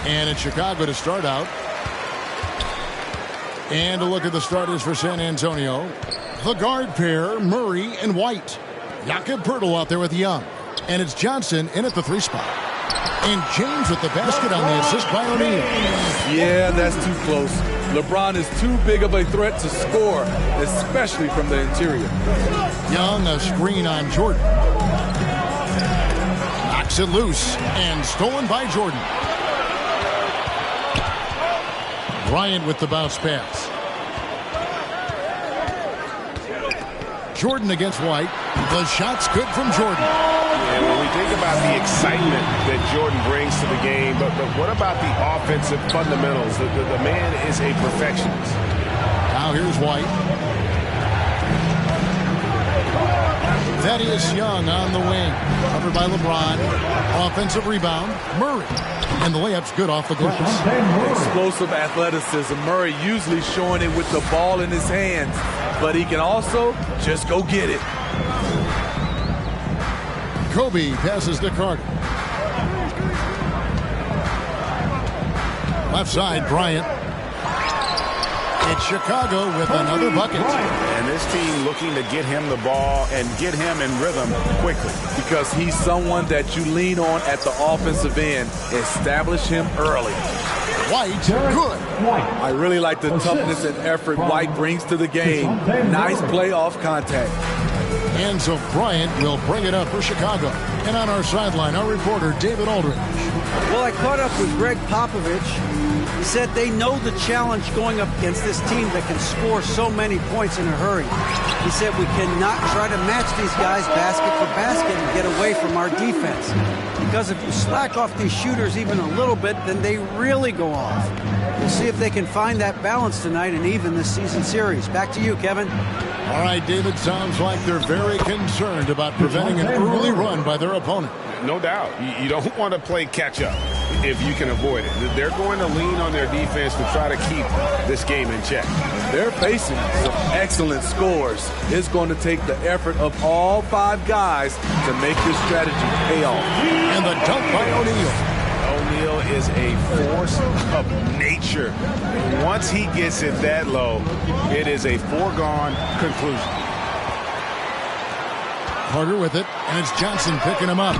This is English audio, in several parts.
And it's Chicago to start out. And a look at the starters for San Antonio. The guard pair, Murray and White. Jakob Poeltl out there with Young. And it's Johnson in at the 3 spot. And James with the basket on the assist by O'Neal. Yeah, that's too close. LeBron is too big of a threat to score, especially from the interior. Young, a screen on Jordan. Knocks it loose and stolen by Jordan. Bryant with the bounce pass. Jordan against White. The shot's good from Jordan. And when we think about the excitement that Jordan brings to the game, but what about the offensive fundamentals? The man is a perfectionist. Now here's White. Thaddeus Young on the wing. Covered by LeBron. Offensive rebound. Murray. And the layup's good off the glass. Explosive athleticism. Murray usually showing it with the ball in his hands, but he can also just go get it. Kobe passes to Carter. Left side, Bryant. It's Chicago with another bucket. And this team looking to get him the ball and get him in rhythm quickly. Because he's someone that you lean on at the offensive end. Establish him early. White, good. I really like the toughness and effort White brings to the game. Nice playoff contact. And so Bryant will bring it up for Chicago. And on our sideline, our reporter, David Aldridge. Well, I caught up with Greg Popovich. He said they know the challenge going up against this team that can score so many points in a hurry. He said we cannot try to match these guys basket for basket and get away from our defense. Because if you slack off these shooters even a little bit, then they really go off. We'll see if they can find that balance tonight and even this season series. Back to you, Kevin. All right, David, sounds like they're very concerned about preventing an early run by their opponent. No doubt. You don't want to play catch-up if you can avoid it. They're going to lean on their defense to try to keep this game in check. They're facing some excellent scores. It's going to take the effort of all 5 guys to make this strategy pay off. And the dunk by O'Neal. O'Neal is a force of nature. Once he gets it that low, it is a foregone conclusion. Carter with it, and it's Johnson picking him up.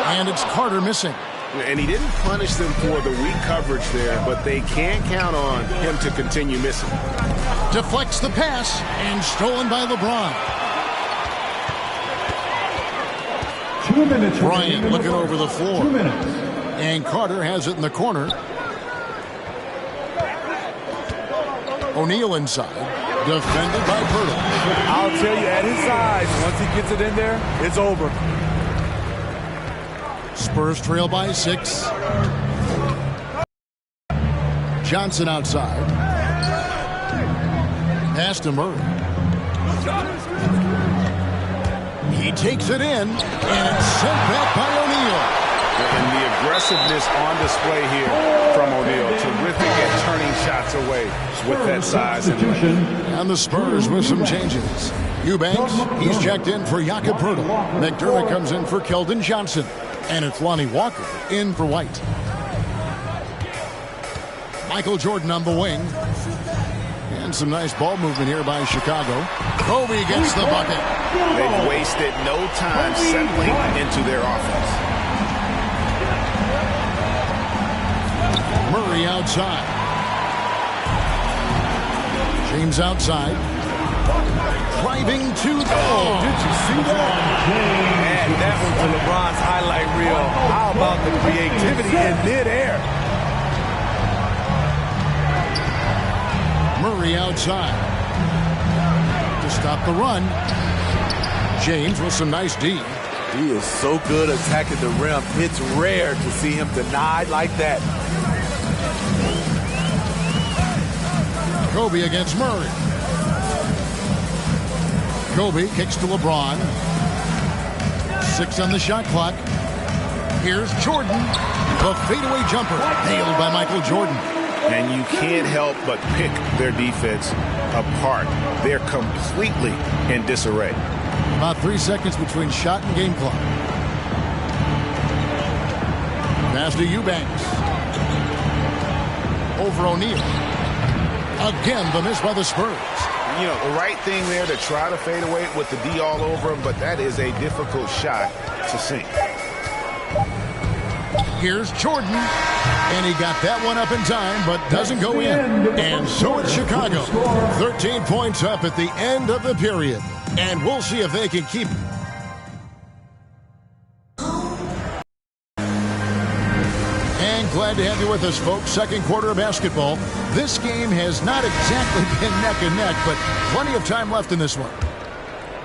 And it's Carter missing. And he didn't punish them for the weak coverage there, but they can't count on him to continue missing. Deflects the pass, and stolen by LeBron. 2 minutes. Bryant looking over the floor. 2 minutes. And Carter has it in the corner. O'Neal inside. Defended by Poeltl. I'll tell you, at his size, once he gets it in there, it's over. Spurs trail by 6. Johnson outside. Pass to Murray. He takes it in, and it's sent back by O'Neal. And the aggressiveness on display here from O'Neal. Terrific at turning shots away with that size and length. And the Spurs with some changes. Eubanks, he's checked in for Jakob Poeltl. McDermott comes in for Keldon Johnson. And it's Lonnie Walker in for White. Michael Jordan on the wing. And some nice ball movement here by Chicago. Kobe gets the bucket. They've wasted no time settling into their offense. Murray outside. James outside. Driving to the... Oh, did you see that? Add that one to LeBron's highlight reel. How about the creativity in midair? Murray outside. To stop the run. James with some nice D. He is so good attacking the rim. It's rare to see him denied like that. Kobe against Murray. Kobe kicks to LeBron. 6 on the shot clock. Here's Jordan. The fadeaway jumper nailed by Michael Jordan. and you can't help but pick their defense apart. They're completely in disarray. About 3 seconds between shot and game clock. Pass to Eubanks. Over O'Neal. Again, the miss by the Spurs. You know, the right thing there to try to fade away with the D all over him, but that is a difficult shot to sink. Here's Jordan, and he got that one up in time, but doesn't go in. And so it's Chicago. 13 points up at the end of the period. And we'll see if they can keep it. And glad to have you with us, folks. Second quarter of basketball. This game has not exactly been neck and neck, but plenty of time left in this one.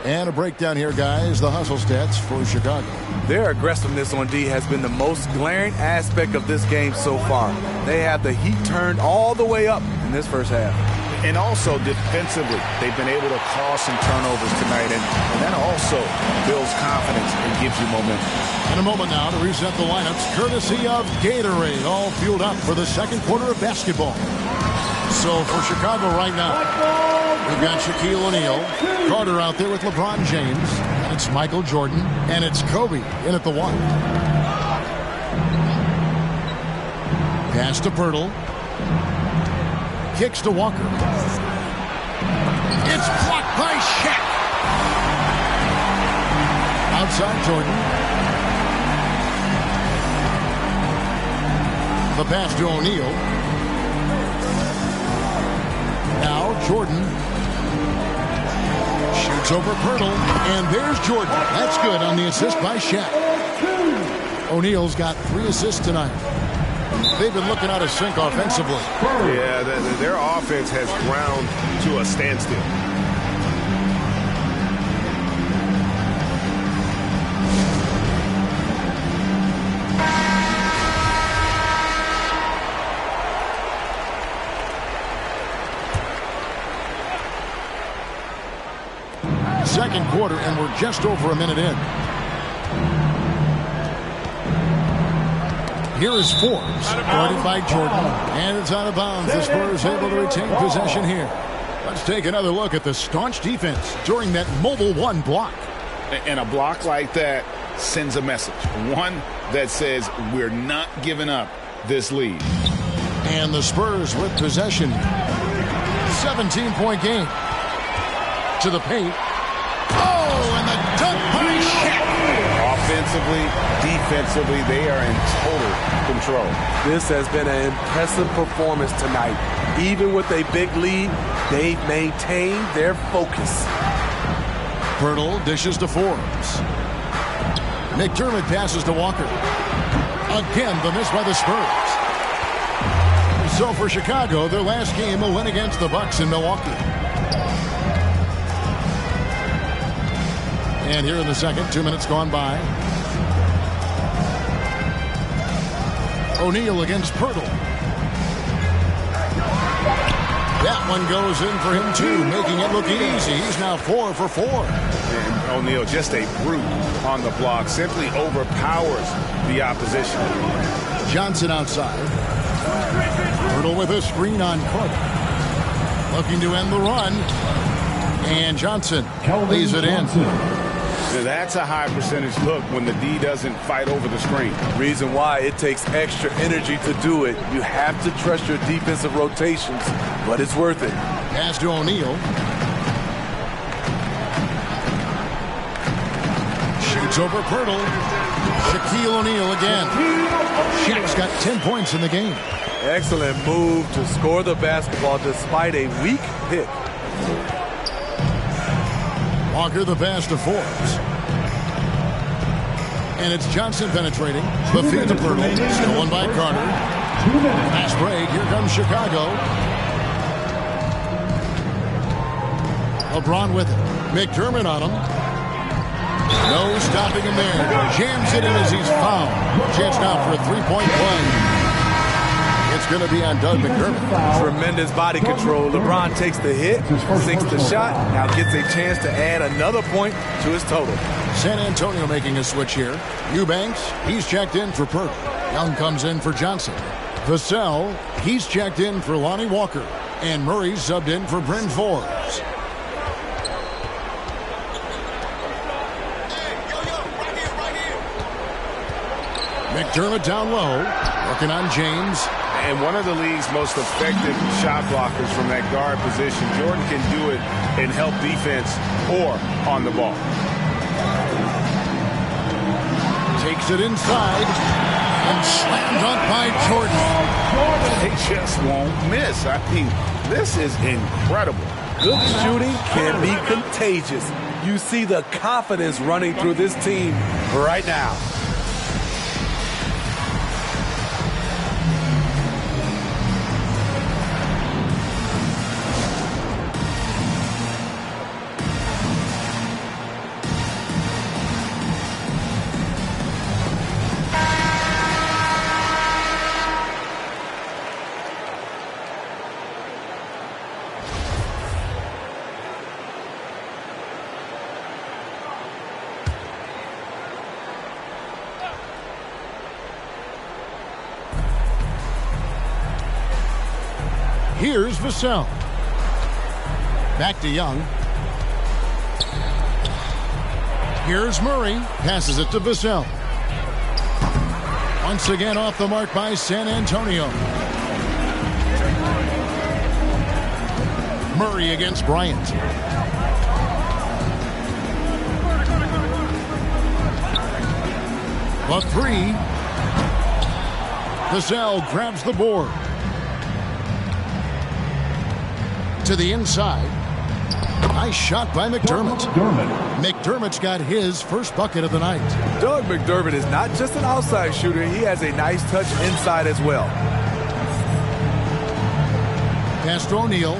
And a breakdown here, guys. The hustle stats for Chicago. Their aggressiveness on D has been the most glaring aspect of this game so far. They have the heat turned all the way up in this first half. And also defensively, they've been able to cause some turnovers tonight, and that also builds confidence and gives you momentum. In a moment now to reset the lineups, courtesy of Gatorade, all fueled up for the second quarter of basketball. So for Chicago right now, we've got Shaquille O'Neal, Carter out there with LeBron James, and it's Michael Jordan, and it's Kobe in at the 1. Pass to Pirtle. Kicks to Walker. It's blocked by Shaq. Outside Jordan. The pass to O'Neal. Now Jordan shoots over Pirtle, and there's Jordan. That's good on the assist by Shaq. O'Neal's got 3 assists tonight. They've been looking out of sync offensively. Yeah, their offense has ground to a standstill. Second quarter, and we're just over a minute in. Here is Forbes, guarded by Jordan, and it's out of bounds. The Spurs able to retain possession here. Let's take another look at the staunch defense during that mobile 1 block. And a block like that sends a message. One that says we're not giving up this lead. And the Spurs with possession. 17-point game. To the paint. Oh, and the dunk by Shaq. Offensively, defensively, they are in total control. This has been an impressive performance tonight. Even with a big lead, they've maintained their focus. Pirtle dishes to Forbes. McDermott passes to Walker. Again, the miss by the Spurs. So for Chicago, their last game, a win against the Bucks in Milwaukee. And here in the second, 2 minutes gone by. O'Neal against Pirtle. That one goes in for him too, making it look easy. He's now 4 for 4. And O'Neal, just a brute on the block, simply overpowers the opposition. Johnson outside. Pirtle with a screen on Carter. Looking to end the run. And Johnson leaves it in. That's a high percentage look when the D doesn't fight over the screen. Reason why it takes extra energy to do it. You have to trust your defensive rotations, but it's worth it. Pass to O'Neal. Shoots over Pirtle. Shaquille O'Neal again. Shaq's got 10 points in the game. Excellent move to score the basketball despite a weak pick. Walker the pass to Forbes. And it's Johnson penetrating. The feed to Pirtle. Stolen by Carter. Fast break. Here comes Chicago. LeBron with it. McDermott on him. No stopping him there. Jams it in as he's fouled. Chance now for a 3-point play. It's going to be on Doug McDermott. Tremendous body control. LeBron takes the hit, sinks the shot, now gets a chance to add another point to his total. San Antonio making a switch here. Eubanks, he's checked in for Pirtle. Young comes in for Johnson. Vassell, he's checked in for Lonnie Walker. And Murray subbed in for Bryn Forbes. McDermott down low, working on James. And one of the league's most effective shot blockers from that guard position. Jordan can do it in help defense or on the ball. Takes it inside and slam dunk by Jordan. They just won't miss. I mean, this is incredible. Good shooting can be contagious. You see the confidence running through this team right now. Here's Vassell. Back to Young. Here's Murray. Passes it to Vassell. Once again off the mark by San Antonio. Murray against Bryant. The three. Vassell grabs the board. To the inside. Nice shot by McDermott. McDermott's got his first bucket of the night. Doug McDermott is not just an outside shooter. He has a nice touch inside as well. Pass to O'Neal.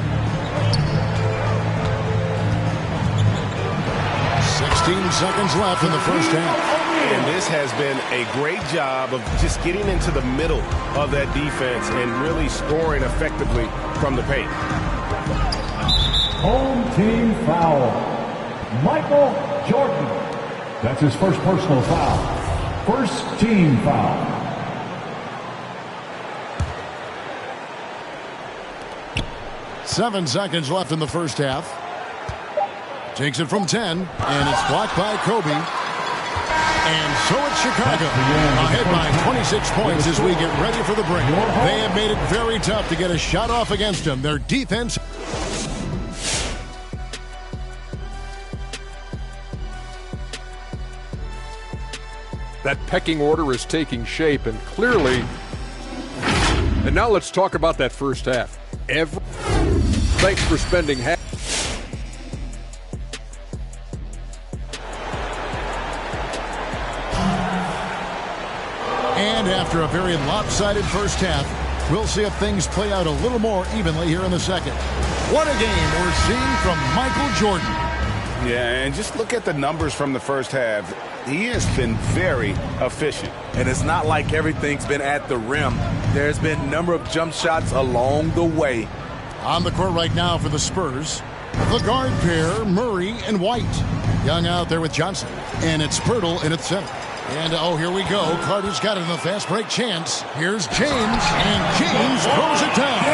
16 seconds left in the first half. And this has been a great job of just getting into the middle of that defense and really scoring effectively from the paint. Home team foul. Michael Jordan. That's his first personal foul. First team foul. Seven seconds left in the first half. Takes it from 10, and it's blocked by Kobe. And so it's Chicago, ahead by 26 points as we get ready for the break. They have made it very tough to get a shot off against them. Their defense... That pecking order is taking shape, and clearly... And now let's talk about that first half. Thanks for spending half... And after a very lopsided first half, we'll see if things play out a little more evenly here in the second. What a game we're seeing from Michael Jordan. Yeah, and just look at the numbers from the first half. He has been very efficient. And it's not like everything's been at the rim. There's been a number of jump shots along the way. On the court right now for the Spurs, the guard pair, Murray and White. Young out there with Johnson. And it's Pirtle in its center. And, oh, here we go. Carter's got it in the fast break chance. Here's James, and James throws it down.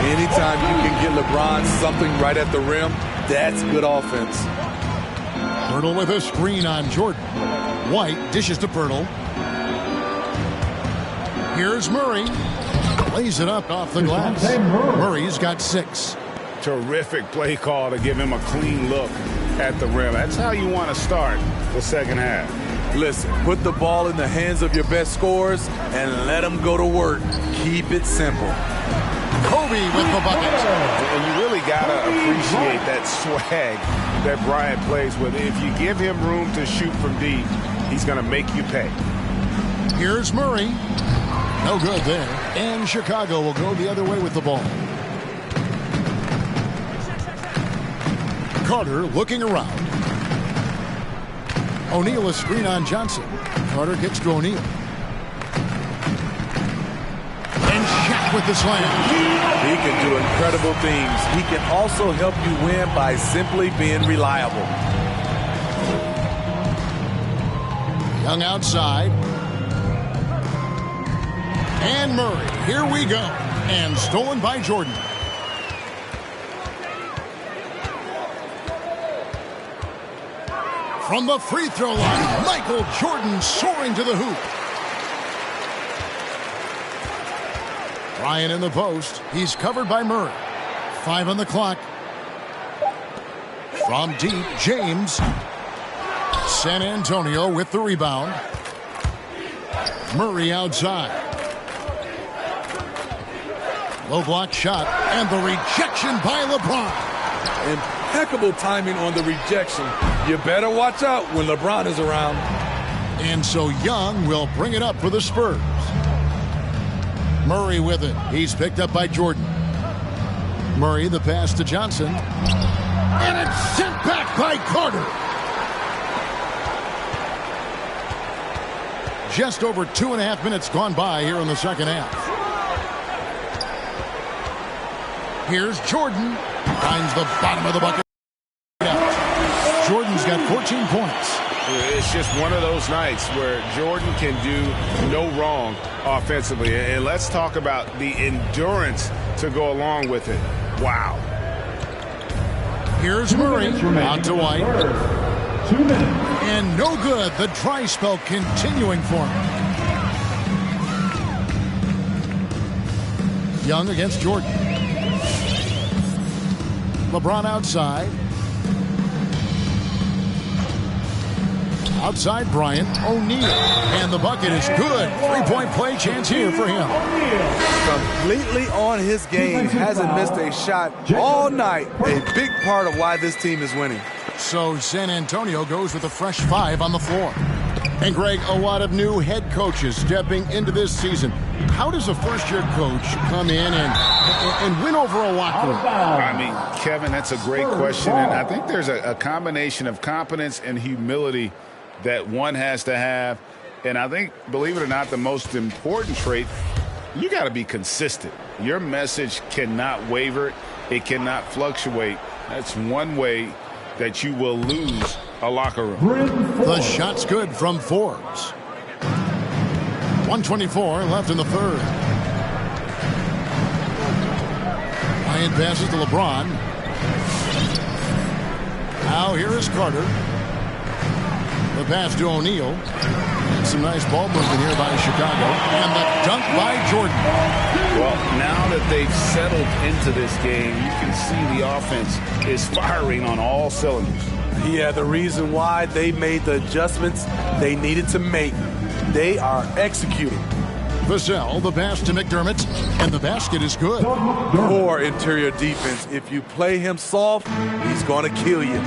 Anytime you can get LeBron something right at the rim, that's good offense. Pirtle with a screen on Jordan. White dishes to Pirtle. Here's Murray. Lays it up off the glass. Murray's got 6. Terrific play call to give him a clean look at the rim. That's how you want to start the second half. Listen, put the ball in the hands of your best scorers and let them go to work. Keep it simple. Kobe with the bucket. And you really got to appreciate that swag that Bryant plays with. If you give him room to shoot from deep, he's going to make you pay. Here's Murray. No good there. And Chicago will go the other way with the ball. Carter looking around. O'Neal a screen on Johnson. Carter gets to O'Neal. And Shaq with the slam. He can do incredible things. He can also help you win by simply being reliable. Young outside. And Murray, here we go. And stolen by Jordan. From the free throw line, Michael Jordan soaring to the hoop. Bryant in the post. He's covered by Murray. 5 on the clock. From deep, James. San Antonio with the rebound. Murray outside. Low block shot, and the rejection by LeBron. Impeccable timing on the rejection. You better watch out when LeBron is around. And so Young will bring it up for the Spurs. Murray with it. He's picked up by Jordan. Murray, the pass to Johnson. And it's sent back by Carter. Just over 2.5 minutes gone by here in the second half. Here's Jordan. Finds the bottom of the bucket. Jordan's got 14 points. It's just one of those nights where Jordan can do no wrong offensively. And let's talk about the endurance to go along with it. Wow. Here's Murray. Out to White. 2 minutes. And no good. The dry spell continuing for him. Young against Jordan. LeBron outside. Outside Bryant. O'Neal. And the bucket is good. 3-point play chance here for him. Completely on his game. Hasn't missed a shot all night. A big part of why this team is winning. So San Antonio goes with a fresh 5 on the floor. And Greg, a lot of new head coaches stepping into this season. How does a first-year coach come in and win over a locker room? I mean, Kevin, that's a great question. And I think there's a combination of competence and humility that one has to have. And I think, believe it or not, the most important trait, you got to be consistent. Your message cannot waver. It cannot fluctuate. That's one way that you will lose a locker room. The shot's good from Forbes. 1:24 left in the third. Bryant passes to LeBron. Now here is Carter. The pass to O'Neal. Some nice ball movement here by Chicago. And the dunk by Jordan. Well, now that they've settled into this game, you can see the offense is firing on all cylinders. Yeah, the reason why they made the adjustments they needed to make. They are executing. Vassell, the pass to McDermott, and the basket is good. Poor interior defense. If you play him soft, he's going to kill you.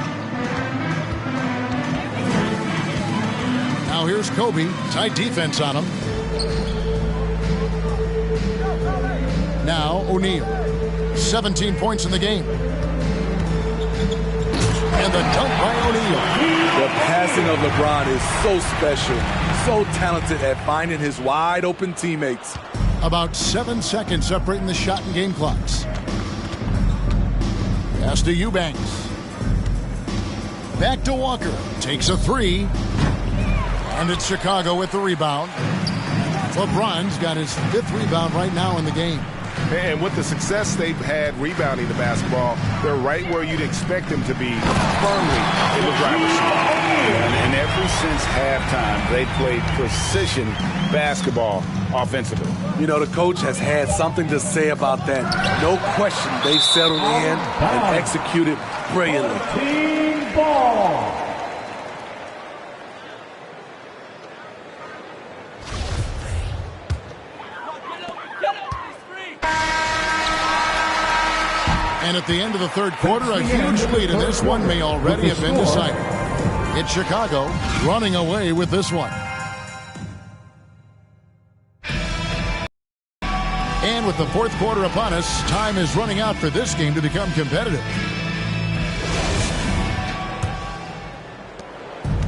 Now here's Kobe. Tight defense on him. Now O'Neal. 17 points in the game. And the dunk by O'Neal. The passing of LeBron is so special, so talented at finding his wide open teammates. About 7 seconds separating the shot and game clocks. Pass to Eubanks. Back to Walker. Takes a 3. And it's Chicago with the rebound. LeBron's got his 5th rebound right now in the game. And with the success they've had rebounding the basketball, they're right where you'd expect them to be, firmly in the driver's seat. And ever since halftime, they played precision basketball offensively. You know, the coach has had something to say about that. No question, they've settled in and executed brilliantly. Team ball. And at the end of the third quarter, a huge lead in this one may already have been decided. It's Chicago running away with this one. And with the fourth quarter upon us, time is running out for this game to become competitive.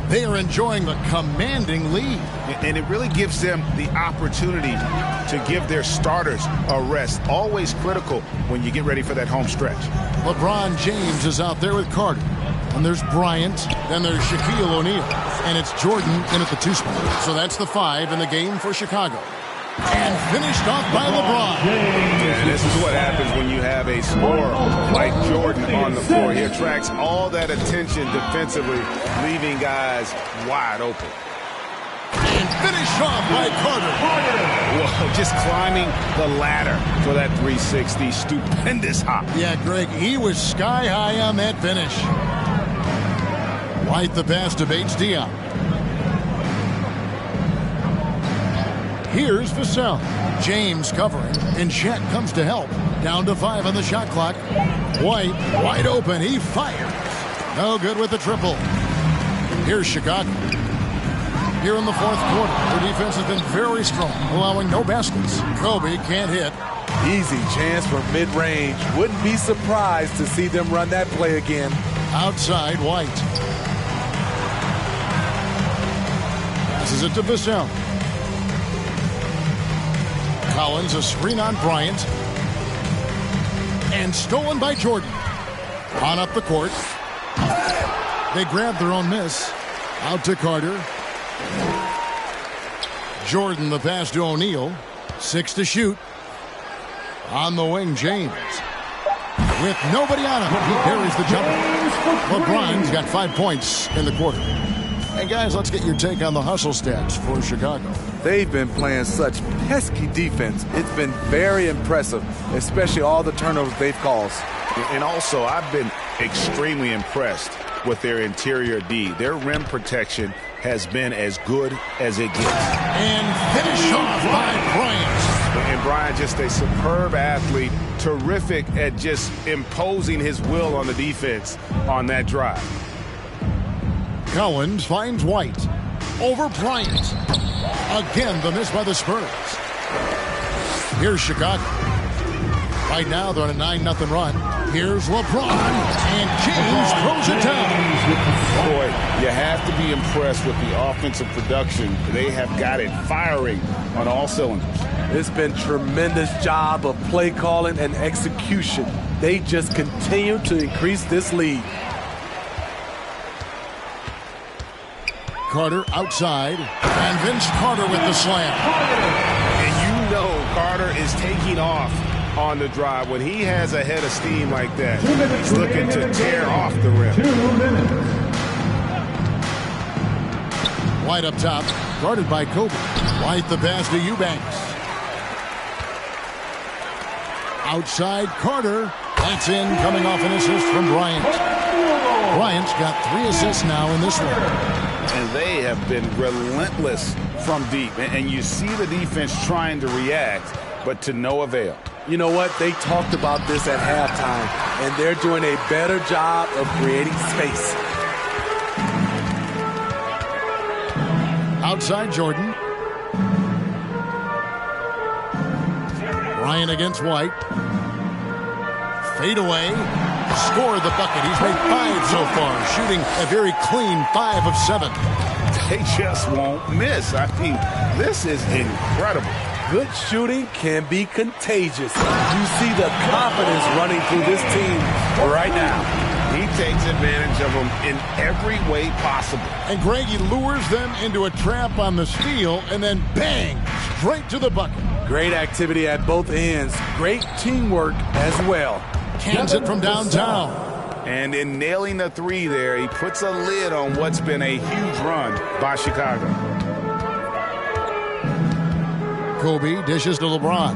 They are enjoying the commanding lead. And it really gives them the opportunity to give their starters a rest. Always critical when you get ready for that home stretch. LeBron James is out there with Carter. And there's Bryant. Then there's Shaquille O'Neal. And it's Jordan in at the 2 spot. So that's the 5 in the game for Chicago. And finished off by LeBron. And this is what happens when you have a scorer like Jordan on the floor. He attracts all that attention defensively, leaving guys wide open. And finished off by Carter. Whoa, just climbing the ladder for that 360. Stupendous hop. Yeah, Greg, he was sky high on that finish. White the pass to Bates Diop. Here's Vassell. James covering, and Chet comes to help. Down to 5 on the shot clock. White, wide open, he fires. No good with the triple. Here's Chicago. Here in the fourth quarter, their defense has been very strong, allowing no baskets. Kobe can't hit. Easy chance for mid-range. Wouldn't be surprised to see them run that play again. Outside, White. Passes it to Vassell. Collins, a screen on Bryant. And stolen by Jordan. On up the court. They grab their own miss. Out to Carter. Jordan, the pass to O'Neal. 6 to shoot. On the wing, James. With nobody on him, he carries the jumper. LeBron's got 5 points in the quarter. Hey, guys, let's get your take on the hustle stats for Chicago. They've been playing such pesky defense. It's been very impressive, especially all the turnovers they've caused. And also, I've been extremely impressed with their interior D. Their rim protection has been as good as it gets. And finish off by Bryant. And Bryant, just a superb athlete, terrific at just imposing his will on the defense on that drive. Collins finds White. Over Bryant. Again, the miss by the Spurs. Here's Chicago. Right now, they're on a 9-0 run. Here's LeBron. And James throws it down. Boy, you have to be impressed with the offensive production. They have got it firing on all cylinders. It's been tremendous job of play calling and execution. They just continue to increase this lead. Carter outside. And Vince Carter with the slam. And you know Carter is taking off on the drive. When he has a head of steam like that, he's looking to tear off the rim. 2 minutes. White up top. Guarded by Kobe. White the pass to Eubanks. Outside Carter. That's in, coming off an assist from Bryant. Bryant's got 3 assists now in this one. And they have been relentless from deep. And you see the defense trying to react, but to no avail. You know what? They talked about this at halftime, and they're doing a better job of creating space. Outside Jordan. Bryant against White. Fade away. Score the bucket. He's made 5 so far, shooting a very clean 5 of 7. They just won't miss. I mean, this is incredible. Good shooting can be contagious. You see the confidence running through this team right now. He takes advantage of them in every way possible. And Greg, he lures them into a trap on the steal, and then bang, straight to the bucket. Great activity at both ends. Great teamwork as well. Cans it from downtown. And in nailing the 3 there, he puts a lid on what's been a huge run by Chicago. Kobe dishes to LeBron.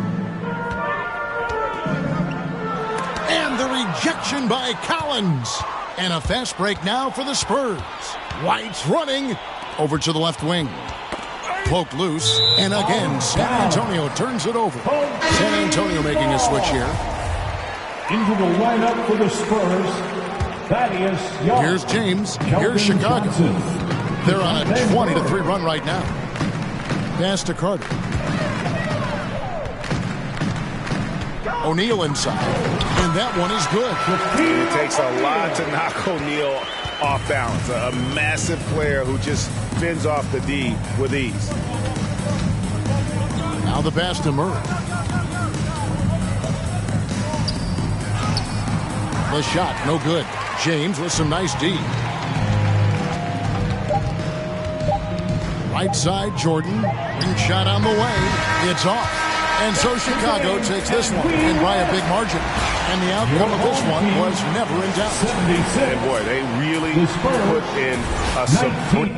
And the rejection by Collins. And a fast break now for the Spurs. White's running over to the left wing. Poked loose. And again, San Antonio turns it over. San Antonio making a switch here. Into the lineup for the Spurs, Thaddeus Young. Here's James. Here's Chicago. Johnson. They're on a 20-3 run right now. Pass to Carter. O'Neal inside. And that one is good. It takes a lot to knock O'Neal off balance. A massive player who just fends off the D with ease. Now the pass to Murray. The shot, no good. James with some nice D. Right side, Jordan. Ring shot on the way. It's off. And so Chicago takes this one, and by a big margin. And the outcome of this one was never in doubt. And boy, they really put in a support.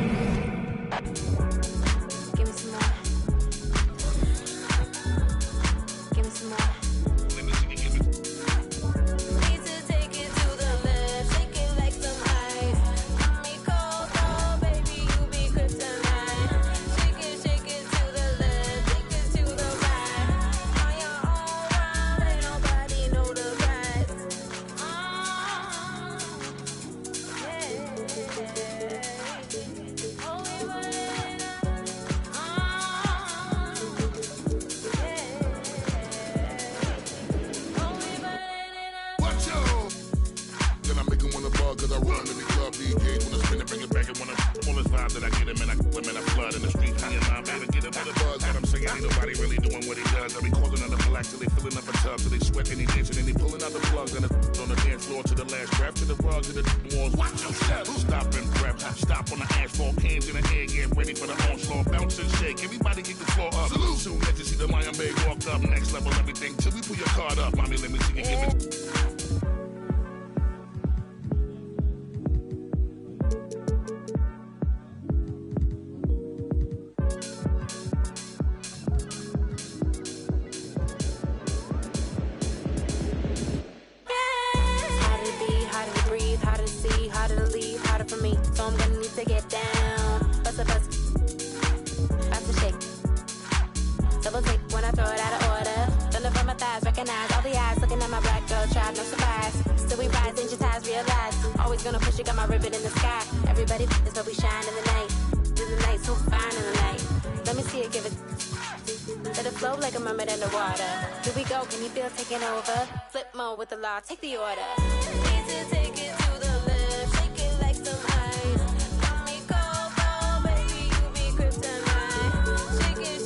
Take the order. Need to take it to the left, shake it like some ice. Got me cold, cold, baby, you be kryptonite. Shake it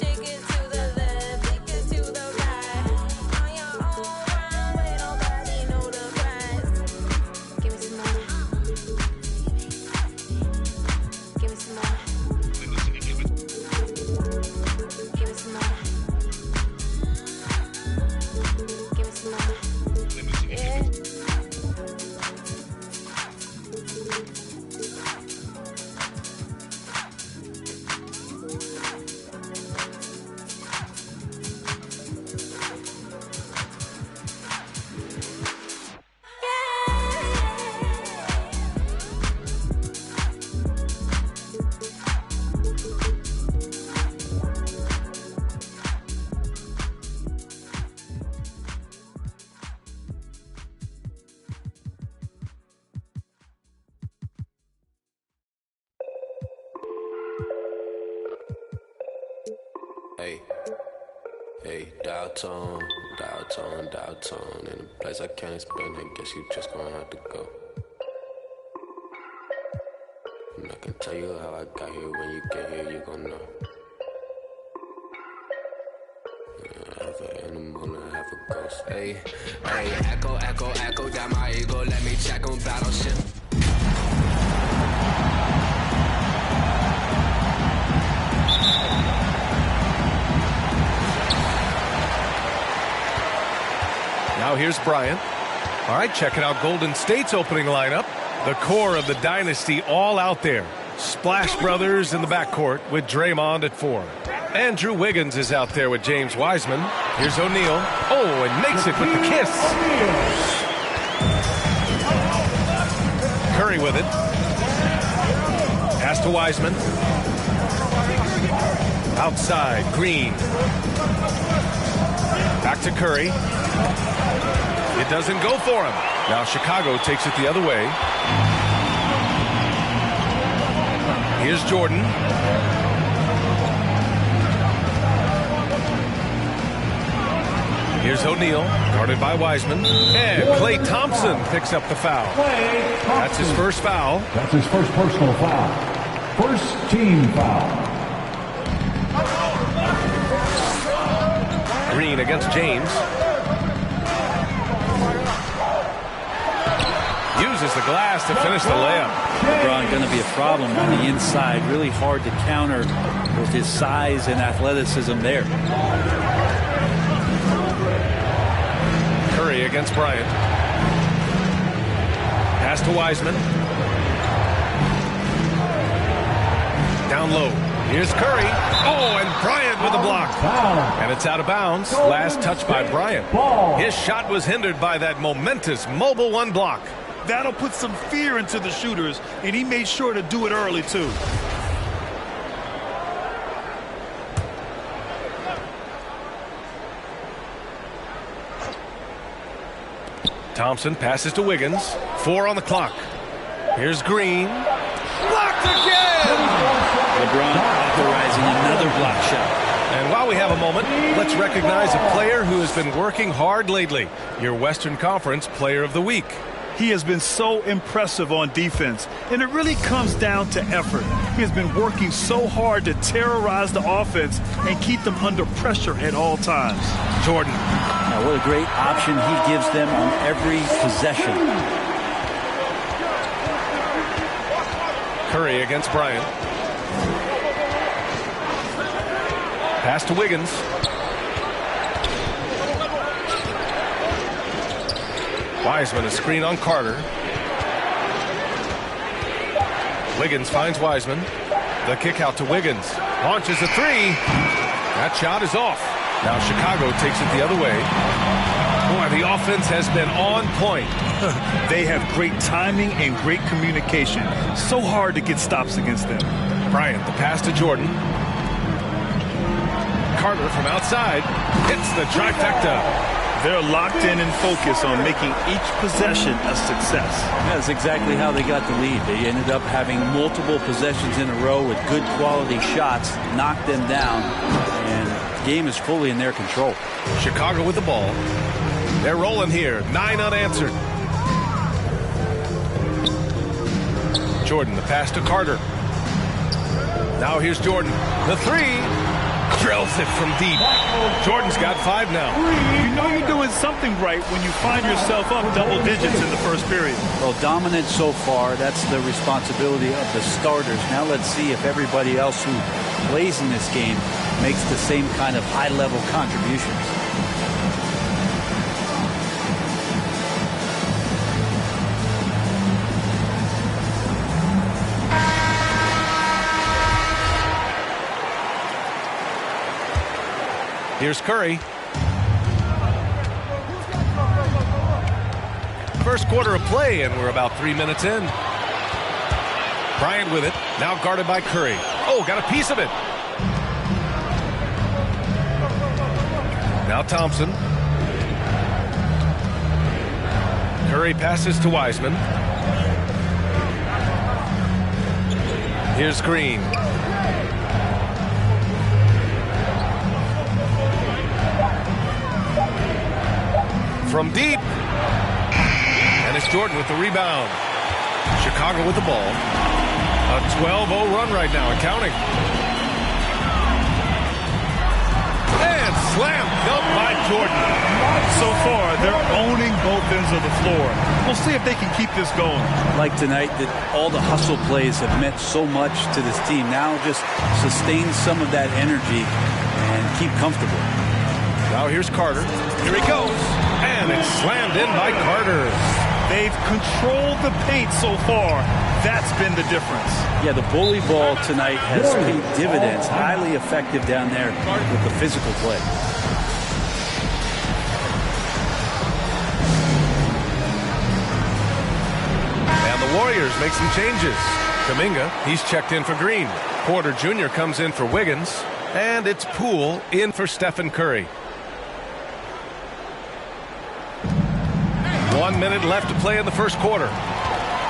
to the left, take it to the right. On your own runway, nobody know the price. Give me some more. Give me some more. Give me some more. Give me some more. Hey, dial tone, in a place I can't explain, I guess you just gonna have to go. And I can tell you how I got here, when you get here, you gon' know. I have an animal and I have a ghost. Hey, echo, down my ego, let me check on battleship. Now here's Bryant. All right, checking out Golden State's opening lineup. The core of the dynasty all out there. Splash Brothers in the backcourt with Draymond at 4. Andrew Wiggins is out there with James Wiseman. Here's O'Neal. Oh, and makes it with the kiss. Curry with it. Pass to Wiseman. Outside, Green. Back to Curry. It doesn't go for him. Now Chicago takes it the other way. Here's Jordan. Here's O'Neal, guarded by Wiseman. And Klay Thompson picks up the foul. That's his first foul. That's his first personal foul. First team foul. Green against James. Uses the glass to finish the layup. LeBron going to be a problem on the inside. Really hard to counter with his size and athleticism there. Curry against Bryant. Pass to Wiseman. Down low. Here's Curry. Oh, and Bryant with a block. And it's out of bounds. Last touch by Bryant. His shot was hindered by that momentous mobile one block. That'll put some fear into the shooters, and he made sure to do it early, too. Thompson passes to Wiggins. 4 on the clock. Here's Green. Blocked again! LeBron authorizing another block shot. And while we have a moment, let's recognize a player who has been working hard lately. Your Western Conference Player of the Week. He has been so impressive on defense, and it really comes down to effort. He has been working so hard to terrorize the offense and keep them under pressure at all times. Jordan. Now, what a great option he gives them on every possession. Curry against Bryant. Pass to Wiggins. Wiseman, a screen on Carter. Wiggins finds Wiseman. The kick out to Wiggins. Launches a three. That shot is off. Now Chicago takes it the other way. Boy, the offense has been on point. They have great timing and great communication. So hard to get stops against them. Bryant, the pass to Jordan. Carter from outside hits the trifecta. They're locked in and focused on making each possession a success. That's exactly how they got the lead. They ended up having multiple possessions in a row with good quality shots, knocked them down, and the game is fully in their control. Chicago with the ball. They're rolling here, 9 unanswered. Jordan, the pass to Carter. Now here's Jordan. The three. Drills it from deep. Jordan's got 5 now. You know you're doing something right when you find yourself up double digits in the first period. Well, dominant so far. That's the responsibility of the starters. Now let's see if everybody else who plays in this game makes the same kind of high-level contributions. Here's Curry. First quarter of play, and we're about 3 minutes in. Bryant with it, now guarded by Curry. Oh, got a piece of it. Now Thompson. Curry passes to Wiseman. Here's Green. From deep. And it's Jordan with the rebound. Chicago with the ball. A 12-0 run right now and counting. And slam dunk by Jordan. So far, they're owning both ends of the floor. We'll see if they can keep this going. Like tonight, that all the hustle plays have meant so much to this team. Now just sustain some of that energy and keep comfortable. Now here's Carter. Here he goes. And it's slammed in by Carter. They've controlled the paint so far. That's been the difference. Yeah, the bully ball tonight has paid dividends. Highly effective down there with the physical play. And the Warriors make some changes. Kuminga, he's checked in for Green. Porter Jr. comes in for Wiggins. And it's Poole in for Stephen Curry. 1 minute left to play in the first quarter.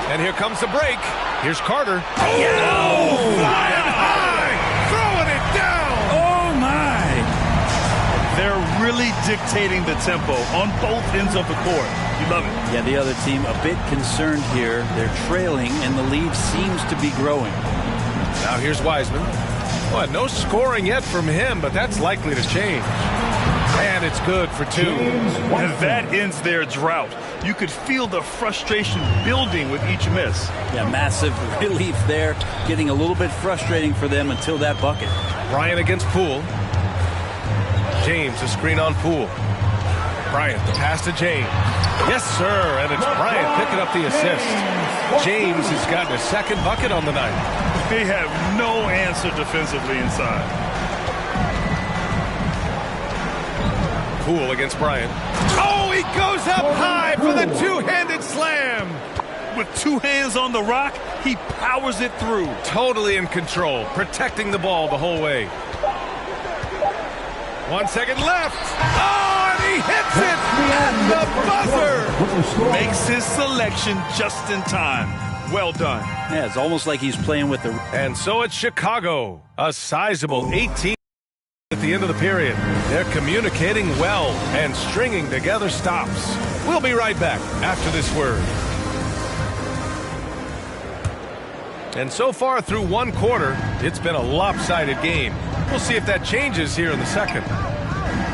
And here comes the break. Here's Carter. Oh, flying high! Throwing it down! Oh, my! They're really dictating the tempo on both ends of the court. You love it. Yeah, the other team a bit concerned here. They're trailing, and the lead seems to be growing. Now here's Wiseman. Well, no scoring yet from him, but that's likely to change. And it's good for 2. And that ends their drought. You could feel the frustration building with each miss. Yeah, massive relief there. Getting a little bit frustrating for them until that bucket. Bryant against Poole. James, a screen on Poole. Bryant, the pass to James. Yes, sir, and it's Bryant picking up the assist. James has gotten a second bucket on the night. They have no answer defensively inside. Poole against Bryant. Oh, he goes up high for the two-handed slam. With two hands on the rock, he powers it through. Totally in control, protecting the ball the whole way. 1 second left. Oh, and he hits it at the buzzer. Makes his selection just in time. Well done. Yeah, it's almost like he's playing with the... And so it's Chicago, a sizable 18 at the end of the period. They're communicating well and stringing together stops. We'll be right back after this word. And so far through one quarter, it's been a lopsided game. We'll see if that changes here in the second.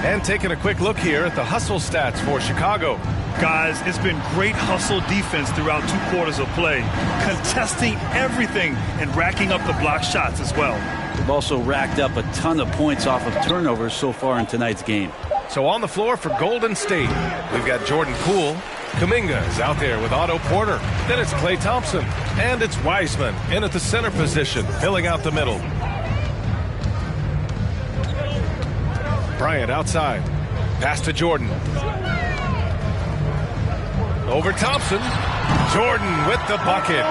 And taking a quick look here at the hustle stats for Chicago. Guys, it's been great hustle defense throughout 2 quarters of play, contesting everything and racking up the block shots as well. They've also racked up a ton of points off of turnovers so far in tonight's game. So on the floor for Golden State, we've got Jordan Poole. Kuminga is out there with Otto Porter. Then it's Klay Thompson. And it's Wiseman in at the center position, filling out the middle. Bryant outside. Pass to Jordan. Over Thompson. Jordan with the bucket.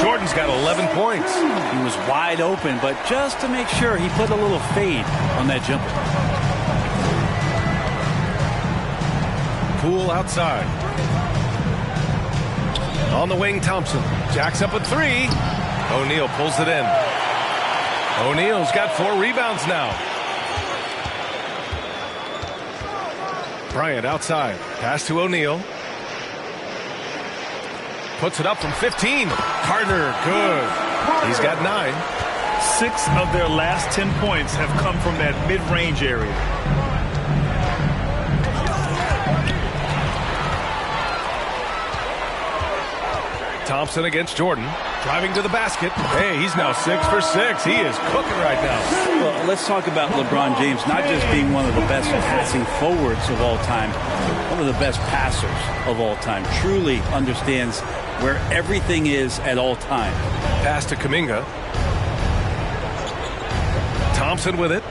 Jordan's got 11 points. He was wide open, but just to make sure, he put a little fade on that jumper. Poole outside. On the wing, Thompson. Jacks up a three. O'Neal pulls it in. O'Neal's got 4 rebounds now. Bryant outside. Pass to O'Neal. Puts it up from 15. Carter, good. He's got 9. 6 of their last 10 points have come from that mid-range area. Thompson against Jordan. Driving to the basket. Hey, he's now 6 for 6. He is cooking right now. Well, let's talk about LeBron James not just being one of the best passing forwards of all time, one of the best passers of all time. Truly understands where everything is at all time. Pass to Kuminga. Thompson with it.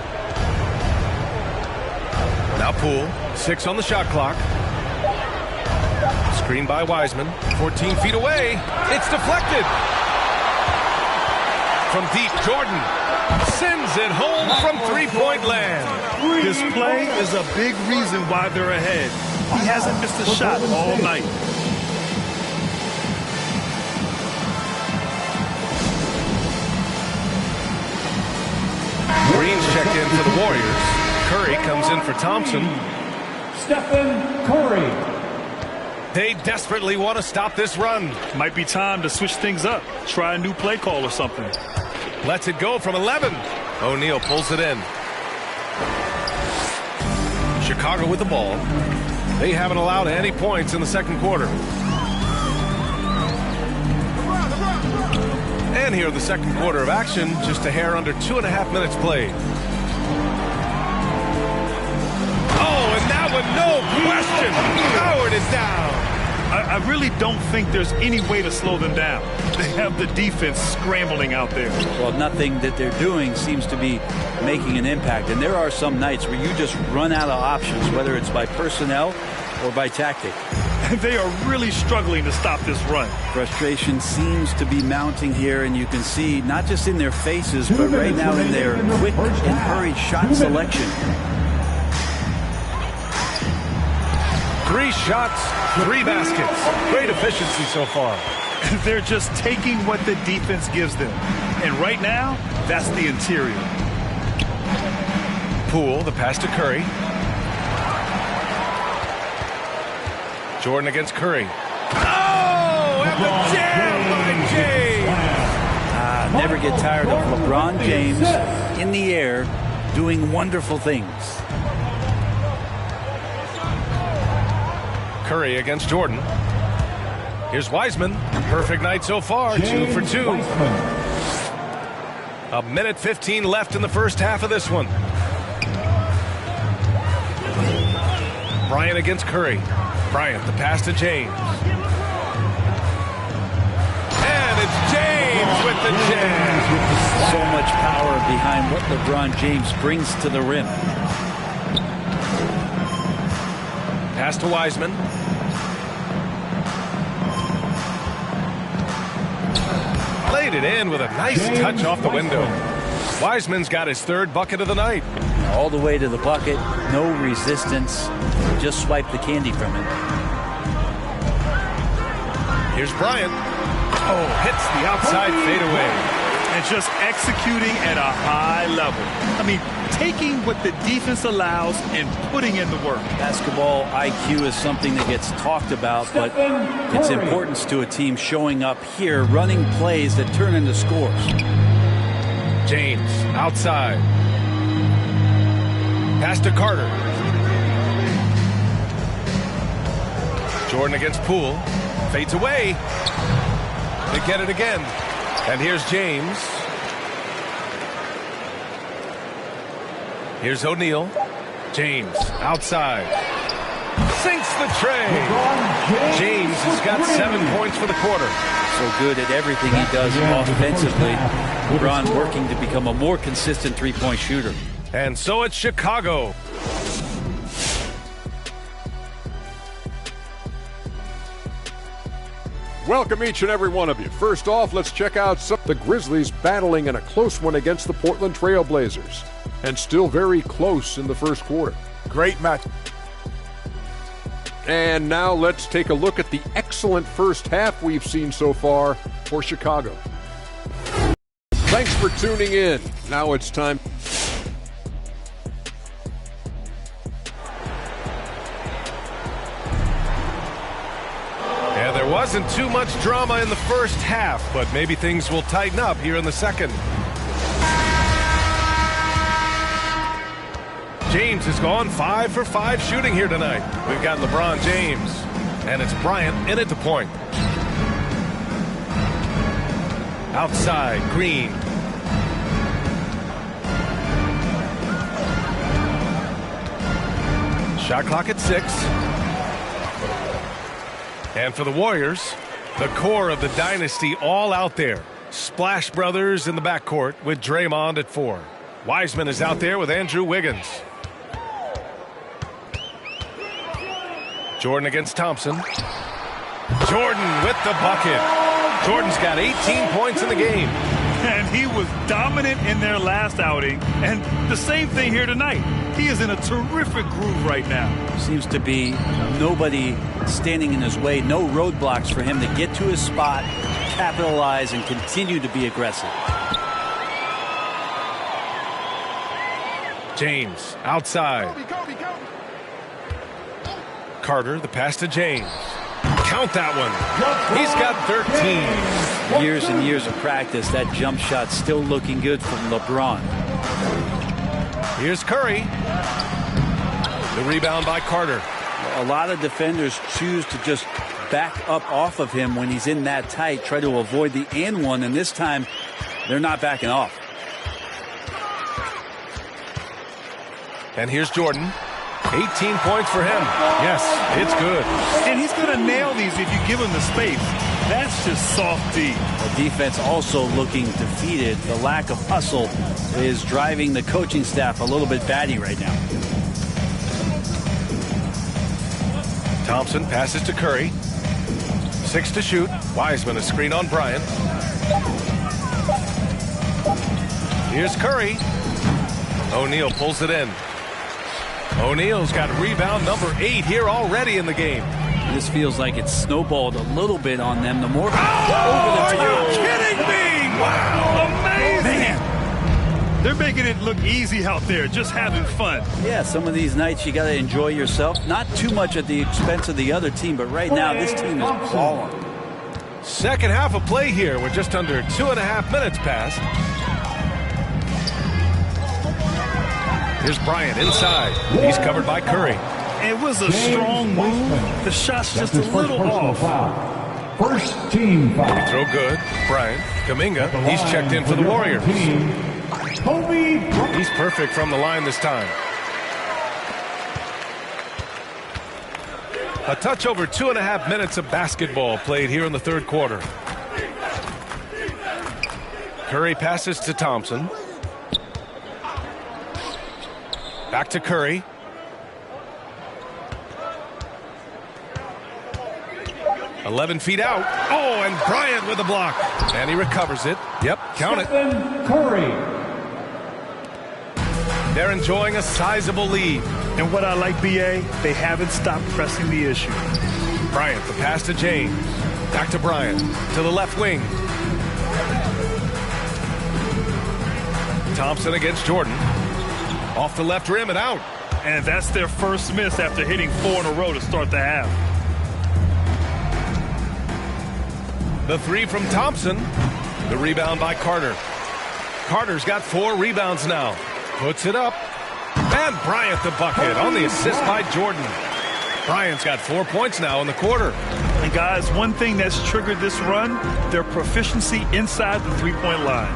Now Poole. 6 on the shot clock. Screen by Wiseman. 14 feet away. It's deflected. From deep, Jordan sends it home from three-point land. This play is a big reason why they're ahead. He hasn't missed a shot all night. Green's checked in for the Warriors. Curry comes in for Thompson. Stephen Curry. They desperately want to stop this run. Might be time to switch things up. Try a new play call or something. Lets it go from 11. O'Neal pulls it in. Chicago with the ball. They haven't allowed any points in the second quarter. And here in the second quarter of action, just a hair under 2.5 minutes played. Oh, and that one, no question. Howard is down. I really don't think there's any way to slow them down. They have the defense scrambling out there. Well, nothing that they're doing seems to be making an impact. And there are some nights where you just run out of options, whether it's by personnel or by tactic. They are really struggling to stop this run. Frustration seems to be mounting here, and you can see not just in their faces, but right now in their quick and hurried shot selection. 3 shots, 3 baskets. Great efficiency so far. They're just taking what the defense gives them. And right now, that's the interior. Poole, the pass to Curry. Jordan against Curry. Oh, and the jam by James. Never get tired of LeBron James in the air doing wonderful things. Curry against Jordan. Here's Wiseman. Perfect night so far, 2 for 2. A minute 15 left in the first half of this one. Bryant against Curry. Bryant, the pass to James. And it's James with the jam. So much power behind what LeBron James brings to the rim. Pass to Wiseman. Laid it in with a nice touch off the window. Wiseman's got his third bucket of the night. All the way to the bucket, no resistance. Just swipe the candy from it. Here's Bryant. Oh, hits the outside fadeaway. And just executing at a high level. I mean, taking what the defense allows and putting in the work. Basketball IQ is something that gets talked about, but its importance to a team showing up here, running plays that turn into scores. James outside. Pass to Carter. Jordan against Poole. Fades away. They get it again. And here's James. Here's O'Neal. James outside. Sinks the tray. James has got 7 points for the quarter. So good at everything he does offensively. LeBron working to become a more consistent three-point shooter. And so it's Chicago. Welcome each and every one of you. First off, let's check out the Grizzlies battling in a close one against the Portland Trail Blazers. And still very close in the first quarter. Great match. And now let's take a look at the excellent first half we've seen so far for Chicago. Thanks for tuning in. Now it's time. Yeah, there wasn't too much drama in the first half, but maybe things will tighten up here in the second. James has gone 5 for 5 shooting here tonight. We've got LeBron James, and it's Bryant in at the point. Outside, Green. Shot clock at 6. And for the Warriors, the core of the dynasty all out there. Splash Brothers in the backcourt with Draymond at 4. Wiseman is out there with Andrew Wiggins. Jordan against Thompson. Jordan with the bucket. Jordan's got 18 points in the game. And he was dominant in their last outing. And the same thing here tonight. He is in a terrific groove right now. Seems to be nobody standing in his way, no roadblocks for him to get to his spot, capitalize, and continue to be aggressive. James outside. Carter, the pass to James. Count that one. He's got 13. Years and years of practice, that jump shot still looking good from LeBron. Here's Curry. The rebound by Carter. A lot of defenders choose to just back up off of him when he's in that tight, try to avoid the and one, and this time they're not backing off. And here's Jordan. 18 points for him. Yes, it's good. And he's going to nail these if you give him the space. That's just soft D. The defense also looking defeated. The lack of hustle is driving the coaching staff a little bit batty right now. Thompson passes to Curry. 6 to shoot. Wiseman a screen on Bryant. Here's Curry. O'Neal pulls it in. O'Neal's got rebound number 8 here already in the game. This feels like it's snowballed a little bit on them. The more over the Are top. you kidding me? Wow, amazing. Man, they're making it look easy out there, just having fun. Yeah, some of these nights you got to enjoy yourself. Not too much at the expense of the other team, but right now this team is balling. Second half of play here with just under 2.5 minutes passed. Here's Bryant inside. He's covered by Curry. It was a strong move. The shot's just a little off. First team foul. Throw good. Bryant. Kuminga. He's checked in for the Warriors. He's perfect from the line this time. A touch over 2.5 minutes of basketball played here in the third quarter. Curry passes to Thompson. Back to Curry. "11 feet out." Oh, and Bryant with a block. And he recovers it. Yep, count it. Curry. They're enjoying a sizable lead. And what I like, BA, they haven't stopped pressing the issue. Bryant, the pass to James. Back to Bryant. To the left wing. Thompson against Jordan. Off the left rim and out. And that's their first miss after hitting 4 in a row to start the half. The three from Thompson. The rebound by Carter. Carter's got 4 rebounds now. Puts it up. And Bryant the bucket on the assist by Jordan. Bryant's got 4 points now in the quarter. And guys, one thing that's triggered this run, their proficiency inside the three-point line.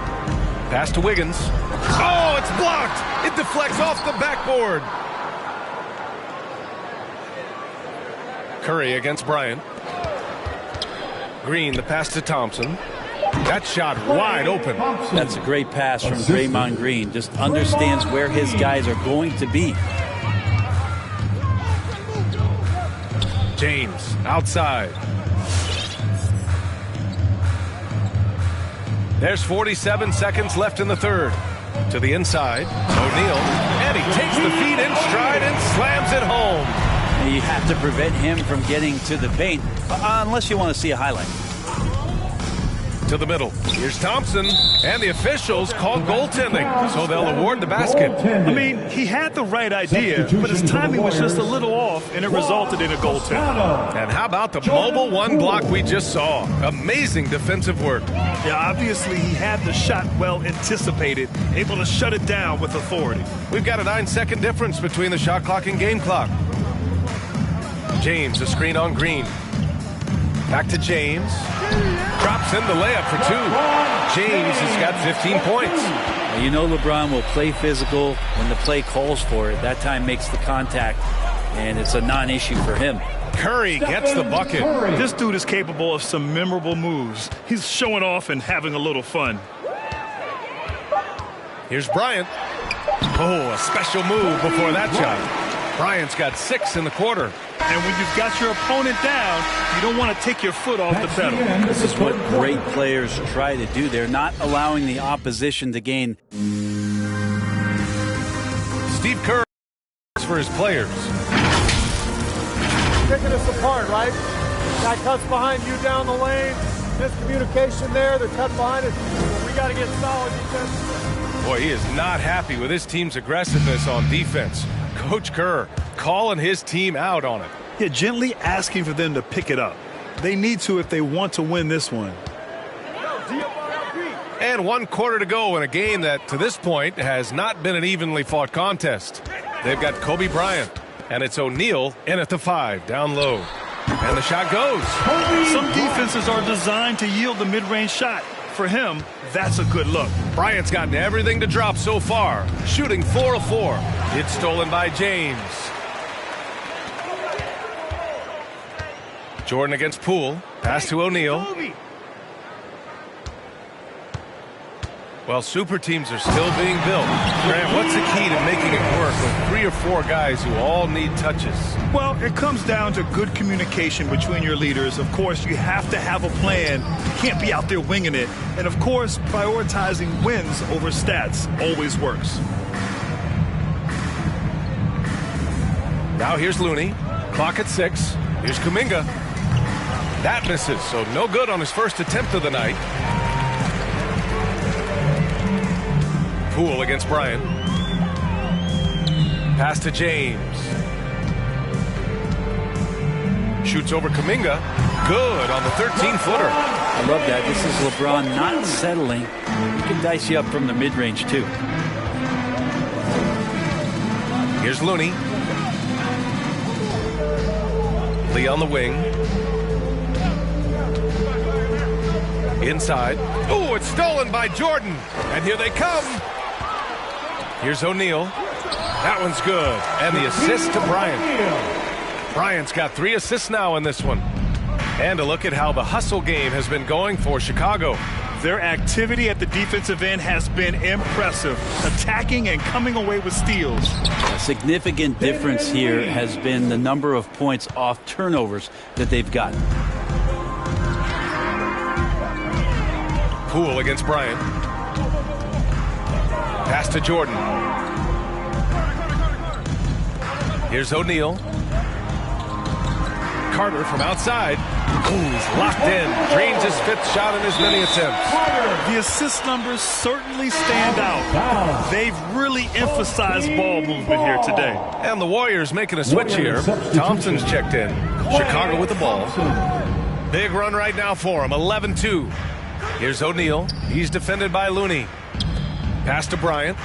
Pass to Wiggins. Oh, it's blocked. It deflects off the backboard. Curry against Bryant. Green, the pass to Thompson. That shot wide open. That's a great pass from Draymond Green. Just understands where his guys are going to be. James outside. There's 47 seconds left in the third. To the inside. O'Neal. And he takes the feed in stride and slams it home. You have to prevent him from getting to the paint, unless you want to see a highlight. To the middle. Here's Thompson. And the officials call goaltending, so they'll award the basket. I mean, he had the right idea, but his timing was just a little off, and it resulted in a goaltend. And how about the mobile one block we just saw? Amazing defensive work. Yeah, obviously he had the shot well anticipated, able to shut it down with authority. We've got a 9-second difference between the shot clock and game clock. James, a screen on Green. Back to James. Drops in the layup for 2. James has got 15 points. You know LeBron will play physical when the play calls for it. That time makes the contact, and it's a non-issue for him. Curry gets the bucket. This dude is capable of some memorable moves. He's showing off and having a little fun. Here's Bryant. Oh, a special move before that shot. Bryant's got 6 in the quarter. And when you've got your opponent down, you don't want to take your foot off the pedal. This is what great players try to do. They're not allowing the opposition to gain. Steve Kerr for his players. Picking us apart, right? Guy cuts behind you down the lane. Miscommunication there. They're cut behind us. We got to get solid defense. Boy, he is not happy with his team's aggressiveness on defense. Coach Kerr calling his team out on it. Yeah, gently asking for them to pick it up. They need to if they want to win this one. And 1 quarter to go in a game that, to this point, has not been an evenly fought contest. They've got Kobe Bryant, and it's O'Neal in at the 5, down low. And the shot goes. Some defenses are designed to yield the mid-range shot. For him, that's a good look. Bryant's gotten everything to drop so far, shooting 4 of 4. It's stolen by James. Jordan against Poole. Pass to O'Neal. Well, super teams are still being built. Grant, what's the key to making it work with 3 or 4 guys who all need touches? Well, it comes down to good communication between your leaders. Of course, you have to have a plan. You can't be out there winging it. And, of course, prioritizing wins over stats always works. Now here's Looney. Clock at 6. Here's Kuminga. That misses, so no good on his first attempt of the night. Poole against Bryant. Pass to James. Shoots over Kuminga. Good on the 13-footer. I love that. This is LeBron not settling. He can dice you up from the mid-range, too. Here's Looney. Lee on the wing. Inside. Oh, it's stolen by Jordan. And here they come. Here's O'Neal. That one's good. And the assist to Bryant. Bryant's got 3 assists now in this one. And a look at how the hustle game has been going for Chicago. Their activity at the defensive end has been impressive, attacking and coming away with steals. A significant difference here has been the number of points off turnovers that they've gotten. Poole against Bryant. Pass to Jordan. Here's O'Neal. Carter from outside. Ooh, he's locked in. Drains his 5th shot in as many attempts. The assist numbers certainly stand out. They've really emphasized ball movement here today. And the Warriors making a switch here. Thompson's checked in. Chicago with the ball. Big run right now for him. 11-2. Here's O'Neal. He's defended by Looney. Pass to Bryant.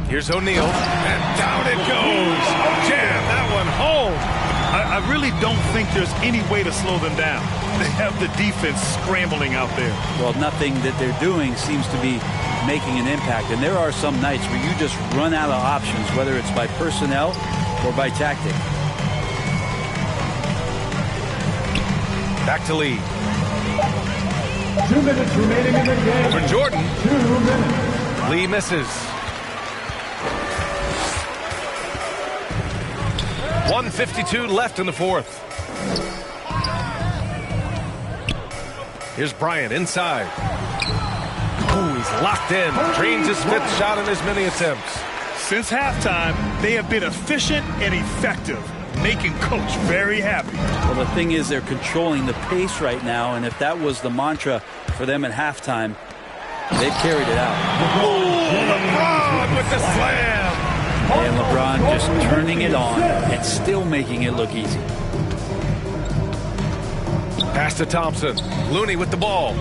Here's O'Neal. And down it goes. Jam that one home. I really don't think there's any way to slow them down. They have the defense scrambling out there. Well, nothing that they're doing seems to be making an impact. And there are some nights where you just run out of options, whether it's by personnel or by tactic. Back to Lee. 2 minutes remaining in the game. For Jordan. 2 minutes. Lee misses. 1:52 left in the 4th. Here's Bryant inside. Ooh, he's locked in. Drains his 5th shot in as many attempts. Since halftime, they have been efficient and effective, making Coach very happy. Well, the thing is, they're controlling the pace right now, and if that was the mantra for them at halftime, they've carried it out. Ooh, LeBron with the slam. And LeBron just turning it on and still making it look easy. Pass to Thompson. Looney with the ball.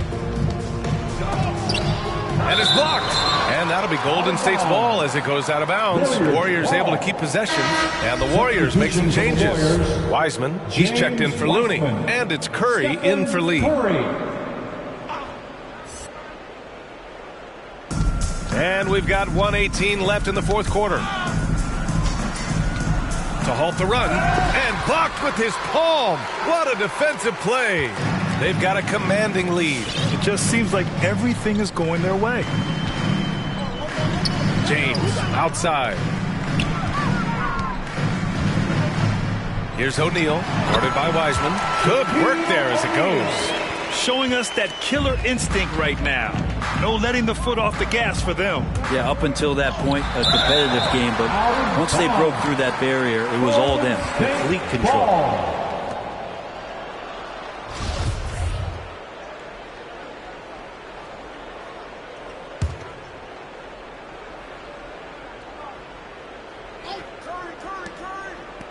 And it's blocked. And that'll be Golden State's ball as it goes out of bounds. Warriors able to keep possession. And the Warriors make some changes. Wiseman, he's checked in for Looney. And it's Curry in for Lee. And we've got 1:18 left in the 4th quarter. To halt the run. And blocked with his palm. What a defensive play. They've got a commanding lead. It just seems like everything is going their way. James outside. Here's O'Neal, guarded by Wiseman. Good work there as it goes. Showing us that killer instinct right now. No letting the foot off the gas for them. Yeah, up until that point, a competitive game, but once they broke through that barrier, it was all them. Complete control.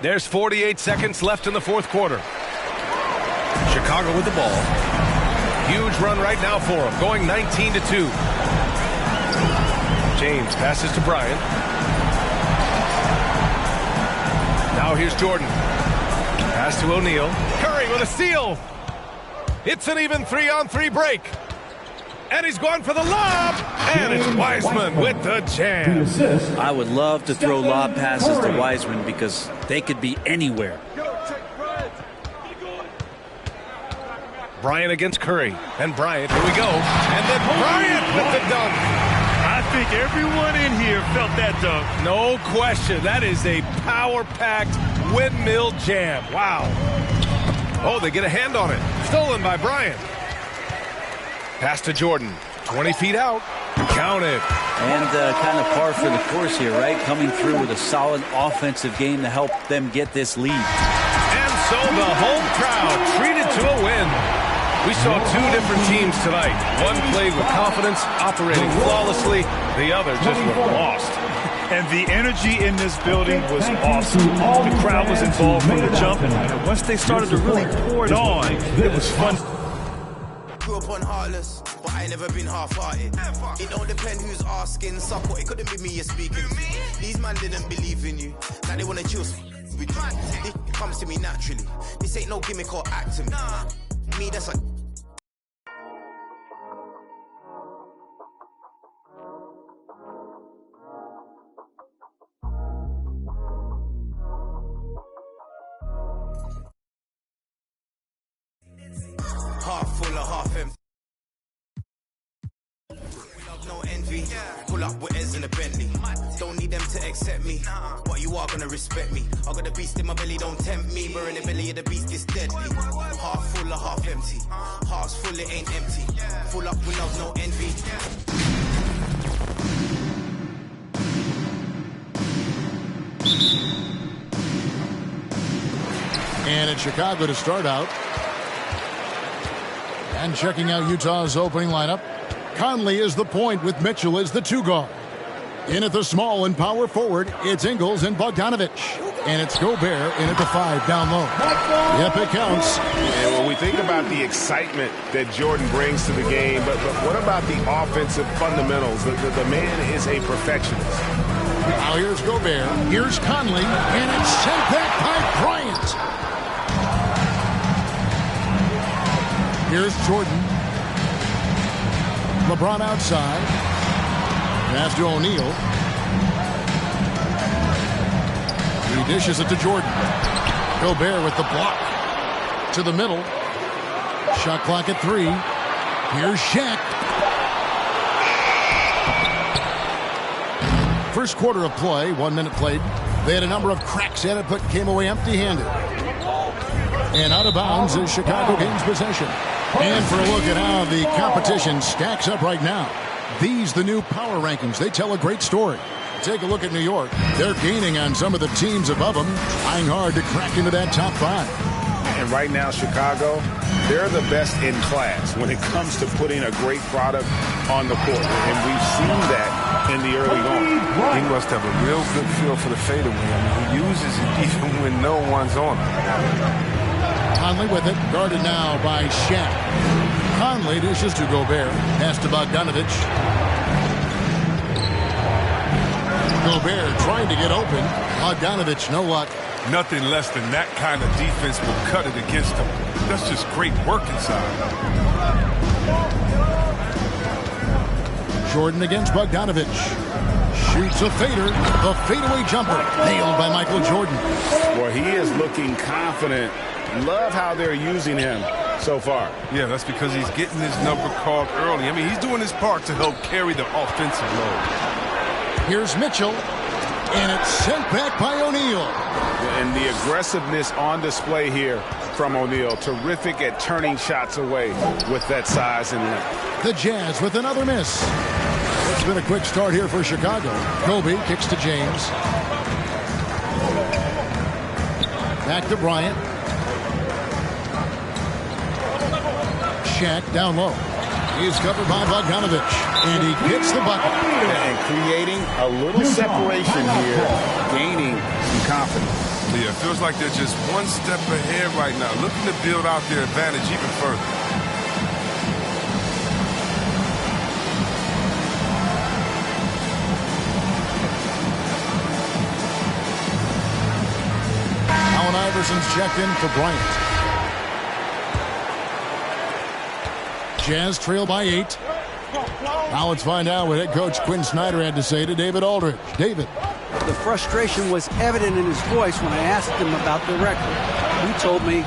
There's 48 seconds left in the 4th quarter. Chicago with the ball. Huge run right now for him, going 19-2. James passes to Bryant. Now here's Jordan. Pass to O'Neal. Curry with a steal. It's an even 3-on-3 break. And he's going for the lob. And it's Wiseman with the jam. I would love to throw lob passes to Wiseman because they could be anywhere. Bryant against Curry. And Bryant, here we go. And then Bryant with the dunk. I think everyone in here felt that dunk. No question. That is a power-packed windmill jam. Wow. Oh, they get a hand on it. Stolen by Bryant. Pass to Jordan. 20 feet out. Count it. And kind of par for the course here, right? Coming through with a solid offensive game to help them get this lead. And so the home crowd treated to a win. We saw 2 different teams tonight. One played with confidence, operating flawlessly. The other just looked lost. And the energy in this building was awesome. The crowd was involved from the jump. And once they started to really pour it on, it was fun. Grew up on heartless, but I ain't never been half-hearted. It don't depend who's asking, support. It couldn't be me you're speaking to. These man didn't believe in you. Now they want to chill stupid. It comes to me naturally. This ain't no gimmick or acting. Me, that's a half full or half empty. No envy. Pull up with Ez in a Bentley. Don't need them to accept me, but you are gonna respect me. I got the beast in my belly, don't tempt me. We're in the belly of the beast, is deadly. Half full or half empty. Half's full, it ain't empty. Full up with love, no envy. And it's Chicago to start out. And checking out Utah's opening lineup, Conley is the point with Mitchell as the 2 guard. In at the small and power forward, it's Ingles and Bogdanovich. And it's Gobert in at the 5 down low. Yep, it counts. And when we think about the excitement that Jordan brings to the game, but what about the offensive fundamentals? The man is a perfectionist. Now here's Gobert. Here's Conley. And it's sent back by Bryant. Here's Jordan. LeBron outside. Pass to O'Neal. He dishes it to Jordan. Gobert with the block. To the middle. Shot clock at 3. Here's Shaq. First quarter of play, 1 minute played. They had a number of cracks at it, but came away empty-handed. And out of bounds is Chicago gains possession. And for a look at how the competition stacks up right now. These, the new power rankings, they tell a great story. Take a look at New York. They're gaining on some of the teams above them, trying hard to crack into that top 5. And right now, Chicago, they're the best in class when it comes to putting a great product on the court. And we've seen that in the early going. He must have a real good feel for the fadeaway. I mean, he uses it even when no one's on him. Conley with it, guarded now by Shaq. Conley dishes to Gobert. Pass to Bogdanovich. Gobert trying to get open. Bogdanovich, no luck. Nothing less than that kind of defense will cut it against him. That's just great work inside. Jordan against Bogdanovich. Shoots a fader. The fadeaway jumper. Nailed by Michael Jordan. Well, he is looking confident. Love how they're using him so far. Yeah, that's because he's getting his number called early. I mean, he's doing his part to help carry the offensive load. Here's Mitchell. And it's sent back by O'Neal. And the aggressiveness on display here from O'Neal. Terrific at turning shots away with that size and length. The Jazz with another miss. It's been a quick start here for Chicago. Kobe kicks to James. Back to Bryant. Shaq down low. He's covered by Bogdanovich. And he gets the bucket. And creating a little separation here, gaining some confidence. Yeah, it feels like they're just one step ahead right now, looking to build out their advantage even further. Allen Iverson's checked in for Bryant. Jazz trail by 8. Now let's find out what head coach Quinn Snyder had to say to David Aldridge. David. The frustration was evident in his voice when I asked him about the record. He told me,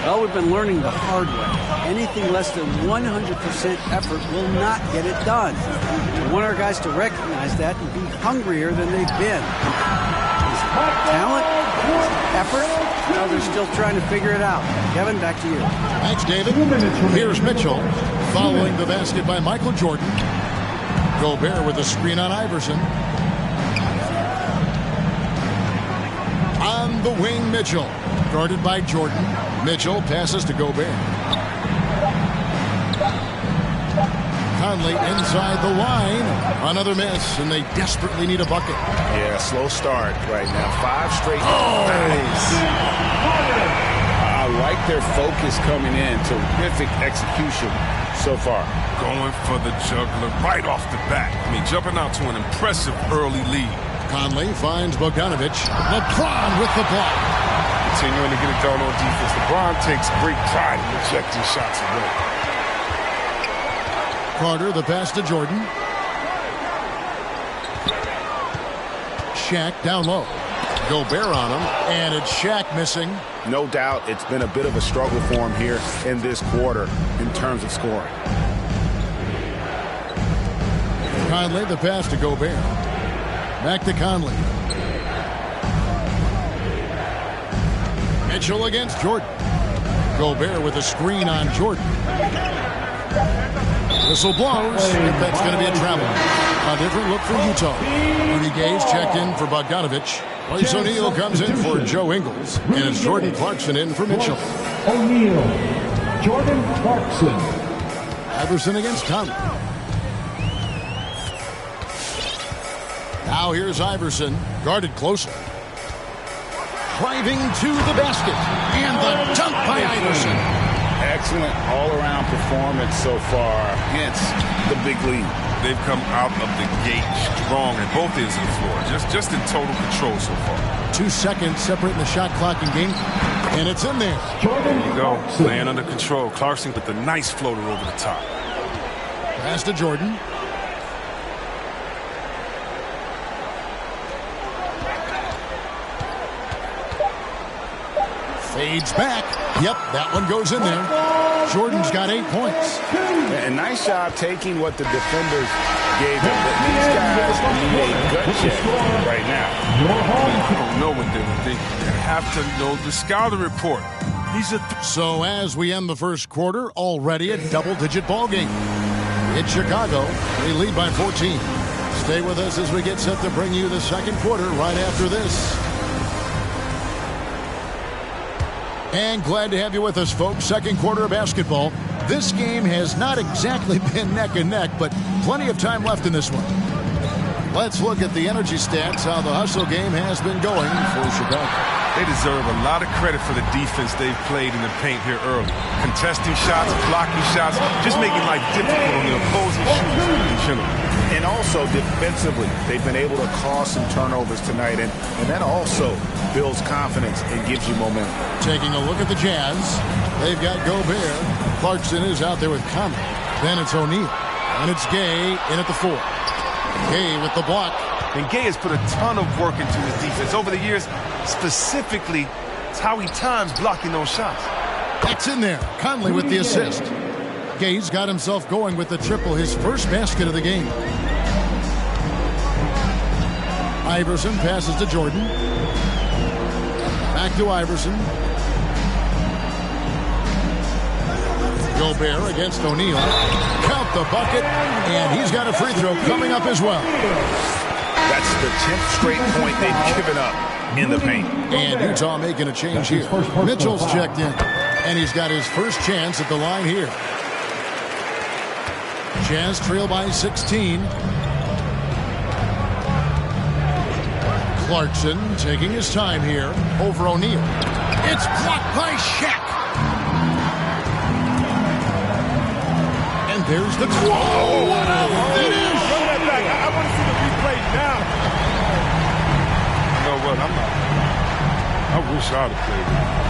well, we've been learning the hard way. Anything less than 100% effort will not get it done. We want our guys to recognize that and be hungrier than they've been. Talent, effort, well, they're still trying to figure it out. Kevin, back to you. Thanks, David. Here's Mitchell, following the basket by Michael Jordan. Gobert with a screen on Iverson. On the wing, Mitchell, guarded by Jordan. Mitchell passes to Gobert. Conley inside the line. Another miss, and they desperately need a bucket. Yeah, slow start right now. 5 straight. Nice. I like their focus coming in. Terrific execution so far. Going for the juggler right off the bat. I mean, jumping out to an impressive early lead. Conley finds Bogdanovich. LeBron with the block. Continuing to get it done on defense. LeBron takes great pride in rejecting shots away. Carter, the pass to Jordan. Shaq down low. Gobert on him, and it's Shaq missing. No doubt it's been a bit of a struggle for him here in this quarter in terms of scoring. Conley, the pass to Gobert. Back to Conley. Mitchell against Jordan. Gobert with a screen on Jordan. Whistle blows. If that's going to be a travel. A different look for Utah. Rudy Gay's checked in for Bogdanovich. Royce O'Neal comes in for Joe Ingles. And it's Jordan Clarkson in for Mitchell. O'Neal. Jordan Clarkson. Iverson against Conley. Now here's Iverson, guarded closely. Driving to the basket. And the dunk by Iverson. Excellent all-around performance so far against the big lead. They've come out of the gate strong at both ends of the floor. Just in total control so far. 2 seconds separating the shot clock and game. And it's in there. There you go. Playing under control. Clarkson with a nice floater over the top. Pass to Jordan. Fades back. Yep, that one goes in there. Jordan's got 8 points. And nice job taking what the defenders gave him. But these guys need a gut check right now. I don't know what they were thinking. They have to know the scouting report. So as we end the first quarter, already a double-digit ball game. In Chicago, they lead by 14. Stay with us as we get set to bring you the second quarter right after this. And glad to have you with us, folks. Second quarter of basketball. This game has not exactly been neck and neck, but plenty of time left in this one. Let's look at the energy stats, how the hustle game has been going for Chicago. They deserve a lot of credit for the defense they've played in the paint here early. Contesting shots, blocking shots, just making life difficult on the opposing shooters in general. And also defensively, they've been able to cause some turnovers tonight, and that also builds confidence and gives you momentum. Taking a look at the Jazz, they've got Gobert. Clarkson is out there with Conley. Then it's O'Neal. And it's Gay in at the 4. Gay with the block. And Gay has put a ton of work into his defense over the years. Specifically, it's how he times blocking those shots. That's in there. Conley with the assist. Gay's got himself going with the triple, his first basket of the game. Iverson passes to Jordan. Back to Iverson. Gobert against O'Neal. Count the bucket, and he's got a free throw coming up as well. That's the 10th straight point they've given up in the paint. And Utah making a change here. Mitchell's checked in, and he's got his first chance at the line here. Jazz trail by 16. Clarkson taking his time here over O'Neal. It's blocked by Shaq. And there's the... Whoa! It is! Run that back. I want to see the replay now. You know what? I wish I'd have played with him.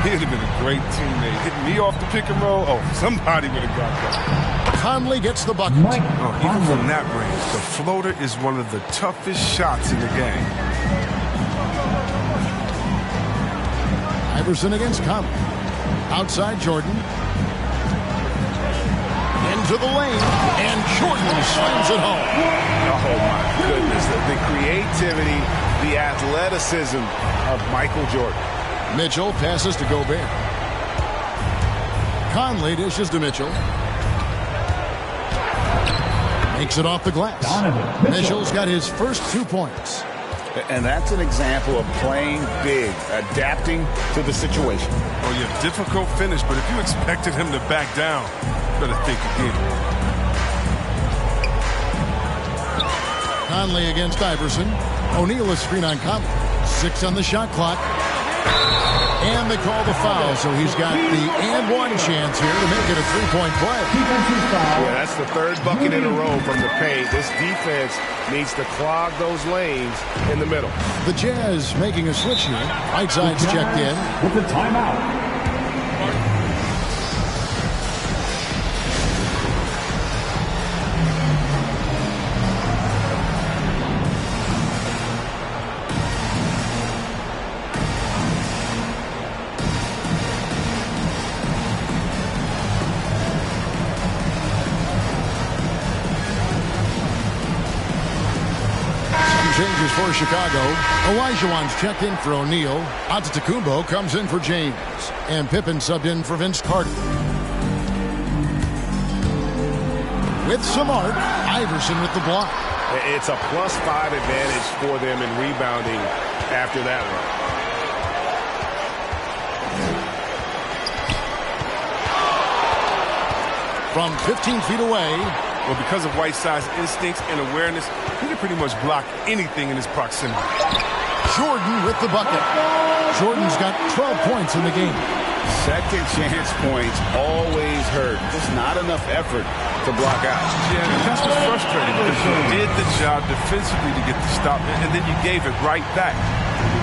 He'd have been a great teammate. Hitting me off the pick and roll. Oh, somebody would have got that. Conley gets the bucket. Even from that range, the floater is one of the toughest shots in the game. Iverson against Conley. Outside Jordan. Into the lane. And Jordan slams it home. Oh, my goodness. The creativity, the athleticism of Michael Jordan. Mitchell passes to Gobert. Conley dishes to Mitchell. Makes it off the glass. Mitchell's got his first 2 points. And that's an example of playing big, adapting to the situation. Oh, yeah, difficult finish, but if you expected him to back down, better think again. Conley against Iverson. O'Neal is screen on Conley. 6 on the shot clock. And they call the foul, so he's got the and one chance here to make it a three-point play. Yeah, that's the third bucket in a row from the paint. This defense needs to clog those lanes in the middle. The Jazz making a switch here. Whiteside's checked in. With the timeout. Changes for Chicago. Olajuwon's checked in for O'Neal. Antetokounmpo comes in for James. And Pippen subbed in for Vince Carter. With some arc, Iverson with the block. It's a +5 advantage for them in rebounding after that From one. 15 feet away. Well, because of Whiteside's instincts and awareness, he can pretty much block anything in his proximity. Jordan with the bucket. Jordan's got 12 points in the game. Second chance points always hurt. Just not enough effort to block out. Yeah, that's what's frustrating because you did the job defensively to get the stop, and then you gave it right back.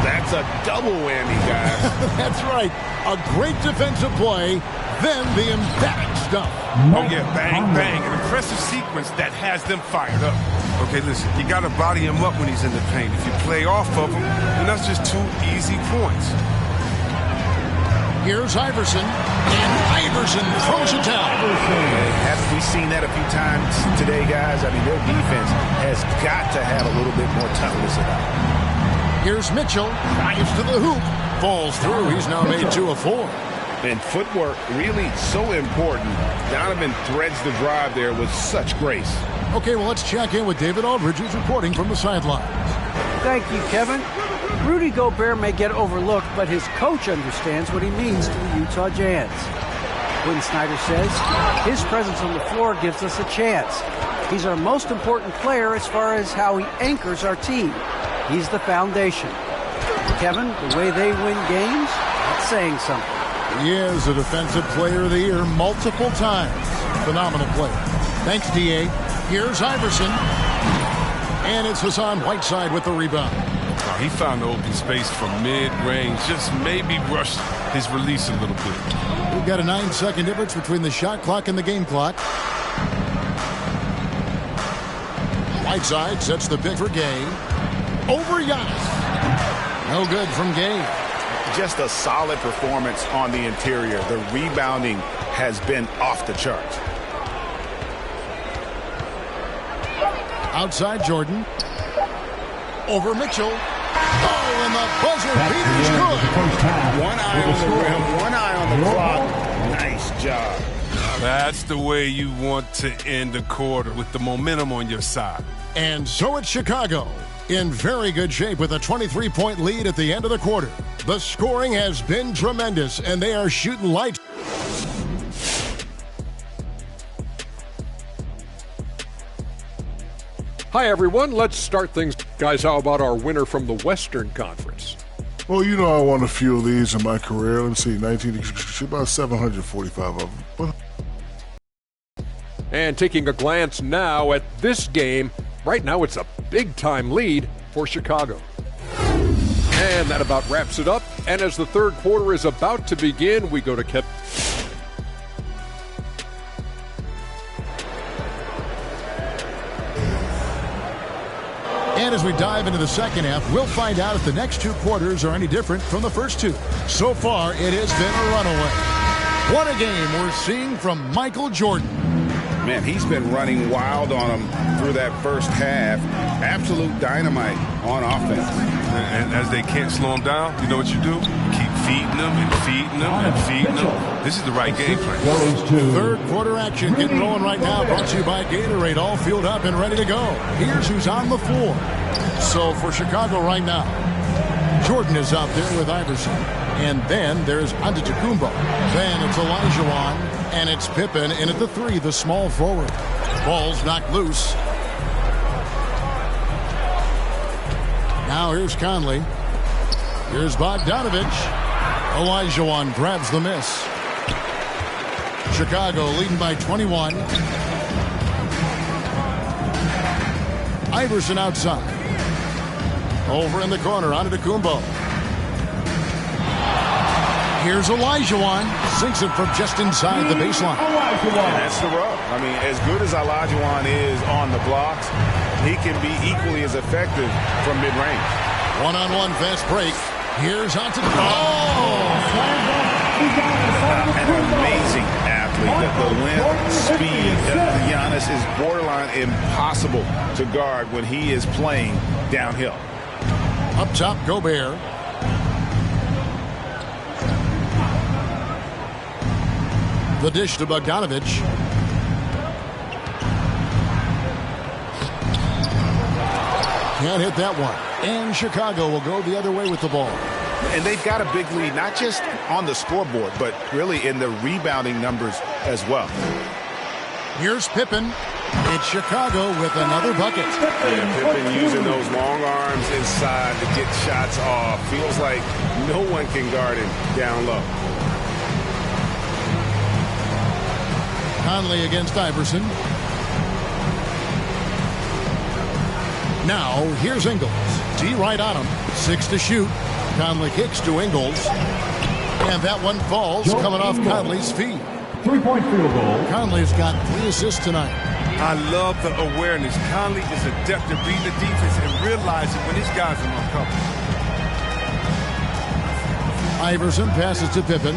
That's a double whammy, guys. That's right. A great defensive play, then the emphatic stuff. Oh, yeah, bang, bang. An impressive sequence that has them fired up. Okay, listen, you got to body him up when he's in the paint. If you play off of him, then that's just 2 easy points. Here's Iverson, and Iverson throws it down. Haven't we seen that a few times today, guys? I mean, their defense has got to have a little bit more toughness about it. Here's Mitchell, drives to the hoop, falls through. He's now made 2 of 4. And footwork really so important. Donovan threads the drive there with such grace. Okay, well, let's check in with David Aldridge, who's reporting from the sidelines. Thank you, Kevin. Rudy Gobert may get overlooked, but his coach understands what he means to the Utah Jazz. Quinn Snyder says his presence on the floor gives us a chance. He's our most important player as far as how he anchors our team. He's the foundation. Kevin, the way they win games, that's saying something. He is a Defensive Player of the Year multiple times. Phenomenal player. Thanks, D.A. Here's Iverson. And it's Hassan Whiteside with the rebound. Oh, he found the open space from mid-range. Just maybe rushed his release a little bit. We've got a 9-second difference between the shot clock and the game clock. Whiteside sets the pick for Gay. Over Giannis. No good from Gay. Just a solid performance on the interior. The rebounding has been off the charts. Outside Jordan. Over Mitchell. Oh, and the buzzer beater's good. One eye on the rim, one eye on the clock. Nice job. That's the way you want to end the quarter, with the momentum on your side. And so it's Chicago in very good shape with a 23-point lead at the end of the quarter. The scoring has been tremendous, and they are shooting lights. Hi, everyone. Let's start things. Guys, how about our winner from the Western Conference? Well, you know I won a few of these in my career. Let me see, 19, about 745 of them. And taking a glance now at this game, right now it's a big-time lead for Chicago. And that about wraps it up. And as the third quarter is about to begin, we go to Kevin. And as we dive into the second half, we'll find out if the next 2 quarters are any different from the first 2. So far, it has been a runaway. What a game we're seeing from Michael Jordan. Man, he's been running wild on them through that first half. Absolute dynamite on offense. And as they can't slow him down, you know what you do? Keep feeding them and feeding them and feeding them. This is the right game plan. Third quarter action getting rolling right now. Brought to you by Gatorade. All fueled up and ready to go. Here's who's on the floor. So for Chicago right now, Jordan is out there with Iverson. And then there's Antetokounmpo. Then it's Olajuwon. And it's Pippen in at the 3, the small forward. Ball's knocked loose. Now here's Conley. Here's Bogdanovich. Olajuwon grabs the miss. Chicago leading by 21. Iverson outside. Over in the corner, Antetokounmpo. Here's Olajuwon. Sinks it from just inside the baseline. And that's the rub. I mean, as good as Olajuwon is on the blocks, he can be equally as effective from mid-range. One-on-one fast break. Here's Antetokounmpo. An amazing athlete. The length, speed. Giannis is borderline impossible to guard when he is playing downhill. Up top, Gobert. The dish to Bogdanovich. Can't hit that one. And Chicago will go the other way with the ball. And they've got a big lead, not just on the scoreboard, but really in the rebounding numbers as well. Here's Pippen. It's Chicago with another bucket. Yeah, Pippen using those long arms inside to get shots off. Feels like no one can guard him down low. Conley against Iverson. Now, here's Ingles. D right on him. 6 to shoot. Conley kicks to Ingles. And that one falls, coming off Conley's feet. 3-point field goal. Conley's got 3 assists tonight. I love the awareness. Conley is adept at reading the defense and realizing when his guys are on cover. Iverson passes to Pippen.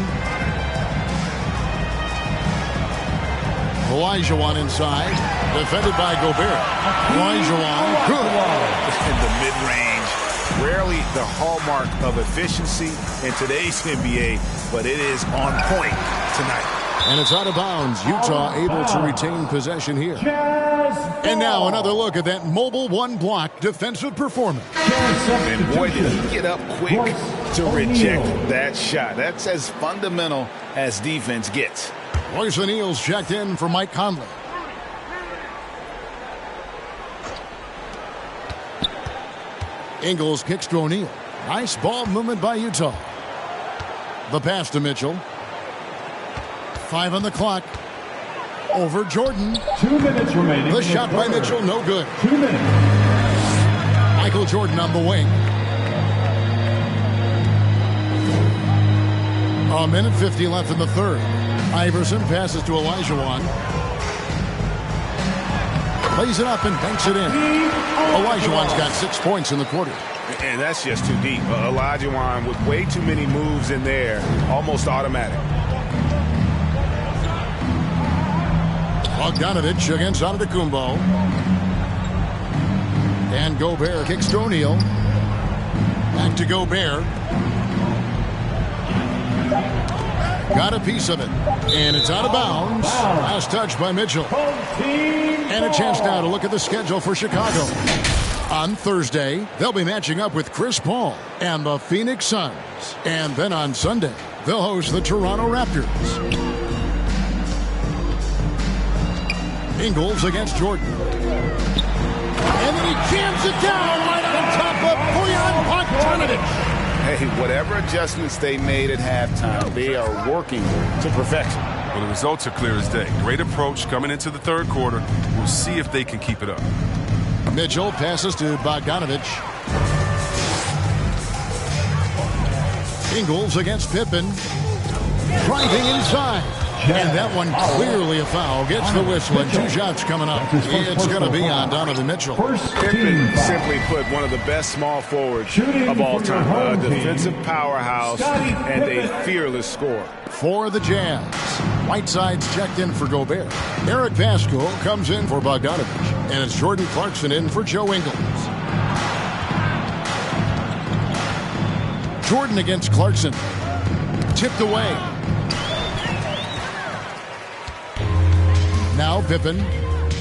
Olajuwon inside. Defended by Gobert. Olajuwon. Good. In the mid-range. Rarely the hallmark of efficiency in today's NBA, but it is on point tonight. And it's out of bounds. Utah able to retain possession here. And now another look at that mobile one-block defensive performance. And boy, did he get up quick to reject that shot. That's as fundamental as defense gets. Royce O'Neal's checked in for Mike Conley. Ingles kicks to O'Neal. Nice ball movement by Utah. The pass to Mitchell. 5 on the clock. Over Jordan. 2 minutes remaining. The shot by Mitchell, no good. 2 minutes. Michael Jordan on the wing. A minute 50 left in the third. Iverson passes to Olajuwon. Plays it up and banks it in. Olajuwon's got 6 points in the quarter. And that's just too deep. Olajuwon with way too many moves in there. Almost automatic. Bogdanovich against Antetokounmpo. And Gobert kicks to O'Neal. Back to Gobert. Got a piece of it. And it's out of bounds. Last touch by Mitchell. And a chance now to look at the schedule for Chicago. On Thursday, they'll be matching up with Chris Paul and the Phoenix Suns. And then on Sunday, they'll host the Toronto Raptors. Ingles against Jordan. And then he jams it down right on top of Bojan Bogdanović. Hey, whatever adjustments they made at halftime, they are working to perfection. Well, the results are clear as day. Great approach coming into the third quarter. We'll see if they can keep it up. Mitchell passes to Bogdanović. Ingles against Pippen. Driving inside. And that one clearly a foul. Gets the whistle and 2 shots coming up. It's going to be on Donovan Mitchell. Pippen simply put one of the best small forwards of all time. A defensive powerhouse and a fearless scorer. For the Jazz, Whiteside's checked in for Gobert. Eric Pascal comes in for Bogdanović. And it's Jordan Clarkson in for Joe Ingles. Jordan against Clarkson. Tipped away. Now Pippen.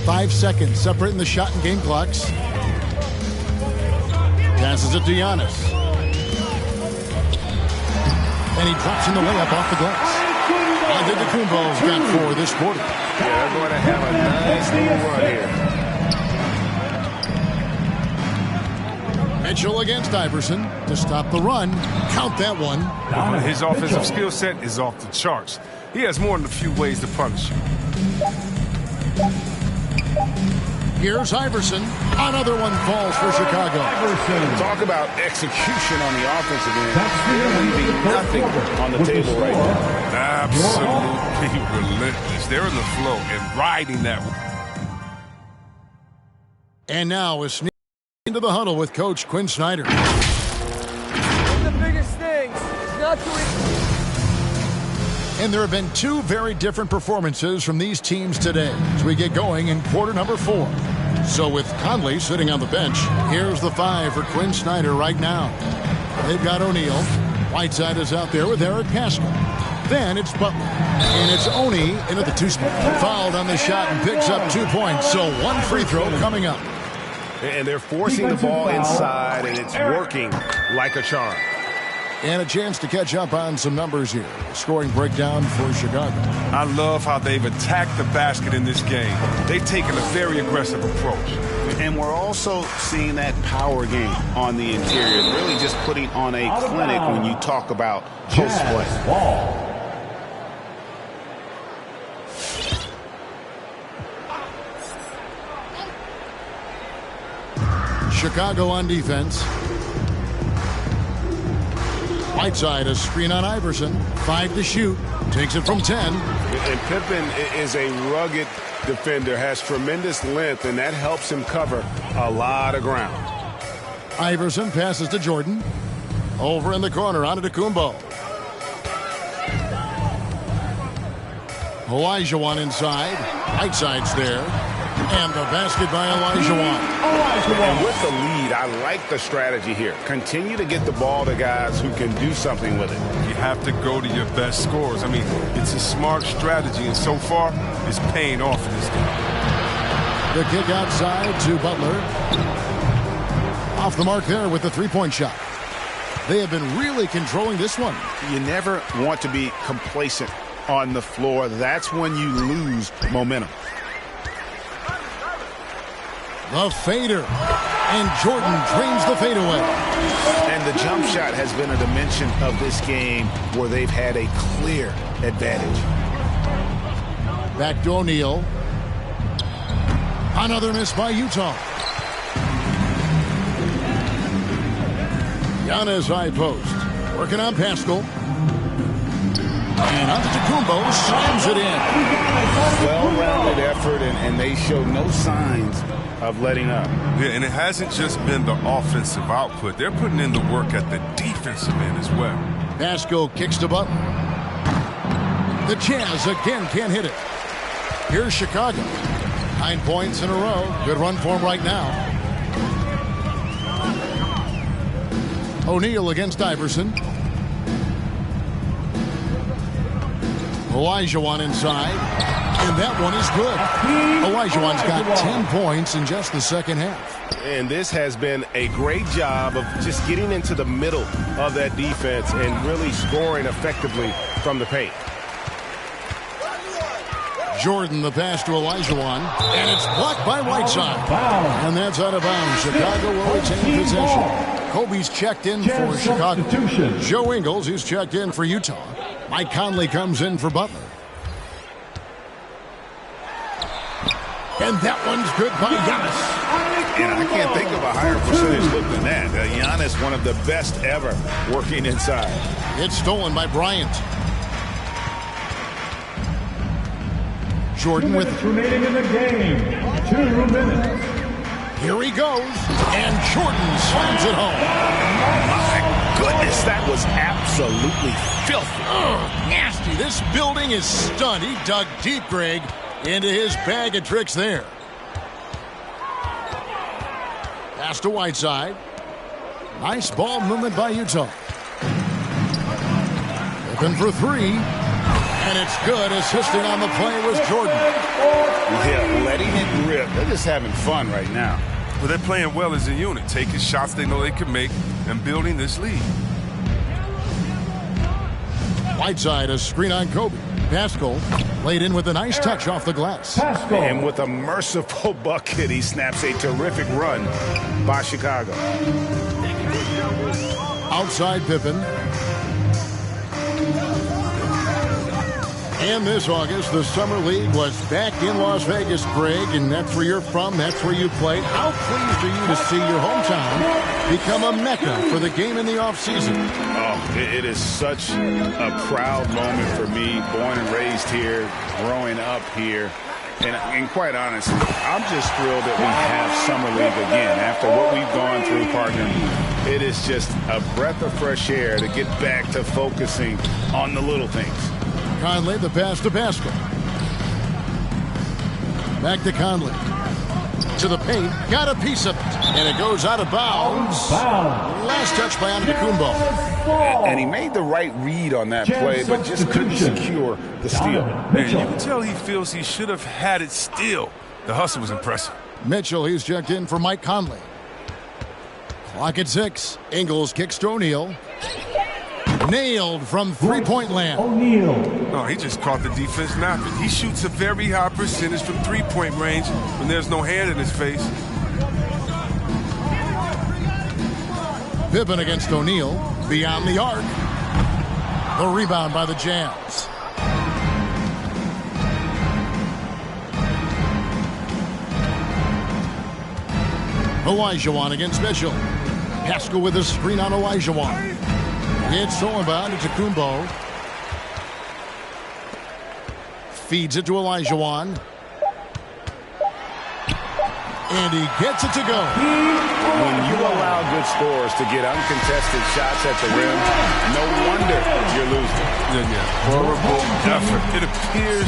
5 seconds separating the shot and game clocks. Passes it to Giannis. And he drops in the layup off the glass. Antetokounmpo's got 4 this quarter. Yeah, they're going to have a nice little run here. Mitchell against Iverson to stop the run. Count that one. His offensive skill set is off the charts. He has more than a few ways to punish you. Here's Iverson. Another one falls for Chicago. Talk about execution on the offensive end. They're leaving nothing on the table right now. Absolutely relentless. They're in the flow and riding that one. And now is sneaking into the huddle with Coach Quinn Snyder. One of the biggest things is not to... And there have been two very different performances from these teams today as we get going in quarter number 4. So with Conley sitting on the bench, here's the 5 for Quinn Snyder right now. They've got O'Neal. Whiteside is out there with Eric Pascal. Then it's Butler. And it's Oni in at the 2 spot. Fouled on the shot and picks up 2 points. So one free throw coming up. And they're forcing the ball inside, and it's working like a charm. And a chance to catch up on some numbers here. Scoring breakdown for Chicago. I love how they've attacked the basket in this game. They've taken a very aggressive approach. And we're also seeing that power game on the interior. Really just putting on a clinic when you talk about post play. Chicago on defense. Whiteside, a screen on Iverson. 5 to shoot. Takes it from 10. And Pippen is a rugged defender, has tremendous length, and that helps him cover a lot of ground. Iverson passes to Jordan. Over in the corner, onto Kumbo. Olajuwon inside. Whiteside's there. And the basket by Olajuwon. And with the lead, I like the strategy here. Continue to get the ball to guys who can do something with it. You have to go to your best scorers. I mean, it's a smart strategy, and so far, it's paying off in this game. The kick outside to Butler. Off the mark there with the three-point shot. They have been really controlling this one. You never want to be complacent on the floor. That's when you lose momentum. The fader. And Jordan drains the fadeaway. And the jump shot has been a dimension of this game where they've had a clear advantage. Back to O'Neal. Another miss by Utah. Giannis high post. Working on Pascal. And Antetokounmpo slams it in. Well-rounded effort, and they show no signs of letting up. Yeah, and it hasn't just been the offensive output. They're putting in the work at the defensive end as well. Pascal kicks to Butler. The Jazz again can't hit it. Here's Chicago. 9 points in a row. Good run for him right now. O'Neal against Iverson. Olajuwon inside. And that one is good. Olajuwon's got 10 points in just the second half. And this has been a great job of just getting into the middle of that defense and really scoring effectively from the paint. Jordan, the pass to Olajuwon. And it's blocked by Whiteside. And that's out of bounds. Chicago will retain possession. Kobe's checked in for Chicago. Joe Ingles, he's checked in for Utah. Mike Conley comes in for Butler. And that one's good by Giannis. And I can't think of a higher percentage look than that. Giannis, one of the best ever working inside. It's stolen by Bryant. Jordan with it. Remaining in the game. 2 minutes. Here he goes. And Jordan slams it home. My goodness, that was absolutely filthy. Nasty. This building is stunned. He dug deep, Greg, into his bag of tricks there. Pass to Whiteside. Nice ball movement by Utah. Open for 3. And it's good. Assisting on the play was Jordan. Yeah, letting it rip. They're just having fun right now. Well, they're playing well as a unit, taking shots they know they can make and building this lead. Whiteside, a screen on Kobe. Pascal laid in with a nice touch off the glass. And with a merciful bucket, he snaps a terrific run by Chicago. Outside Pippen. And this August, the Summer League was back in Las Vegas, Greg, and that's where you're from, that's where you played. How pleased are you to see your hometown become a mecca for the game in the offseason? Oh, it is such a proud moment for me, born and raised here, growing up here. And quite honestly, I'm just thrilled that we have Summer League again. After what we've gone through, partner, it is just a breath of fresh air to get back to focusing on the little things. Conley, the pass to Pascal. Back to Conley. To the paint. Got a piece of it. And it goes out of bounds. Last touch by Antetokounmpo. And he made the right read on that play, but just couldn't secure the steal. Man, you can tell he feels he should have had it still. The hustle was impressive. Mitchell, he's checked in for Mike Conley. Clock at 6. Ingles kicks to O'Neal. Nailed from three-point land. No, he just caught the defense napping. He shoots a very high percentage from three-point range when there's no hand in his face. Pippen against O'Neal. Beyond the arc. The rebound by the Jazz. Olajuwon against Mitchell. Pascal with a screen on Olajuwon. It's stolen by Antetokounmpo. Feeds it to Olajuwon. And he gets it to go. When you allow good scorers to get uncontested shots at the rim, no wonder you're losing. Horrible effort. It appears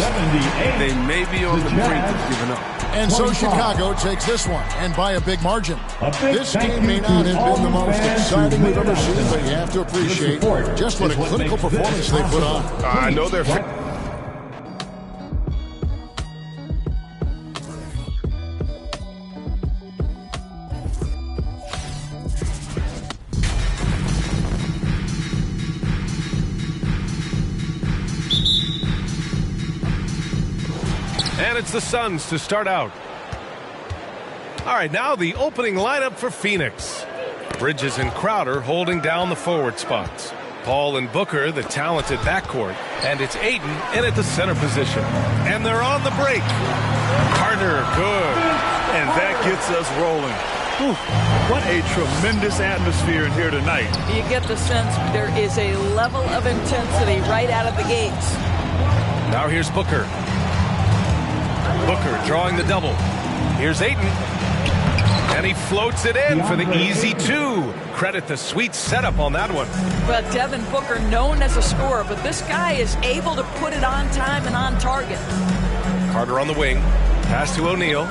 they may be on the brink of giving up. And so Chicago takes this one, and by a big margin. This game may not have been the most exciting we've ever seen, but you have to appreciate just what a clinical performance they put on. I know they're... And it's the Suns to start out. All right, now the opening lineup for Phoenix. Bridges and Crowder holding down the forward spots. Paul and Booker, the talented backcourt. And it's Ayton in at the center position. And they're on the break. Carter, good. And that gets us rolling. Whew, what a tremendous atmosphere in here tonight. You get the sense there is a level of intensity right out of the gates. Now here's Booker. Booker drawing the double. Here's Ayton. And he floats it in for the easy two. Credit the sweet setup on that one. But Devin Booker, known as a scorer, but this guy is able to put it on time and on target. Carter on the wing. Pass to O'Neal.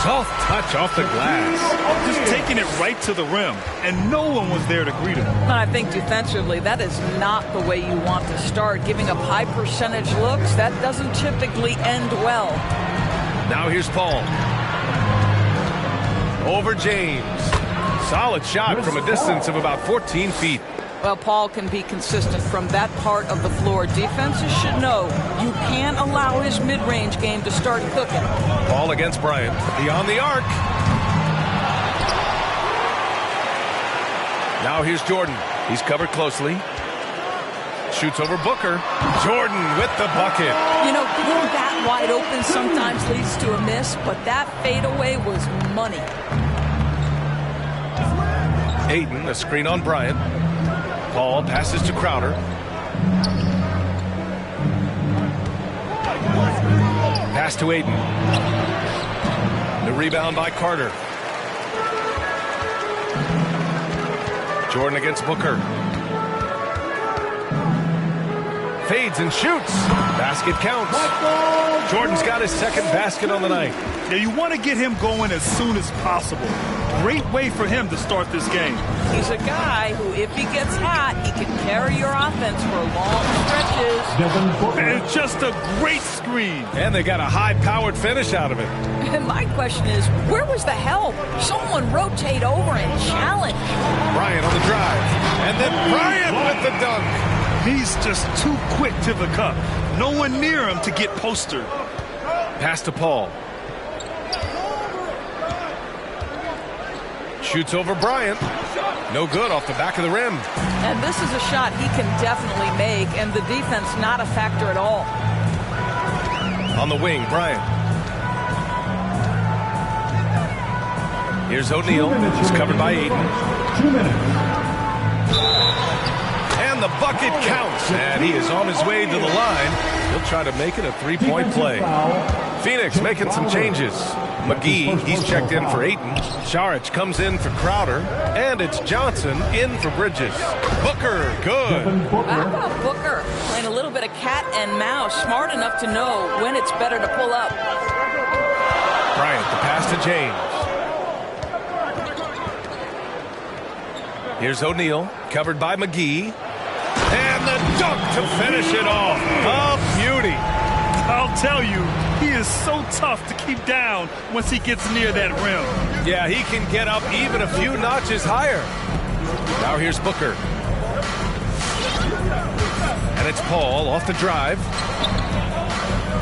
Soft touch off the glass. Just taking it right to the rim, and no one was there to greet him. I think defensively, that is not the way you want to start. Giving up high percentage looks, that doesn't typically end well. Now here's Paul. Over James. Solid shot from a distance of about 14 feet. Well, Paul can be consistent from that part of the floor. Defenses should know you can't allow his mid-range game to start cooking. Paul against Bryant. Beyond the arc. Now here's Jordan. He's covered closely. Shoots over Booker. Jordan with the bucket. You know, being that wide open sometimes leads to a miss, but that fadeaway was money. Ayton, a screen on Bryant. Paul passes to Crowder. Pass to Ayton. The rebound by Carter. Jordan against Booker. Fades and shoots. Basket counts. Jordan's got his second basket on the night. Now you want to get him going as soon as possible. Great way for him to start this game. He's a guy who, if he gets hot, he can carry your offense for long stretches. And it's just a great screen. And they got a high-powered finish out of it. And my question is, where was the help? Someone rotate over and challenge. Bryant on the drive. And then Bryant with the dunk. He's just too quick to the cup. No one near him to get postered. Pass to Paul. Shoots over Bryant. No good off the back of the rim. And this is a shot he can definitely make, and the defense not a factor at all. On the wing, Bryant. Here's O'Neal. He's covered by Aiden. 2 minutes. And the bucket counts. And he is on his way to the line. He'll try to make it a three-point play. Phoenix making some changes. McGee, he's checked in for Ayton. Saric comes in for Crowder. And it's Johnson in for Bridges. Booker, good. How about Booker playing a little bit of cat and mouse, smart enough to know when it's better to pull up. Bryant, the pass to James. Here's O'Neal, covered by McGee. And the dunk to finish it off. A beauty. I'll tell you, he is so tough to keep down once he gets near that rim. Yeah, he can get up even a few notches higher. Now here's Booker. And it's Paul off the drive.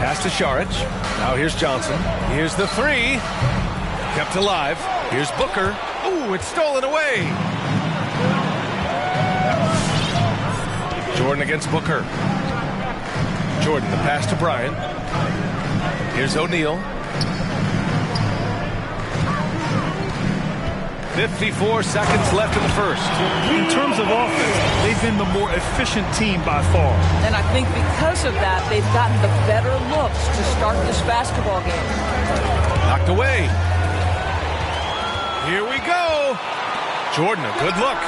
Pass to Saric. Now here's Johnson. Here's the three. Kept alive. Here's Booker. Ooh, it's stolen away. Jordan against Booker. Jordan, the pass to Bryant. Here's O'Neal. 54 seconds left in the first. In terms of offense, they've been the more efficient team by far. And I think because of that, they've gotten the better looks to start this basketball game. Knocked away. Here we go. Jordan, a good look.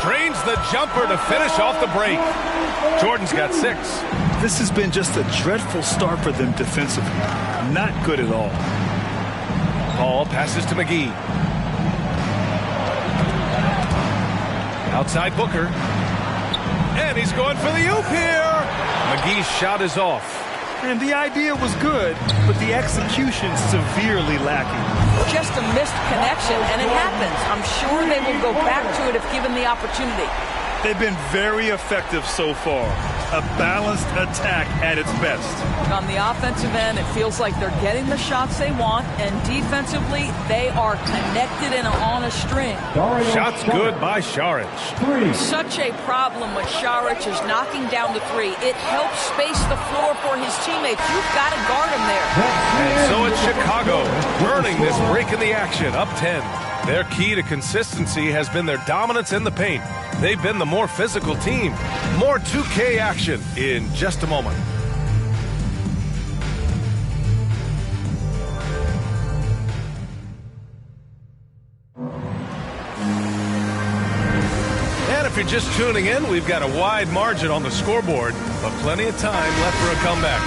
Drains the jumper to finish off the break. Jordan's got 6. This has been just a dreadful start for them defensively. Not good at all. Paul passes to McGee. Outside Booker. And he's going for the oop here. McGee's shot is off. And the idea was good, but the execution severely lacking. Just a missed connection, and it happens. I'm sure they will go back to it if given the opportunity. They've been very effective so far. A balanced attack at its best. On the offensive end, it feels like they're getting the shots they want, and defensively, they are connected and on a string. Shots good by Saric. Such a problem when Saric is knocking down the three. It helps space the floor for his teammates. You've got to guard him there. And so it's Chicago, earning this break in the action, up 10. Their key to consistency has been their dominance in the paint. They've been the more physical team. More 2K action in just a moment. And if you're just tuning in, we've got a wide margin on the scoreboard, but plenty of time left for a comeback.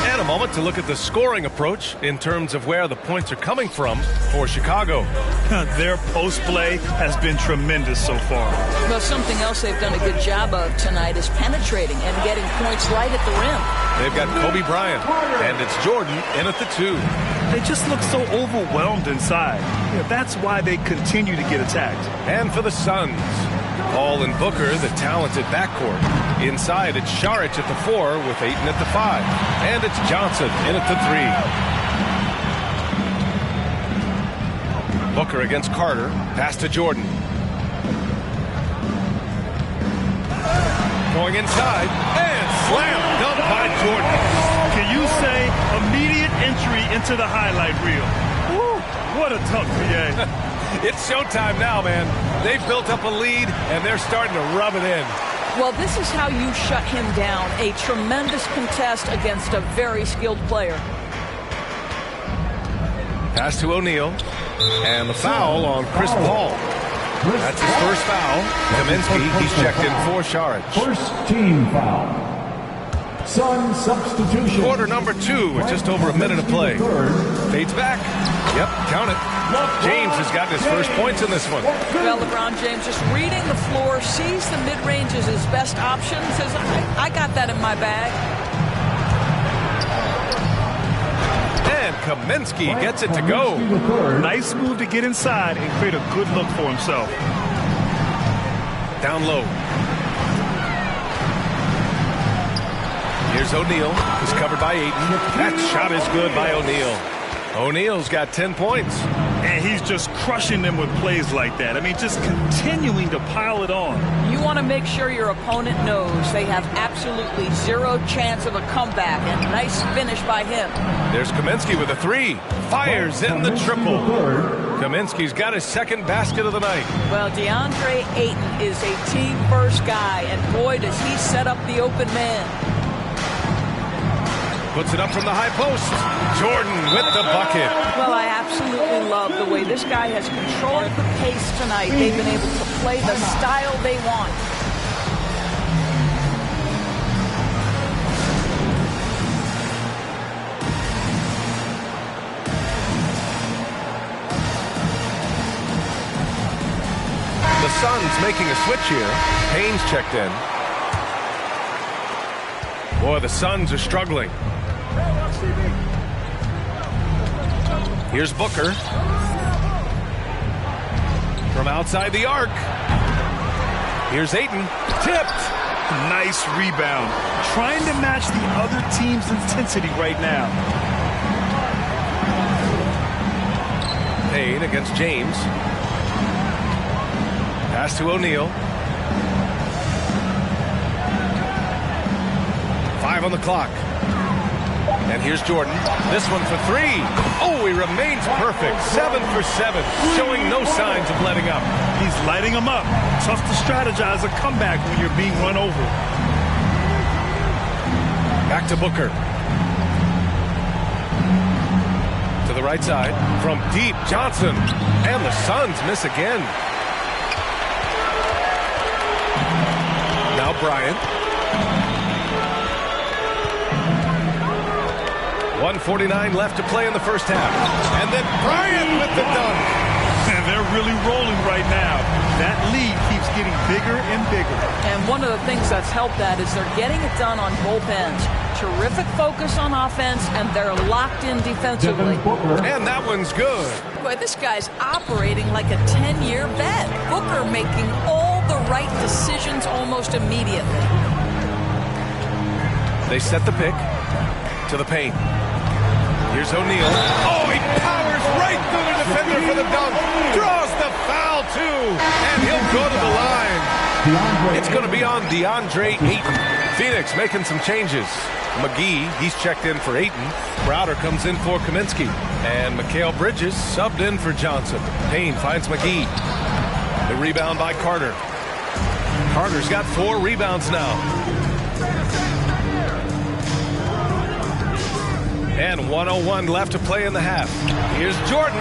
And a moment to look at the scoring approach in terms of where the points are coming from for Chicago. Their post play has been tremendous so far. Well, something else they've done a good job of tonight is penetrating and getting points right at the rim. They've got Kobe Bryant, and it's Jordan in at the 2. They just look so overwhelmed inside. That's why they continue to get attacked. And for the Suns, Paul and Booker, the talented backcourt. Inside, it's Saric at the 4 with Ayton at the 5. And it's Johnson in at the 3. Booker against Carter. Pass to Jordan. Going inside. And slam dunk by Jordan. Can you say immediate entry into the highlight reel? Woo, what a dunk, PA. It's showtime now, man. They've built up a lead, and they're starting to rub it in. Well, this is how you shut him down. A tremendous contest against a very skilled player. Pass to O'Neal. And the foul on Chris Paul. That's his first foul. Kaminsky, he's checked in for Saric. First team foul. Sun substitution. Quarter number 2 with just over a minute of play. Fades back. Yep, count it. James has gotten his first points in this one. Well, LeBron James just reading the floor, sees the mid-range as his best option, says, I got that in my bag. And Kaminsky gets it to go. Nice move to get inside and create a good look for himself. Down low. Here's O'Neal. He's covered by Ayton. That shot is good by O'Neal. O'Neal's got 10 points. And And he's just crushing them with plays like that. I mean, just continuing to pile it on. You want to make sure your opponent knows they have absolutely zero chance of a comeback, and nice finish by him. There's Kaminsky with a three. Fires in the triple. Kaminsky's got his second basket of the night. Well, DeAndre Ayton is a team-first guy, and boy, does he set up the open man. Puts it up from the high post. Jordan with the bucket. Well, I absolutely love the way this guy has controlled the pace tonight. They've been able to play the style they want. The Suns making a switch here. Payne's checked in. Boy, the Suns are struggling. Here's Booker. From outside the arc. Here's Ayton. Tipped. Nice rebound. Trying to match the other team's intensity right now. Payne against James. Pass to O'Neal. 5 on the clock. And here's Jordan. This one for three. Oh, he remains perfect. 7 for 7. Showing no signs of letting up. He's lighting them up. Tough to strategize a comeback when you're being run over. Back to Booker. To the right side. From deep, Johnson. And the Suns miss again. Now Bryant. 1:49 left to play in the first half. And then Bryant with the dunk. And they're really rolling right now. That lead keeps getting bigger and bigger. And one of the things that's helped that is they're getting it done on both ends. Terrific focus on offense, and they're locked in defensively. And that one's good. Boy, this guy's operating like a 10-year vet. Booker making all the right decisions almost immediately. They set the pick to the paint. Here's O'Neal. Oh, he powers right through the defender for the dunk. Draws the foul, too. And he'll go to the line. It's going to be on DeAndre Ayton. Phoenix making some changes. McGee, he's checked in for Ayton. Browder comes in for Kaminsky. And Mikal Bridges subbed in for Johnson. Payne finds McGee. The rebound by Carter. Carter's got 4 rebounds now. And 1:01 left to play in the half. Here's Jordan.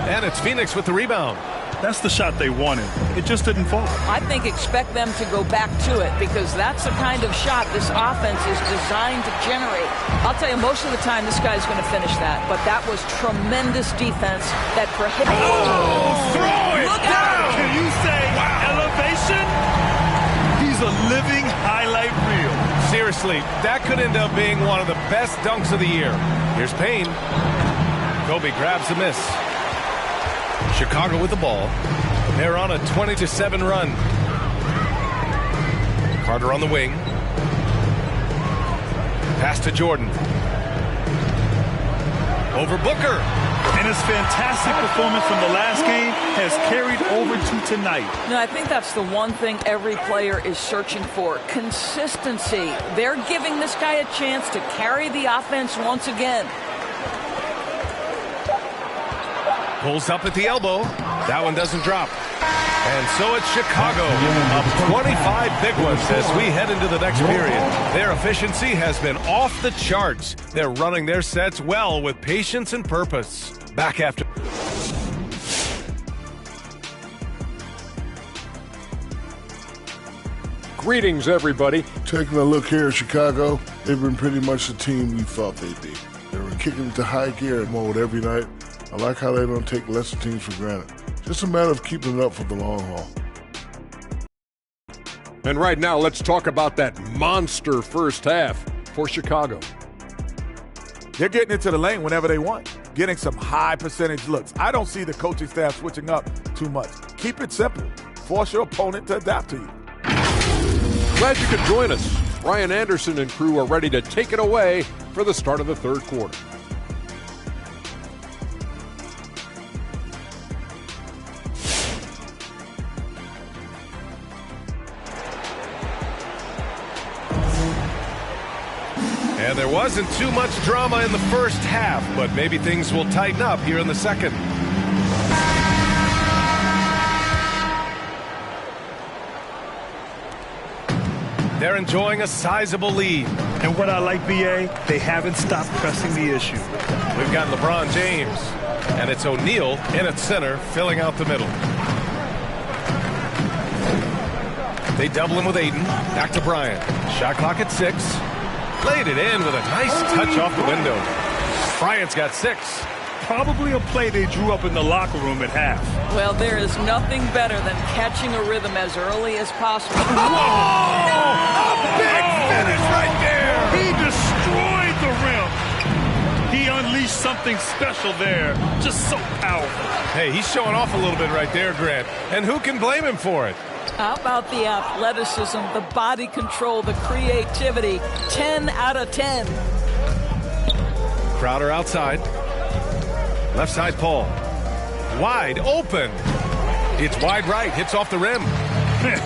And it's Phoenix with the rebound. That's the shot they wanted. It just didn't fall. I think expect them to go back to it because that's the kind of shot this offense is designed to generate. I'll tell you, most of the time this guy's going to finish that. But that was tremendous defense that prohibited. Oh, throw it Look down. out. Can you say elevation? He's a living highlight reel. Seriously, that could end up being one of the best dunks of the year. Here's Payne. Kobe grabs the miss. Chicago with the ball. They're on a 20-7 run. Carter on the wing. Pass to Jordan. Over Booker. And his fantastic performance from the last game has carried over to tonight. No, I think that's the one thing every player is searching for. Consistency. They're giving this guy a chance to carry the offense once again. Pulls up at the elbow. That one doesn't drop. And so it's Chicago up 25 big ones as we head into the next period. Their efficiency has been off the charts. They're running their sets well with patience and purpose. Back after. Greetings, everybody. Taking a look here at Chicago, they've been pretty much the team we thought they'd be. They were kicking into high gear mode every night. I like how they don't take lesser teams for granted. Just a matter of keeping it up for the long haul. And right now, let's talk about that monster first half for Chicago. They're getting into the lane whenever they want, getting some high percentage looks. I don't see the coaching staff switching up too much. Keep it simple. Force your opponent to adapt to you. Glad you could join us. Brian Anderson and crew are ready to take it away for the start of the third quarter. And there wasn't too much drama in the first half, but maybe things will tighten up here in the second. They're enjoying a sizable lead. And what I like, BA, they haven't stopped pressing the issue. We've got LeBron James, and it's O'Neal in at center, filling out the middle. They double him with Ayton. Back to Bryant. Shot clock at 6. Laid it in with a nice touch off the window. Bryant's got 6. Probably a play they drew up in the locker room at half. Well, there is nothing better than catching a rhythm as early as possible. Whoa! A big finish right there! He destroyed the rim. He unleashed something special there. Just so powerful. Hey, he's showing off a little bit right there, Grant. And who can blame him for it? How about the athleticism, the body control, the creativity? 10 out of 10. Crowder outside. Left side, Paul. Wide open. It's wide right. Hits off the rim.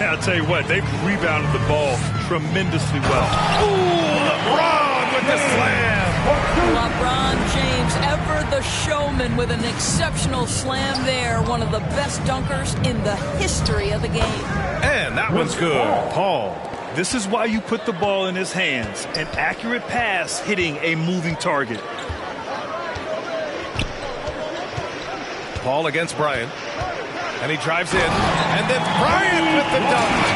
I'll tell you what, they've rebounded the ball tremendously well. Ooh, LeBron with the slam. LeBron James, ever the showman, with an exceptional slam there. One of the best dunkers in the history of the game. And that one's good. Paul. This is why you put the ball in his hands. An accurate pass hitting a moving target. Paul against Bryant. And he drives in. And then Bryant with the dunk.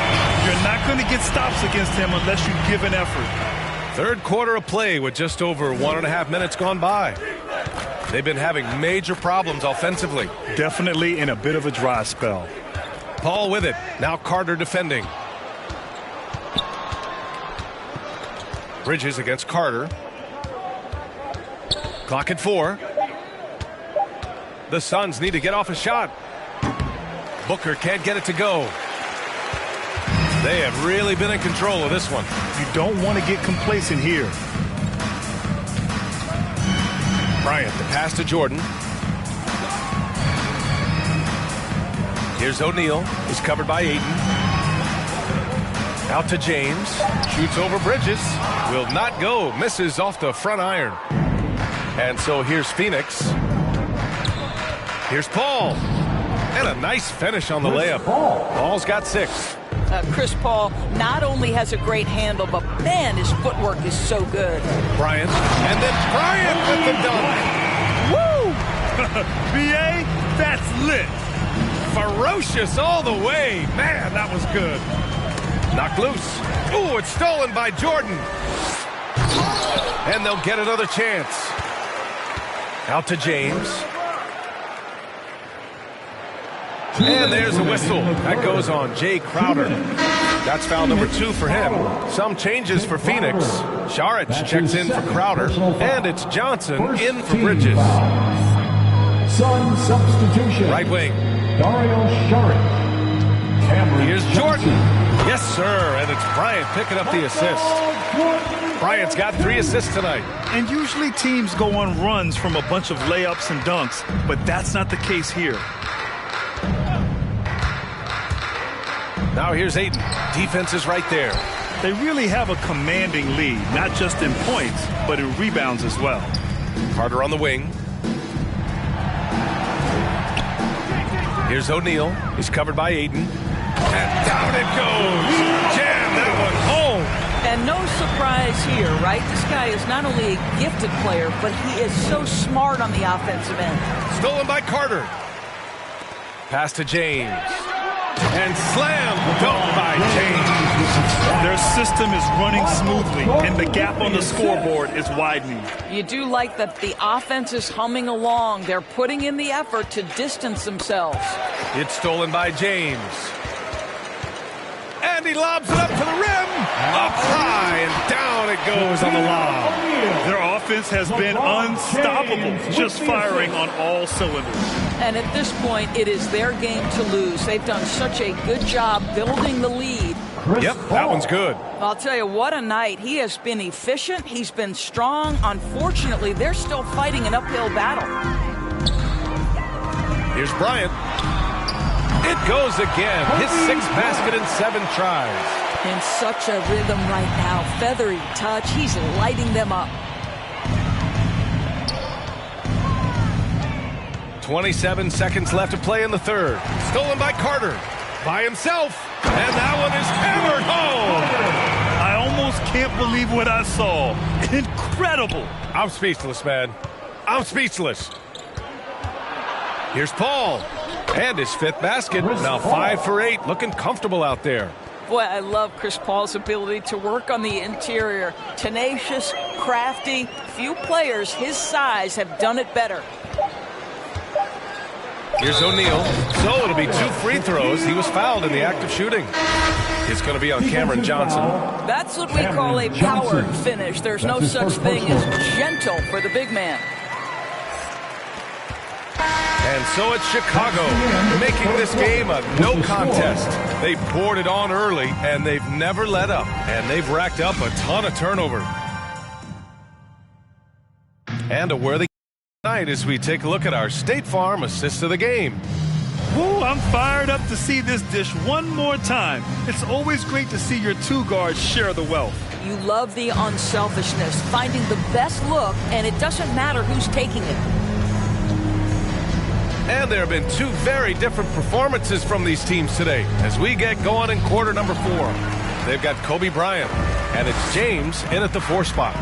You're not going to get stops against him unless you give an effort. Third quarter of play with just over 1.5 minutes gone by. They've been having major problems offensively. Definitely in a bit of a dry spell. Paul with it. Now Carter defending. Bridges against Carter. Clock at 4. The Suns need to get off a shot. Booker can't get it to go. They have really been in control of this one. You don't want to get complacent here. Bryant, the pass to Jordan. Here's O'Neal. He's covered by Ayton. Out to James. Shoots over Bridges. Will not go. Misses off the front iron. And so here's Phoenix. Here's Paul. And a nice finish on the layup. Paul's got 6. Chris Paul not only has a great handle, but man, his footwork is so good. Bryant. And then Bryant with the dunk. Woo! BA, that's lit. Ferocious all the way. Man, that was good. Knocked loose. Ooh, it's stolen by Jordan. And they'll get another chance. Out to James. And there's a whistle. That goes on Jay Crowder. That's foul number 2 for him. Some changes for Phoenix. Šarić checks in for Crowder. And it's Johnson in for Bridges. Sun substitution. Right wing. Dario Šarić. Here's Jordan. Yes, sir. And it's Bryant picking up the assist. Bryant's got 3 assists tonight. And usually teams go on runs from a bunch of layups and dunks, but that's not the case here. Now here's Ayton. Defense is right there. They really have a commanding lead, not just in points, but in rebounds as well. Carter on the wing. Here's O'Neal. He's covered by Ayton. And down it goes. Jam that one home. And no surprise here, right? This guy is not only a gifted player, but he is so smart on the offensive end. Stolen by Carter. Pass to James. And slam dunk by James. Their system is running smoothly, and the gap on the scoreboard is widening. You do like that the offense is humming along. They're putting in the effort to distance themselves. It's stolen by James. And he lobs it up to the rim. Up high and down it goes on the lob. Their offense has been unstoppable, just firing on all cylinders. And at this point, it is their game to lose. They've done such a good job building the lead. Yep, that one's good. I'll tell you, what a night. He has been efficient. He's been strong. Unfortunately, they're still fighting an uphill battle. Here's Bryant. It goes again. His 6th basket in 7 tries. In such a rhythm right now. Feathery touch. He's lighting them up. 27 seconds left to play in the third. Stolen by Carter. By himself. And that one is hammered home. I almost can't believe what I saw. Incredible. I'm speechless, man. I'm speechless. Here's Paul. And his 5th basket. Now 5 for 8. Looking comfortable out there. Boy, I love Chris Paul's ability to work on the interior. Tenacious, crafty. Few players his size have done it better. Here's O'Neal. So it'll be 2 free throws. He was fouled in the act of shooting. It's going to be on Cameron Johnson. That's what we call a powered finish. There's no such thing as gentle for the big man. And so it's Chicago making this game a no contest. They poured it on early, and they've never let up. And they've racked up a ton of turnover. And a worthy night as we take a look at our State Farm assist of the game. Woo, I'm fired up to see this dish one more time. It's always great to see your 2 guards share the wealth. You love the unselfishness, finding the best look, and it doesn't matter who's taking it. And there have been 2 very different performances from these teams today as we get going in quarter number 4. They've got Kobe Bryant, and it's James in at the 4 spot.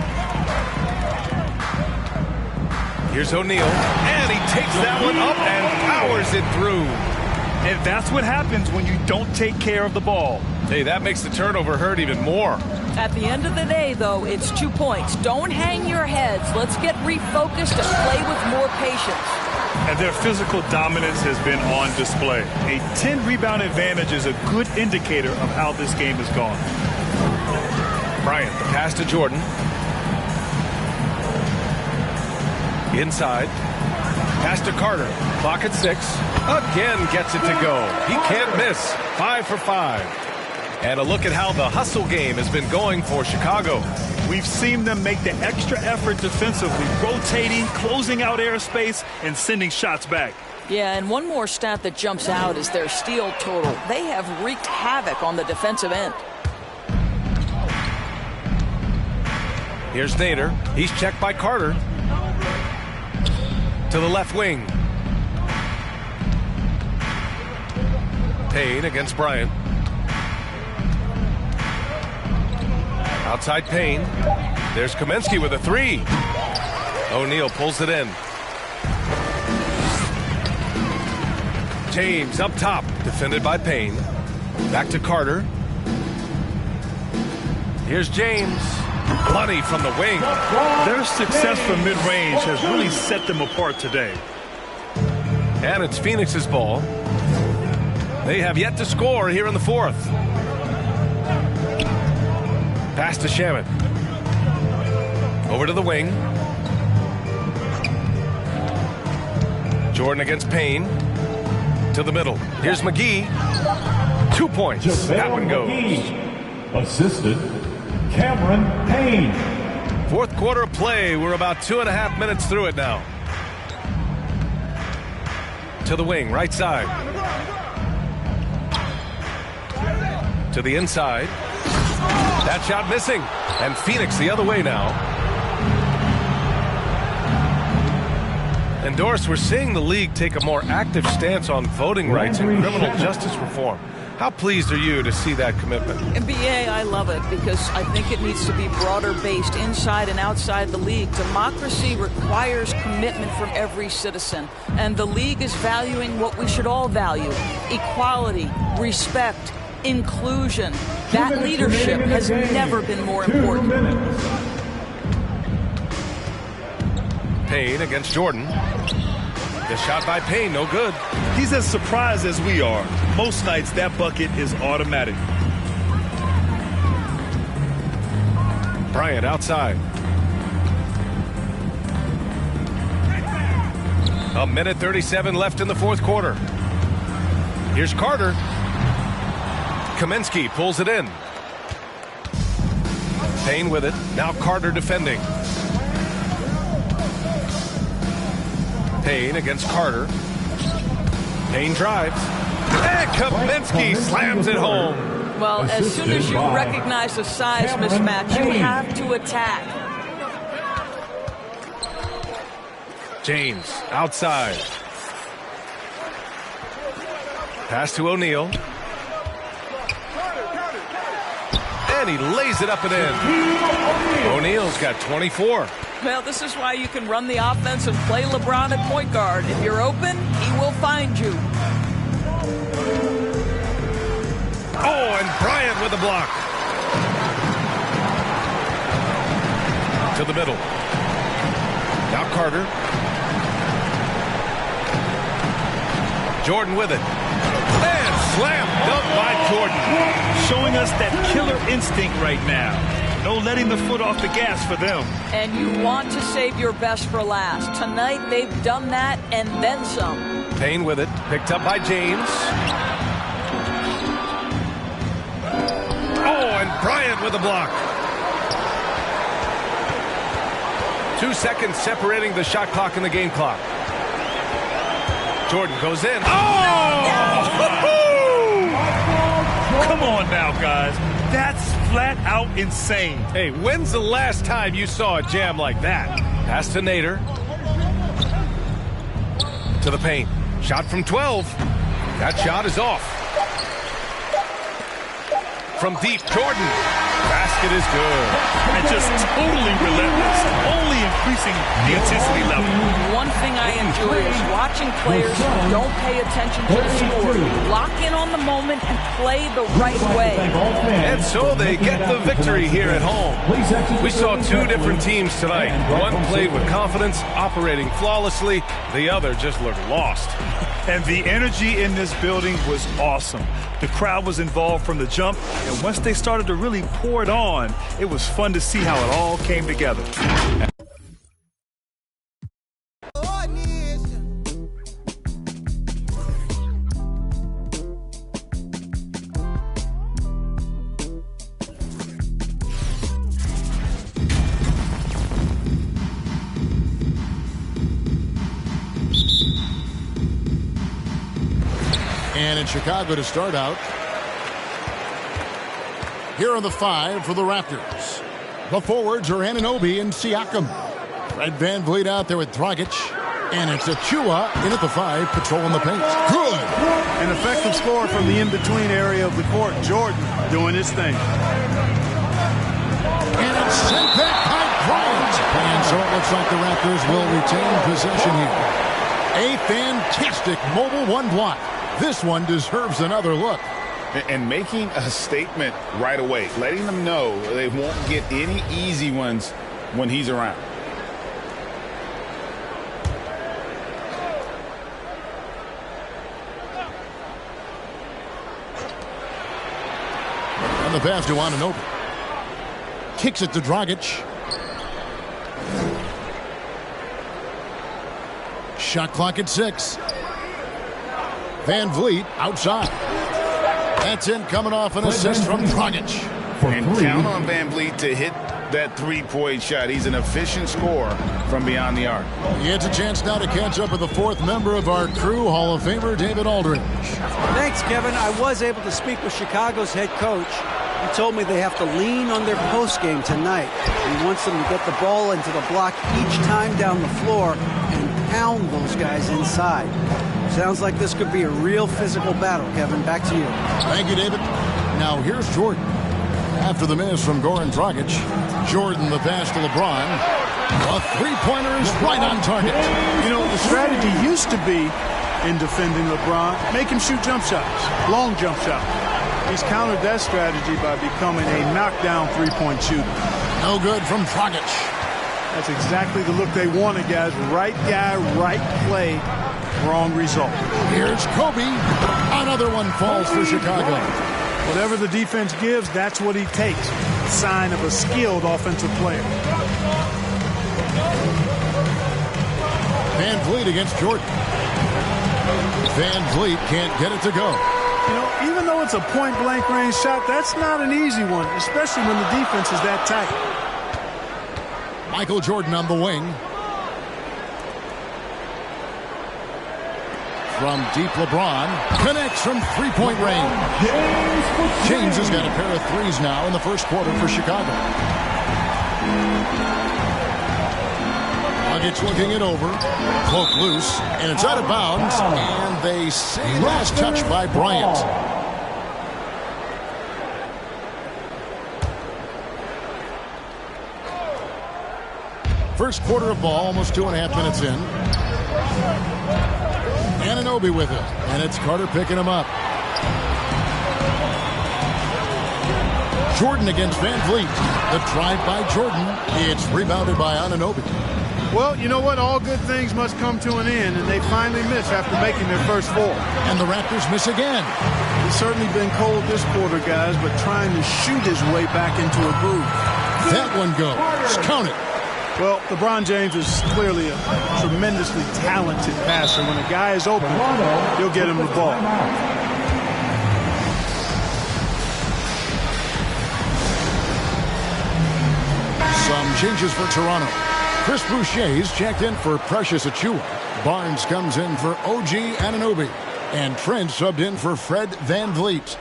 Here's O'Neal, and he takes that one up and powers it through. And that's what happens when you don't take care of the ball. Hey, that makes the turnover hurt even more. At the end of the day, though, it's 2 points. Don't hang your heads. Let's get refocused and play with more patience. And their physical dominance has been on display. A 10-rebound advantage is a good indicator of how this game has gone. Bryant, the pass to Jordan. Inside. Pass to Carter. Clock at 6. Again gets it to go. He can't miss. 5 for 5. And a look at how the hustle game has been going for Chicago. We've seen them make the extra effort defensively, rotating, closing out airspace, and sending shots back. Yeah, and one more stat that jumps out is their steal total. They have wreaked havoc on the defensive end. Here's Nader. He's checked by Carter. To the left wing. Payne against Bryant. Outside Payne. There's Kaminsky with a 3. O'Neal pulls it in. James up top, defended by Payne. Back to Carter. Here's James. Money from the wing. Their success from mid-range has really set them apart today. And it's Phoenix's ball. They have yet to score here in the 4th. Pass to Shaman. Over to the wing. Jordan against Payne. To the middle. Here's McGee. 2 points. That one goes. Assisted Cameron Payne. 4th quarter of play. We're about 2.5 minutes through it now. To the wing, right side. To the inside. That shot missing. And Phoenix the other way now. And Doris, we're seeing the league take a more active stance on voting rights and criminal justice reform. How pleased are you to see that commitment? NBA, I love it because I think it needs to be broader based inside and outside the league. Democracy requires commitment from every citizen, and the league is valuing what we should all value: equality, respect, inclusion. That leadership has never been more important. Payne against Jordan. The shot by Payne, no good. He's as surprised as we are. Most nights, that bucket is automatic. Bryant outside. A minute 37 left in the 4th quarter. Here's Carter. Kaminsky pulls it in. Payne with it. Now Carter defending. Payne against Carter. Payne drives. And Kaminsky slams it home. Well, as soon as you recognize a size mismatch, you have to attack. James outside. Pass to O'Neal. And he lays it up and in. O'Neal's got 24. Well, this is why you can run the offense and play LeBron at point guard. If you're open, he will find you. Oh, and Bryant with the block. To the middle. Now Carter. Jordan with it. And slam dunk by Jordan. Showing us that killer instinct right now. No letting the foot off the gas for them. And you want to save your best for last. Tonight, they've done that and then some. Payne with it. Picked up by James. Oh, and Bryant with the block. 2 seconds separating the shot clock and the game clock. Jordan goes in. Oh! Come on now, guys. That's flat out insane. Hey, when's the last time you saw a jam like that? Pass to Nader. To the paint. Shot from 12. That shot is off. From deep, Jordan. Basket is good. And just totally relentless. Only increasing the intensity level. One thing I enjoy is watching players who don't pay attention to the score. Lock in on the moment and play the right way. And so they get the victory here at home. We saw two different teams tonight. One played with confidence, operating flawlessly. The other just looked lost. And the energy in this building was awesome. The crowd was involved from the jump, and once they started to really pour it on, it was fun to see how it all came together. And in Chicago to start out. Here are the 5 for the Raptors. The forwards are Anunoby and Siakam. Fred VanVleet out there with Dragic. And it's Achua in at the 5, patrolling the paint. Good. An effective score from the in-between area of the court. Jordan doing his thing. And it's sent back by Bryant. And so it looks like the Raptors will retain possession here. A fantastic mobile 1 block. This one deserves another look. And making a statement right away, letting them know they won't get any easy ones when he's around. And the pass to Anunoby. Kicks it to Dragic. Shot clock at 6. VanVleet outside. That's in, coming off an assist from Dragic. And count on VanVleet to hit that three-point shot. He's an efficient scorer from beyond the arc. He gets a chance now to catch up with the 4th member of our crew, Hall of Famer David Aldridge. Thanks, Kevin. I was able to speak with Chicago's head coach. He told me they have to lean on their post game tonight. He wants them to get the ball into the block each time down the floor and pound those guys inside. Sounds like this could be a real physical battle, Kevin. Back to you. Thank you, David. Now here's Jordan. After the miss from Goran Dragic, Jordan the pass to LeBron. A three-pointer is right on target. You know, the strategy used to be in defending LeBron, make him shoot jump shots, long jump shots. He's countered that strategy by becoming a knockdown three-point shooter. No good from Dragic. That's exactly the look they wanted, guys. Right guy, right play, wrong result. Here's Kobe. Another one falls for Chicago. Whatever the defense gives, that's what he takes. Sign of a skilled offensive player. VanVleet against Jordan. VanVleet can't get it to go. You know, even though it's a point-blank range shot, that's not an easy one, especially when the defense is that tight. Michael Jordan on the wing. from deep. LeBron connects from three-point range. James has got a pair of threes now in the first quarter for Chicago. Nuggets looking it over. Cloak loose, and it's out of bounds. And they say last touch by Bryant. First quarter of ball, almost 2.5 minutes in. Anunoby with it, and it's Carter picking him up. Jordan against Van Vliet. The drive by Jordan. It's rebounded by Anunoby. Well, you know what? All good things must come to an end, and they finally miss after making their first four. And the Raptors miss again. It's certainly been cold this quarter, guys, but trying to shoot his way back into a groove. That one goes. Count it. Well, LeBron James is clearly a tremendously talented passer. When a guy is open, he'll get him the ball. Some changes for Toronto. Chris Boucher's checked in for Precious Achiuwa. Barnes comes in for OG Anunoby. And Trent subbed in for Fred Van Vliet.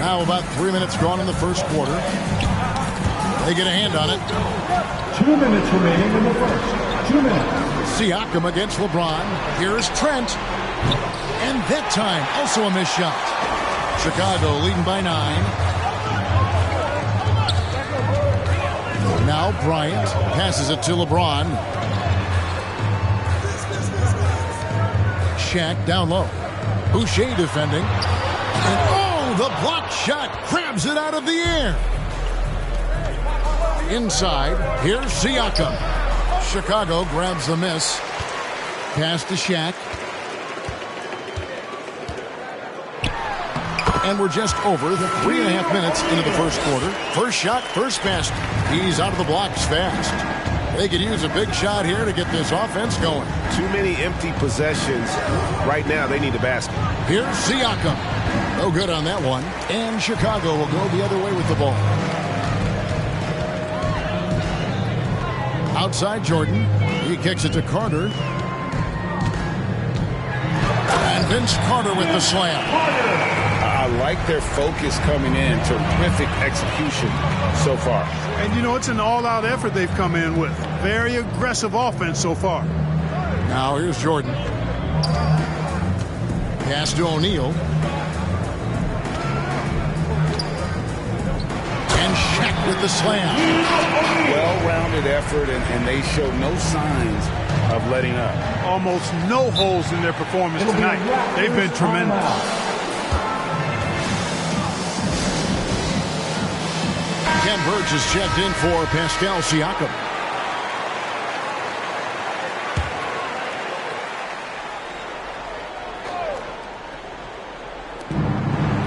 Now about 3 minutes gone in the first quarter. They get a hand on it. 2 minutes remaining in the first. 2 minutes. Siakam against LeBron. Here's Trent. And that time, also a missed shot. Chicago leading by 9. Now Bryant passes it to LeBron. Shaq down low. Boucher defending. And oh, the block shot grabs it out of the air. Inside, here's Siakam. Chicago grabs the miss. Pass to Shaq. And we're just over the 3.5 minutes into the first quarter. First shot, first basket. He's out of the blocks fast. They could use a big shot here to get this offense going. Too many empty possessions. Right now, they need a basket. Here's Siakam. No good on that one. And Chicago will go the other way with the ball. Outside Jordan. He kicks it to Carter. And Vince Carter with the slam. I like their focus coming in. Terrific execution so far. And, you know, it's an all-out effort they've come in with. Very aggressive offense so far. Now here's Jordan. Pass to O'Neal. And Shaq with the slam. Well-rounded effort, and they show no signs of letting up. Almost no holes in their performance tonight. They've been tremendous. Ken Burge is checked in for Pascal Siakam.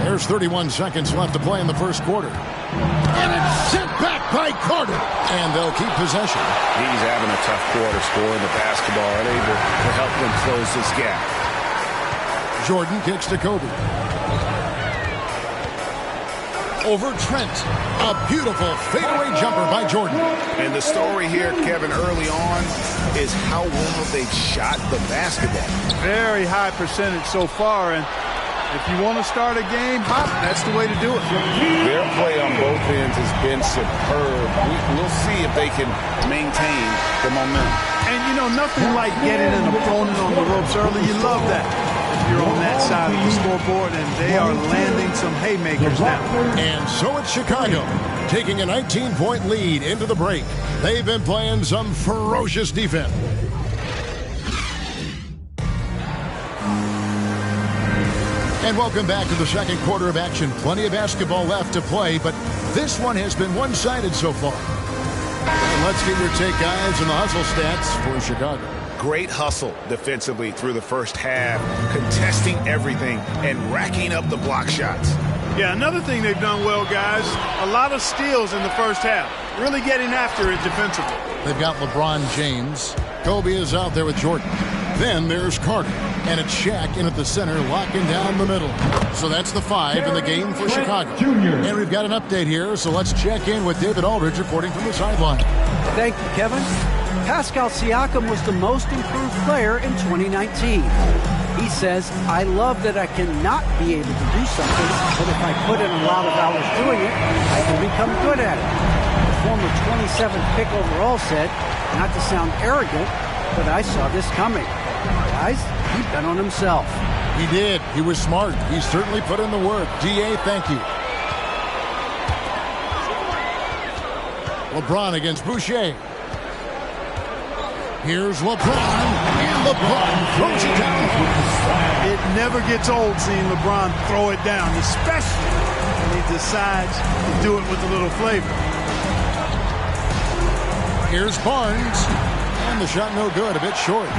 There's 31 seconds left to play in the first quarter. And it's sent back by Carter. And they'll keep possession. He's having a tough quarter scoring the basketball, unable to help them close this gap. Jordan kicks to Kobe. Over Trent. A beautiful fadeaway jumper by Jordan. And the story here, Kevin, early on is how well they've shot the basketball. Very high percentage so far, and if you want to start a game hot, that's the way to do it. Their play on both ends has been superb. We'll see if they can maintain the momentum. And, you know, nothing like getting an opponent on the ropes early. You love that. You're on that side of the scoreboard, and they are landing some haymakers now. And so it's Chicago taking a 19-point lead into the break. They've been playing some ferocious defense. And welcome back to the second quarter of action. Plenty of basketball left to play, but this one has been one-sided so far. And let's get your take, guys, on the hustle stats for Chicago. Great hustle defensively through the first half, contesting everything and racking up the block shots. Yeah, another thing they've done well, guys, a lot of steals in the first half. Really getting after it defensively. They've got LeBron James. Kobe is out there with Jordan. Then there's Carter. And it's Shaq in at the center, locking down the middle. So that's the 5 in the game for Chicago. And we've got an update here, so let's check in with David Aldridge reporting from the sideline. Thank you, Kevin. Pascal Siakam was the most improved player in 2019. He says, I love that I cannot be able to do something, but if I put in a lot of hours doing it, I can become good at it. The former 27th pick overall said, not to sound arrogant, but I saw this coming. Guys, he bet on himself. He did. He was smart. He certainly put in the work. DA, thank you. LeBron against Boucher. Here's LeBron, and LeBron throws it down. It never gets old seeing LeBron throw it down, especially when he decides to do it with a little flavor. Here's Barnes, and the shot no good, a bit short.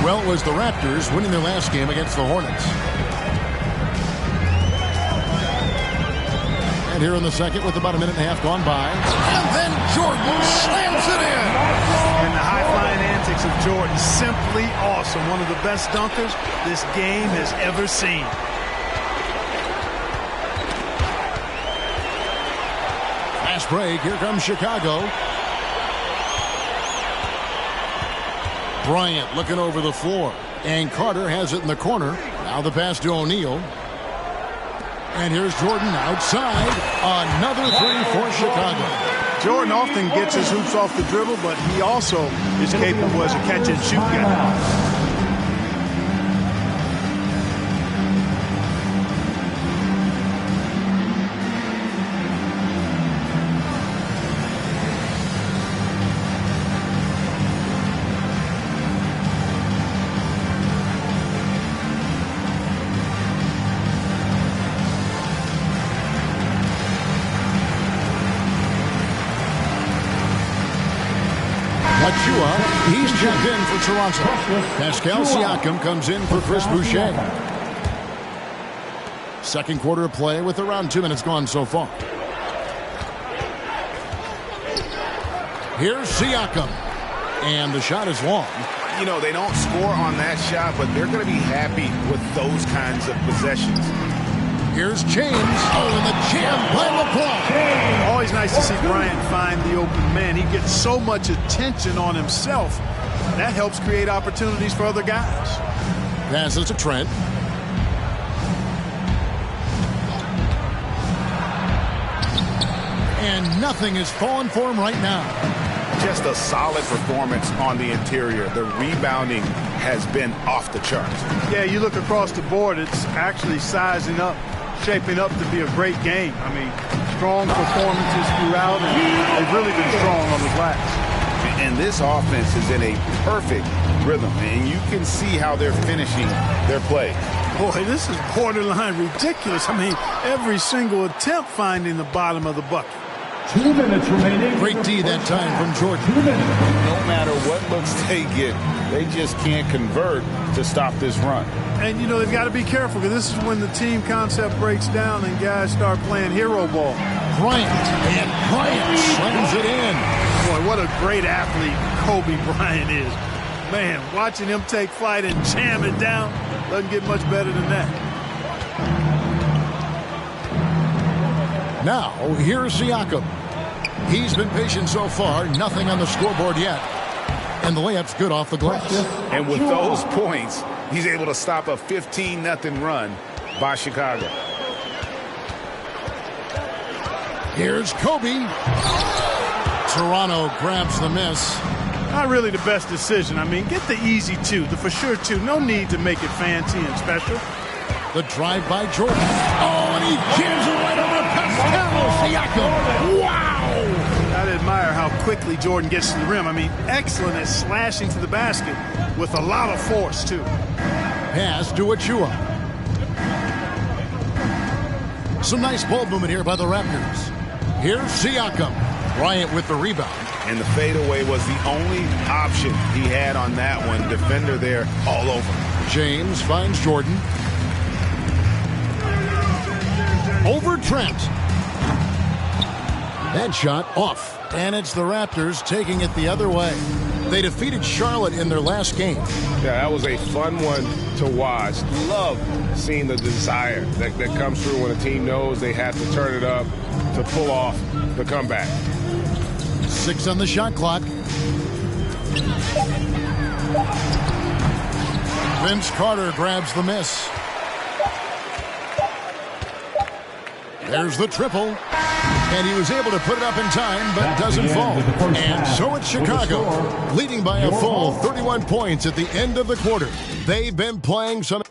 Well, it was the Raptors winning their last game against the Hornets. And here in the second with about a minute and a half gone by. And then Jordan slams it in. And the high-flying antics of Jordan, simply awesome. One of the best dunkers this game has ever seen. Fast break. Here comes Chicago. Bryant looking over the floor. And Carter has it in the corner. Now the pass to O'Neal. And here's Jordan outside. Another three for Chicago. Jordan often gets his hoops off the dribble, but he also is capable as a catch-and-shoot guy. He's checked in for Toronto. Pascal Siakam comes in for Chris Boucher. Second quarter of play with around 2 minutes gone so far. Here's Siakam. And the shot is long. You know, they don't score on that shot, but they're going to be happy with those kinds of possessions. Here's James. Oh, and the jam by LeBron. Always nice to see Bryant find the open man. He gets so much attention on himself. That helps create opportunities for other guys. Passes to Trent. And nothing is falling for him right now. Just a solid performance on the interior. The rebounding has been off the charts. Yeah, you look across the board, it's actually sizing up, shaping up to be a great game. I mean, strong performances throughout, and they've really been strong on the glass. And this offense is in a perfect rhythm, and you can see how they're finishing their play. Boy, this is borderline ridiculous. I mean, every single attempt finding the bottom of the bucket. 2 minutes remaining. Great D that time from Jordan. 2 minutes. No matter what looks they get, they just can't convert to stop this run. And, you know, they've got to be careful because this is when the team concept breaks down and guys start playing hero ball. Bryant, and Bryant slams it in. Boy, what a great athlete Kobe Bryant is. Man, watching him take flight and jam it down doesn't get much better than that. Now, here's Siakam. He's been patient so far. Nothing on the scoreboard yet. And the layup's good off the glass. And with those points, he's able to stop a 15-0 run by Chicago. Here's Kobe. Toronto grabs the miss. Not really the best decision. I mean, get the easy two, the for sure two. No need to make it fancy and special. The drive by Jordan. Oh, and he jams it right over Pascal Siakam. Wow! I'd admire how quickly Jordan gets to the rim. I mean, excellent at slashing to the basket with a lot of force, too. Pass to Achua. Some nice ball movement here by the Raptors. Here's Siakam. Bryant with the rebound. And the fadeaway was the only option he had on that one. Defender there all over. James finds Jordan. Over Trent. That shot off. And it's the Raptors taking it the other way. They defeated Charlotte in their last game. Yeah, that was a fun one to watch. Love seeing the desire that comes through when a team knows they have to turn it up to pull off the comeback. 6 on the shot clock. Vince Carter grabs the miss. There's the triple. And he was able to put it up in time, but doesn't fall. And so it's Chicago, leading by a full 31 points at the end of the quarter. They've been playing some...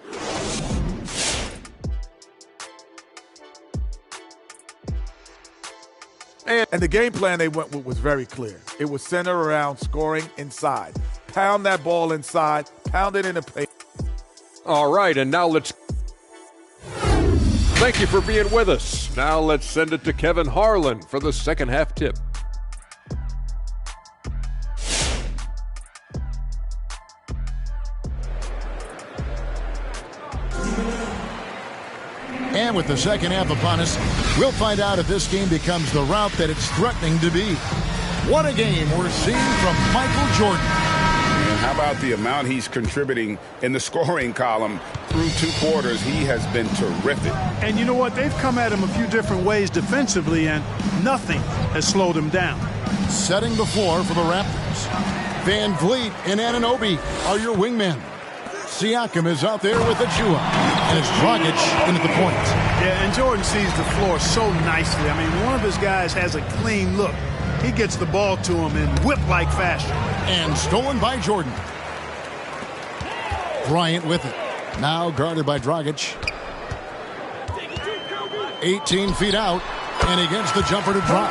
And the game plan they went with was very clear. It was centered around scoring inside. Pound that ball inside, pound it in the paint. All right, and now let's... Thank you for being with us. Now let's send it to Kevin Harlan for the second half tip. And with the second half upon us, we'll find out if this game becomes the route that it's threatening to be. What a game we're seeing from Michael Jordan. And how about the amount he's contributing in the scoring column through 2 quarters? He has been terrific. And you know what? They've come at him a few different ways defensively, and nothing has slowed him down. Setting the floor for the Raptors. Van Vliet and Anunoby are your wingmen. Siakam is out there with Achua. And it's Dragic in at the point. Yeah, and Jordan sees the floor so nicely. I mean, one of his guys has a clean look. He gets the ball to him in whip-like fashion. And stolen by Jordan. Bryant with it. Now guarded by Dragic. 18 feet out. And he gets the jumper to drop.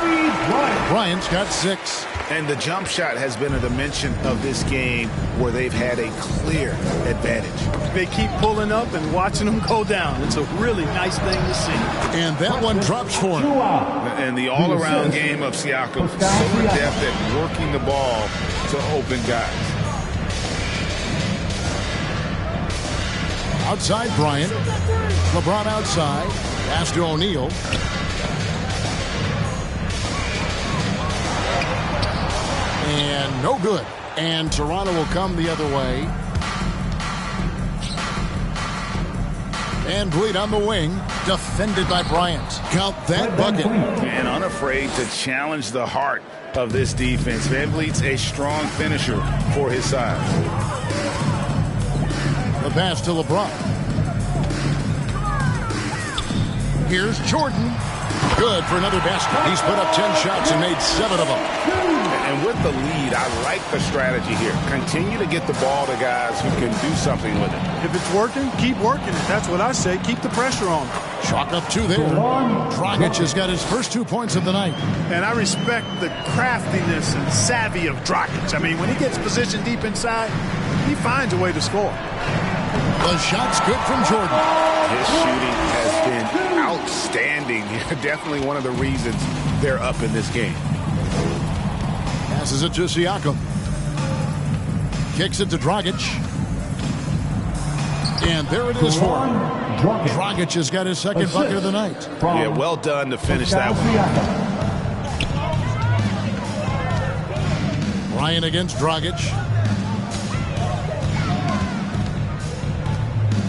Bryant's got 6. And the jump shot has been a dimension of this game where they've had a clear advantage. They keep pulling up and watching them go down. It's a really nice thing to see. And that one drops for him. And the all-around game of Siakam, so adept at working the ball to open guys. Outside Bryant. LeBron outside. Pass to O'Neal. And no good. And Toronto will come the other way. And Vliet on the wing. Defended by Bryant. Count that bucket. And unafraid to challenge the heart of this defense. Van Vliet's a strong finisher for his size. The pass to LeBron. Here's Jordan. Good for another basket. He's put up 10 shots and made 7 of them. And with the lead, I like the strategy here. Continue to get the ball to guys who can do something with it. If it's working, keep working it. That's what I say. Keep the pressure on. Chalk up 2 there. Dragic has got his first 2 points of the night. And I respect the craftiness and savvy of Dragic. I mean, when he gets positioned deep inside, he finds a way to score. The shot's good from Jordan. His shooting has been outstanding. Definitely one of the reasons they're up in this game. Passes it to Siakam. Kicks it to Dragic. And there it is for him. Dragic has got his second bucket of the night. Yeah, well done to finish that one. Bryant against Dragic.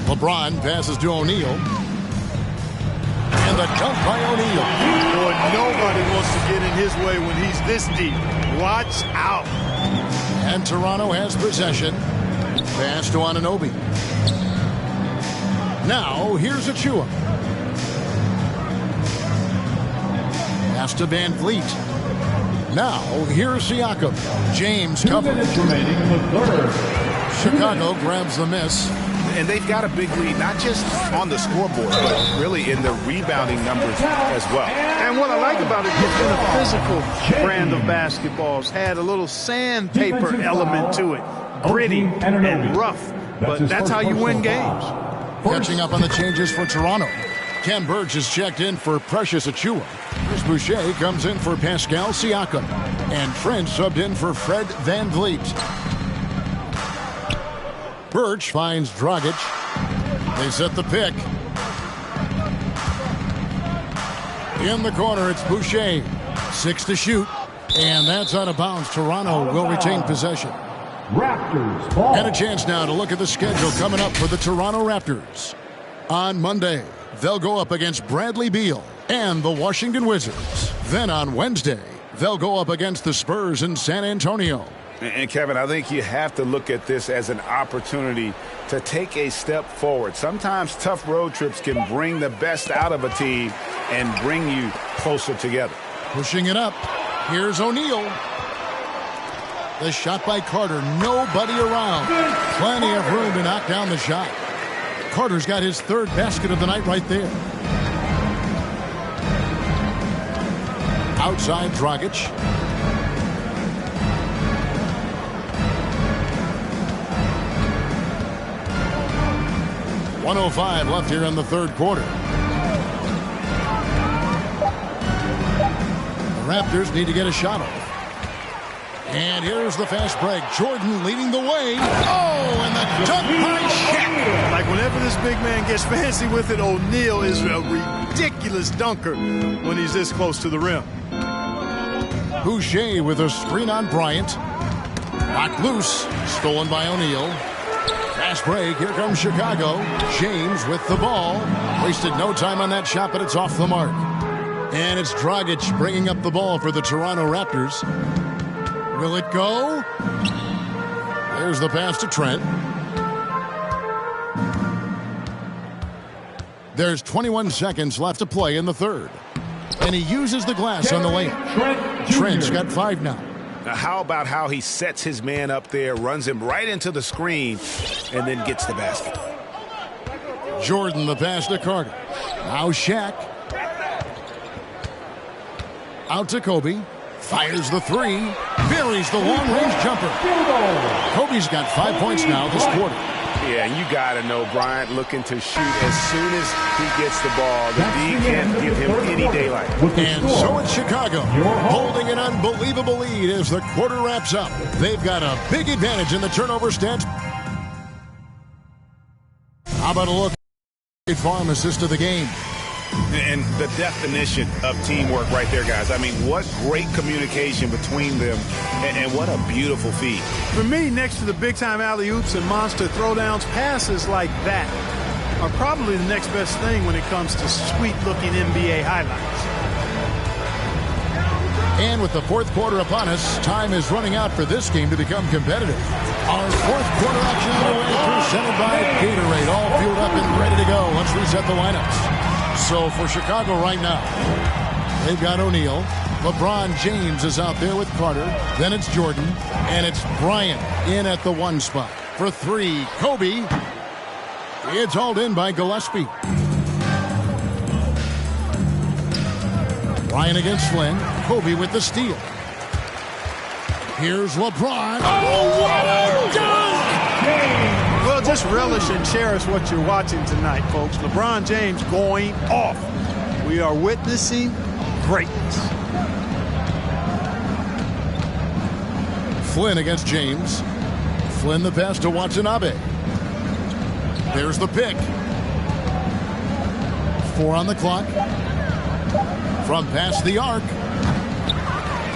LeBron passes to O'Neal. And the dunk by O'Neal. Boy, nobody wants to get in his way when he's this deep. Watch out. And Toronto has possession. Pass to Anunoby. Now, here's Achua. Pass to Van Vliet. Now, here's Siakam. James covers. Chicago grabs the miss. And they've got a big lead, not just on the scoreboard, but really in the rebounding numbers as well. And what I like about it, it's been a physical brand of basketballs. Had a little sandpaper element to it. Gritty and rough. But that's how you win games. Catching up on the changes for Toronto. Ken Burge is checked in for Precious Achua. Chris Boucher comes in for Pascal Siakam. And Trent subbed in for Fred Van Vliet. Birch finds Dragic. They set the pick. In the corner, it's Boucher. 6 to shoot. And that's out of bounds. Toronto will retain possession. Raptors ball. And a chance now to look at the schedule coming up for the Toronto Raptors. On Monday, they'll go up against Bradley Beal and the Washington Wizards. Then on Wednesday, they'll go up against the Spurs in San Antonio. And Kevin, I think you have to look at this as an opportunity to take a step forward. Sometimes tough road trips can bring the best out of a team and bring you closer together. Pushing it up. Here's O'Neal. The shot by Carter. Nobody around. Plenty of room to knock down the shot. Carter's got his third basket of the night right there. Outside Dragic. .105 left here in the third quarter. The Raptors need to get a shot off. And here's the fast break. Jordan leading the way. Oh, and the dunk by Shaq. Like whenever this big man gets fancy with it, O'Neal is a ridiculous dunker when he's this close to the rim. Boucher with a screen on Bryant. Knocked loose. Stolen by O'Neal. Fast break. Here comes Chicago. James with the ball. Wasted no time on that shot, but it's off the mark. And it's Dragic bringing up the ball for the Toronto Raptors. Will it go? There's the pass to Trent. There's 21 seconds left to play in the third. And he uses the glass on the lane. Trent's got 5 now. Now, how about how he sets his man up there, runs him right into the screen, and then gets the basket? Jordan the pass to Carter. Now Shaq. Out to Kobe. Fires the three. Buries the long-range jumper. Kobe's got 5 points now this quarter. Yeah, you got to know Bryant looking to shoot as soon as he gets the ball. The D can't give him any daylight. And so it's Chicago holding an unbelievable lead as the quarter wraps up. They've got a big advantage in the turnover stats. How about a look at Farm assist of the game? And the definition of teamwork right there, guys. I mean, what great communication between them, and what a beautiful feed. For me, next to the big-time alley-oops and monster throwdowns, passes like that are probably the next best thing when it comes to sweet-looking NBA highlights. And with the fourth quarter upon us, time is running out for this game to become competitive. Our fourth quarter action underway, presented by Gatorade, all fueled up and ready to go. Let's reset the lineups. So for Chicago right now, they've got O'Neal. LeBron James is out there with Carter. Then it's Jordan. And it's Bryant in at the 1 spot. For 3, Kobe. It's hauled in by Gillespie. Bryant against Flynn. Kobe with the steal. Here's LeBron. Oh, what a dunk! Well, just relish and cherish what you're watching tonight, folks. LeBron James going off. We are witnessing greatness. Flynn against James. Flynn the pass to Watanabe. There's the pick. 4 on the clock. From past the arc.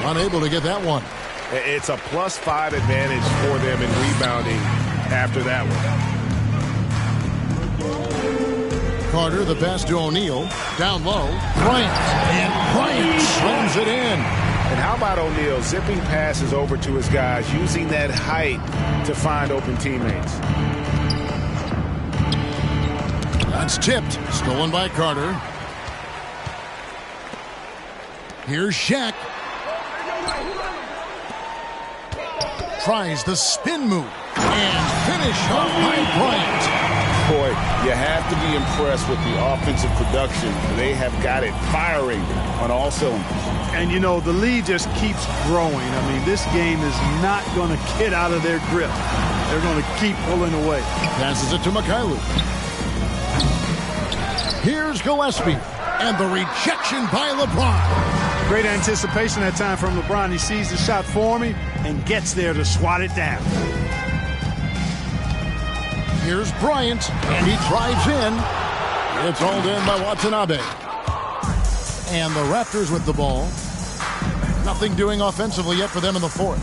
Unable to get that one. It's a +5 advantage for them in rebounding after that one. Carter, the pass to O'Neal. Down low. Bryant. And Bryant slams it in. And how about O'Neal zipping passes over to his guys, using that height to find open teammates? That's tipped. Stolen by Carter. Here's Shaq. Tries the spin move. And finish off by Bryant. Boy, you have to be impressed with the offensive production. They have got it firing on all cylinders. And, you know, the lead just keeps growing. I mean, this game is not going to get out of their grip. They're going to keep pulling away. Passes it to Mikhailuk. Here's Gillespie. And the rejection by LeBron. Great anticipation that time from LeBron. He sees the shot forming and gets there to swat it down. Here's Bryant, and he drives in. It's hauled in by Watanabe. And the Raptors with the ball. Nothing doing offensively yet for them in the fourth.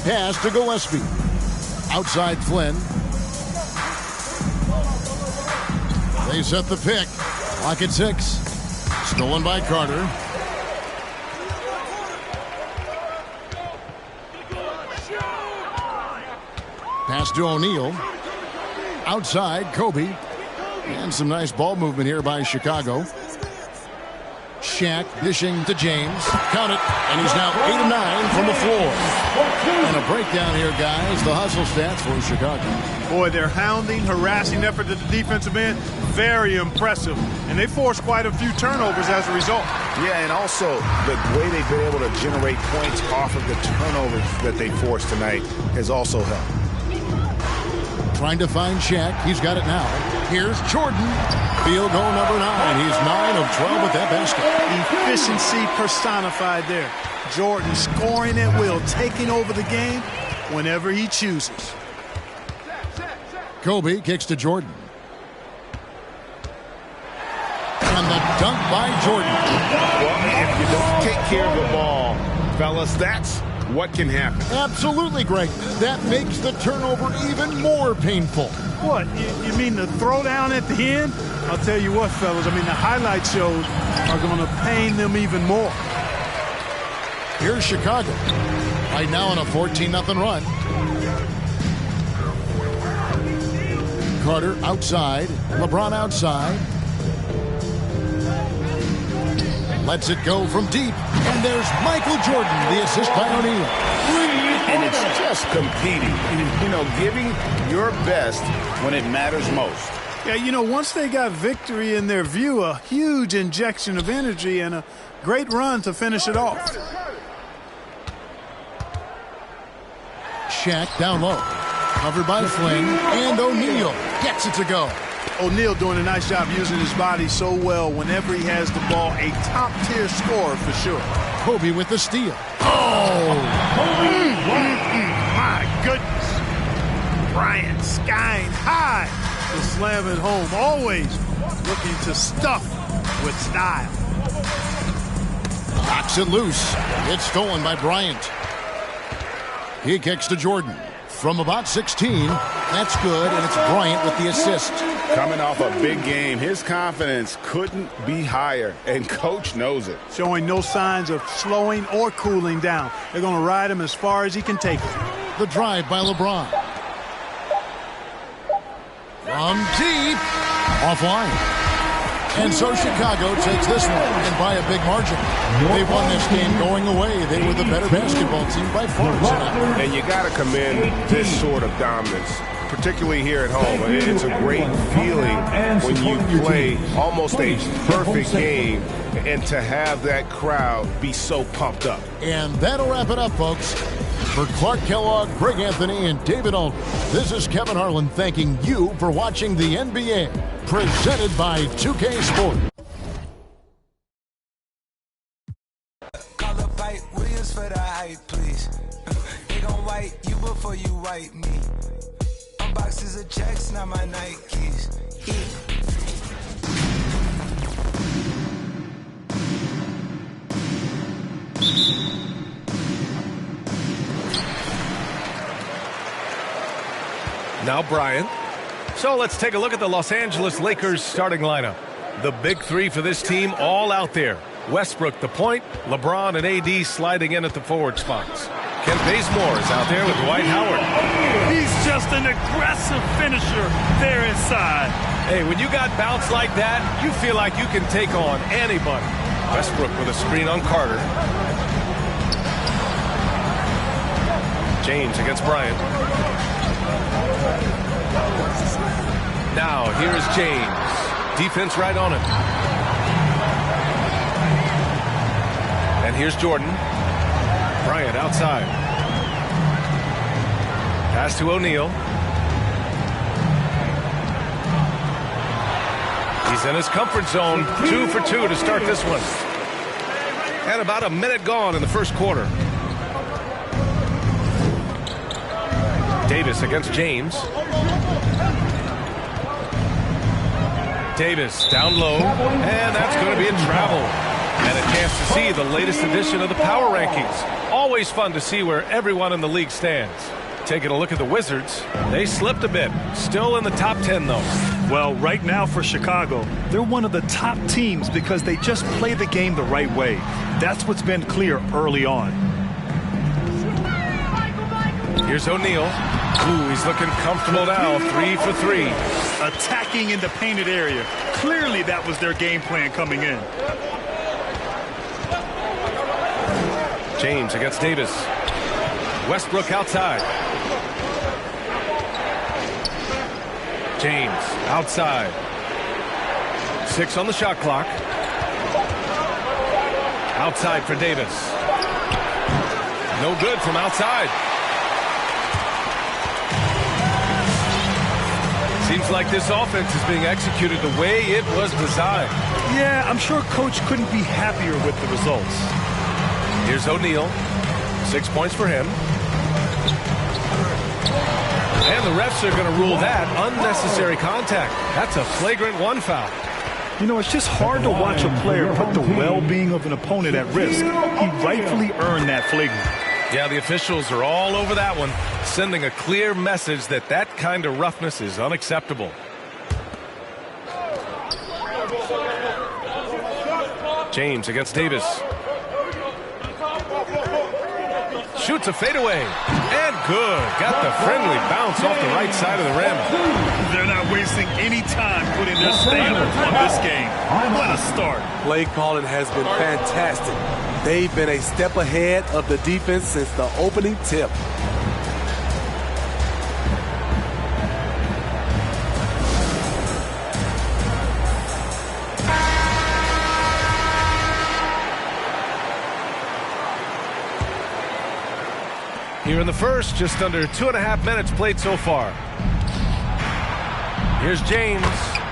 Pass to Gillespie. Outside Flynn. They set the pick. Clock at 6. Stolen by Carter. Pass to O'Neal. Outside, Kobe. And some nice ball movement here by Chicago. Shaq dishing to James. Count it. And he's now 8 of 9 from the floor. And a breakdown here, guys. The hustle stats for Chicago. Boy, their hounding, harassing effort at the defensive end, very impressive. And they forced quite a few turnovers as a result. Yeah, and also the way they've been able to generate points off of the turnovers that they forced tonight has also helped. Trying to find Shaq. He's got it now. Here's Jordan. Field goal number 9. He's 9 of 12 with that basket. Efficiency personified there. Jordan scoring at will, taking over the game whenever he chooses. Kobe kicks to Jordan. And the dunk by Jordan. Well, if you don't take care of the ball, fellas, that's what can happen. Absolutely, Greg. That makes the turnover even more painful. What? You mean the throwdown at the end? I'll tell you what, fellas. I mean, the highlight shows are going to pain them even more. Here's Chicago. Right now on a 14-0 run. Carter outside. LeBron outside. Lets it go from deep. And there's Michael Jordan, the assist by O'Neal. And it's just competing. You know, giving your best when it matters most. Yeah, you know, once they got victory in their view, a huge injection of energy and a great run to finish it off. Shaq down low. Covered by Flynn. And O'Neal gets it to go. O'Neal doing a nice job using his body so well whenever he has the ball. A top-tier scorer for sure. Kobe with the steal. My goodness. Bryant skying high to slam it home. Always looking to stuff with style. Knocks it loose. It's stolen by Bryant. He kicks to Jordan. From about 16, that's good, and it's Bryant with the assist. Coming off a big game, his confidence couldn't be higher, and Coach knows it. Showing no signs of slowing or cooling down. They're going to ride him as far as he can take it. The drive by LeBron. From deep, offline. And so Chicago takes this one, and by a big margin. They won this game going away. They were the better basketball team by far tonight. And you got to commend this sort of dominance, particularly here at home. It's a great feeling when you play almost a perfect game and to have that crowd be so pumped up. And that'll wrap it up, folks. For Clark Kellogg, Greg Anthony, and David Aldridge, this is Kevin Harlan thanking you for watching the NBA, presented by 2K Sports. Call up Pipe Williams for the hype, please. They gon' wipe you before you wipe me. Boxes of checks, not my Nikes. Now Bryant. So let's take a look at the Los Angeles Lakers starting lineup. The big three for this team all out there. Westbrook the point, LeBron and AD sliding in at the forward spots. Kent Bazemore is out there with Dwight Howard. He's just an aggressive finisher there inside. Hey, when you got bounce like that, you feel like you can take on anybody. Westbrook with a screen on Carter. James against Bryant. Now, here's James. Defense right on him. And here's Jordan. Bryant outside. Pass to O'Neal. He's in his comfort zone. 2 for 2 to start this one. And about a minute gone in the first quarter. Davis against James. Davis down low. And that's going to be in travel. And a chance to see the latest edition of the power rankings. Always fun to see where everyone in the league stands. Taking a look at the Wizards, they slipped a bit. Still in the top 10, though. Well, right now for Chicago, they're one of the top teams because they just play the game the right way. That's what's been clear early on. Here's O'Neal. Ooh, he's looking comfortable now. 3 for 3. Attacking in the painted area. Clearly that was their game plan coming in. James against Davis. Westbrook outside. James outside. 6 on the shot clock. Outside for Davis. No good from outside. Seems like this offense is being executed the way it was designed. Yeah, I'm sure Coach couldn't be happier with the results. Here's O'Neal. 6 points for him. And the refs are going to rule that unnecessary contact. That's a flagrant 1 foul. You know, it's just hard to watch a player put the well-being of an opponent at risk. He rightfully earned that flagrant. Yeah, the officials are all over that one, sending a clear message that that kind of roughness is unacceptable. James against Davis. Shoots a fadeaway. And good. Got the friendly bounce off the right side of the rim. They're not wasting any time putting their stamp on this game. What a start. Play calling has been fantastic. They've been a step ahead of the defense since the opening tip. Here in the first, just under 2.5 minutes played so far. Here's James.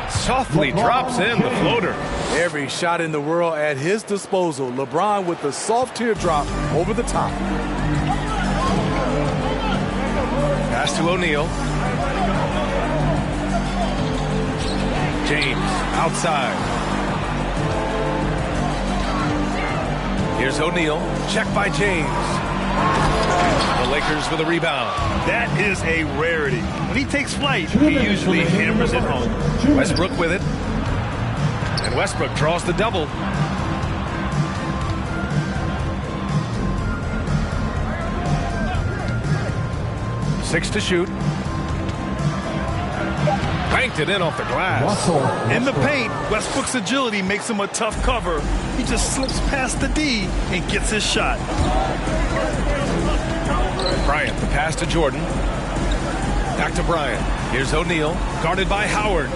Softly drops in the floater. Every shot in the world at his disposal. LeBron with the soft teardrop over the top. Pass to O'Neal. James outside. Here's O'Neal. Check by James. The Lakers with a rebound. That is a rarity. When he takes flight, he usually hammers it home. Westbrook with it. And Westbrook draws the double. Six to shoot. Banked it in off the glass. In the paint, Westbrook's agility makes him a tough cover. He just slips past the D and gets his shot. Bryant, the pass to Jordan. Back to Bryant. Here's O'Neal, guarded by Howard.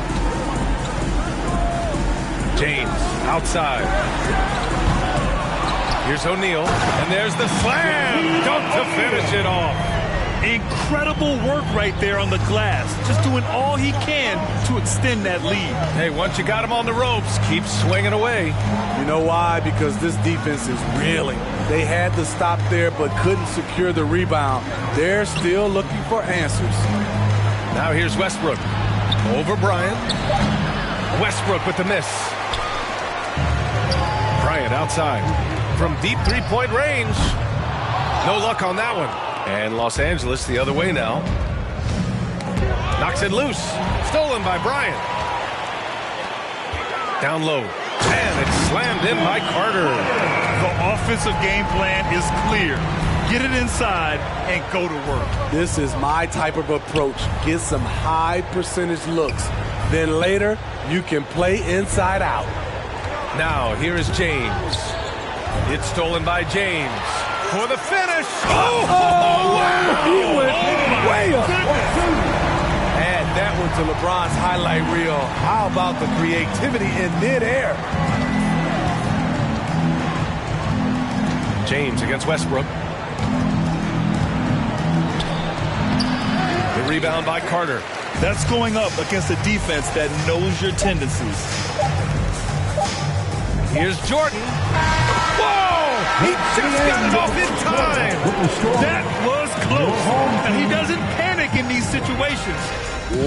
James, outside. Here's O'Neal, and there's the slam! Dunk to finish it off. Incredible work right there on the glass. Just doing all he can to extend that lead. Hey, once you got him on the ropes, keep swinging away. You know why? Because this defense is reeling. They had to stop there but couldn't secure the rebound. They're still looking for answers. Now here's Westbrook. Over Bryant. Westbrook with the miss. Bryant outside. From deep three-point range. No luck on that one. And Los Angeles the other way now. Knocks it loose. Stolen by Bryant. Down low. And it's slammed in by Carter. The offensive game plan is clear. Get it inside and go to work. This is my type of approach. Get some high percentage looks. Then later, you can play inside out. Now, here is James. It's stolen by James. For the finish. Oh, wow. He went way up. Add that one to LeBron's highlight reel. How about the creativity in midair? James against Westbrook. The rebound by Carter. That's going up against a defense that knows your tendencies. Here's Jordan. Whoa! He just got it off in time. That was close. And he doesn't panic in these situations.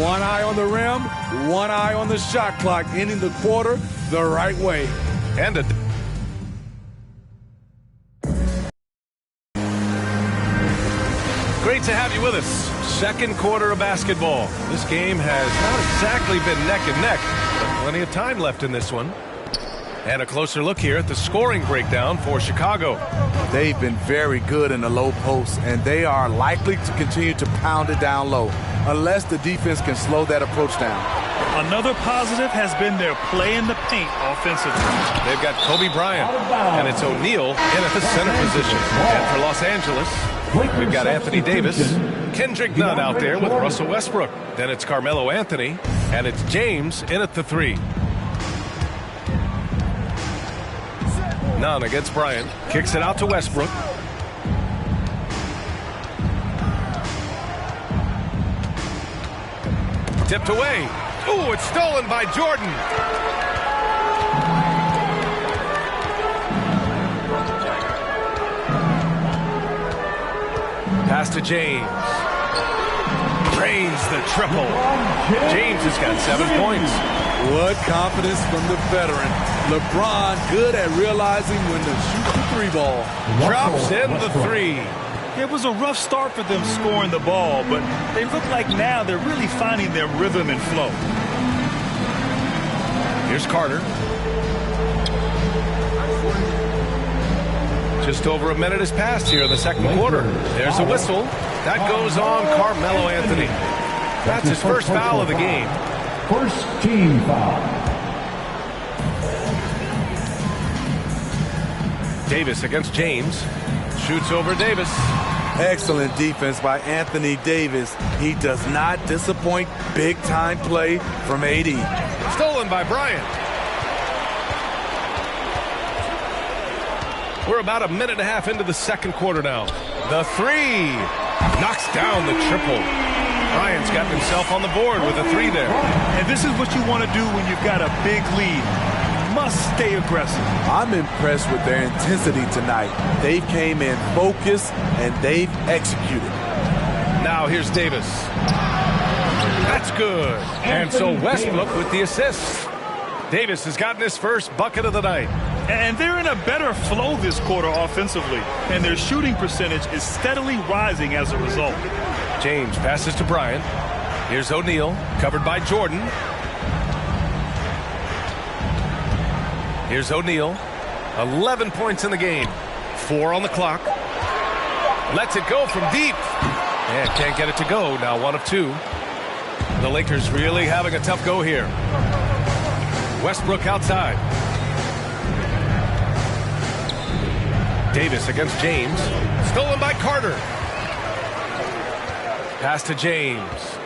One eye on the rim, one eye on the shot clock, ending the quarter the right way. And a great to have you with us. Second quarter of basketball. This game has not exactly been neck and neck, but plenty of time left in this one. And a closer look here at the scoring breakdown for Chicago. They've been very good in the low post, and they are likely to continue to pound it down low unless the defense can slow that approach down. Another positive has been their play in the paint offensively. They've got Kobe Bryant, and it's O'Neal in at the center position. And for Los Angeles, we've got Anthony Davis, Kendrick Nunn out there with Russell Westbrook. Then it's Carmelo Anthony, and it's James in at the 3. Nunn against Bryant, kicks it out to Westbrook. Tipped away. Ooh, it's stolen by Jordan. Pass to James. Drains the triple. James has got 7 points. What confidence from the veteran. LeBron good at realizing when to shoot the 3 ball. Drops in the 3. It was a rough start for them scoring the ball, but they look like now they're really finding their rhythm and flow. Here's Carter. Just over a minute has passed here in the second quarter. There's a whistle. That goes on Carmelo Anthony. That's his first foul of the game. First team foul. Davis against James. Shoots over Davis. Excellent defense by Anthony Davis. He does not disappoint. Big-time play from AD. Stolen by Bryant. We're about a minute and a half into the second quarter now. The 3. Knocks down the triple. Bryant's got himself on the board with a 3 there. And this is what you want to do when you've got a big lead. You must stay aggressive. I'm impressed with their intensity tonight. They came in focused, and they've executed. Now here's Davis. That's good. And so Westbrook with the assist. Davis has gotten his first bucket of the night. And they're in a better flow this quarter offensively. And their shooting percentage is steadily rising as a result. James passes to Bryant. Here's O'Neal, covered by Jordan. Here's O'Neal. 11 points in the game. 4 on the clock. Lets it go from deep. And can't get it to go. Now 1 of 2. The Lakers really having a tough go here. Westbrook outside. Davis against James. Stolen by Carter. Pass to James.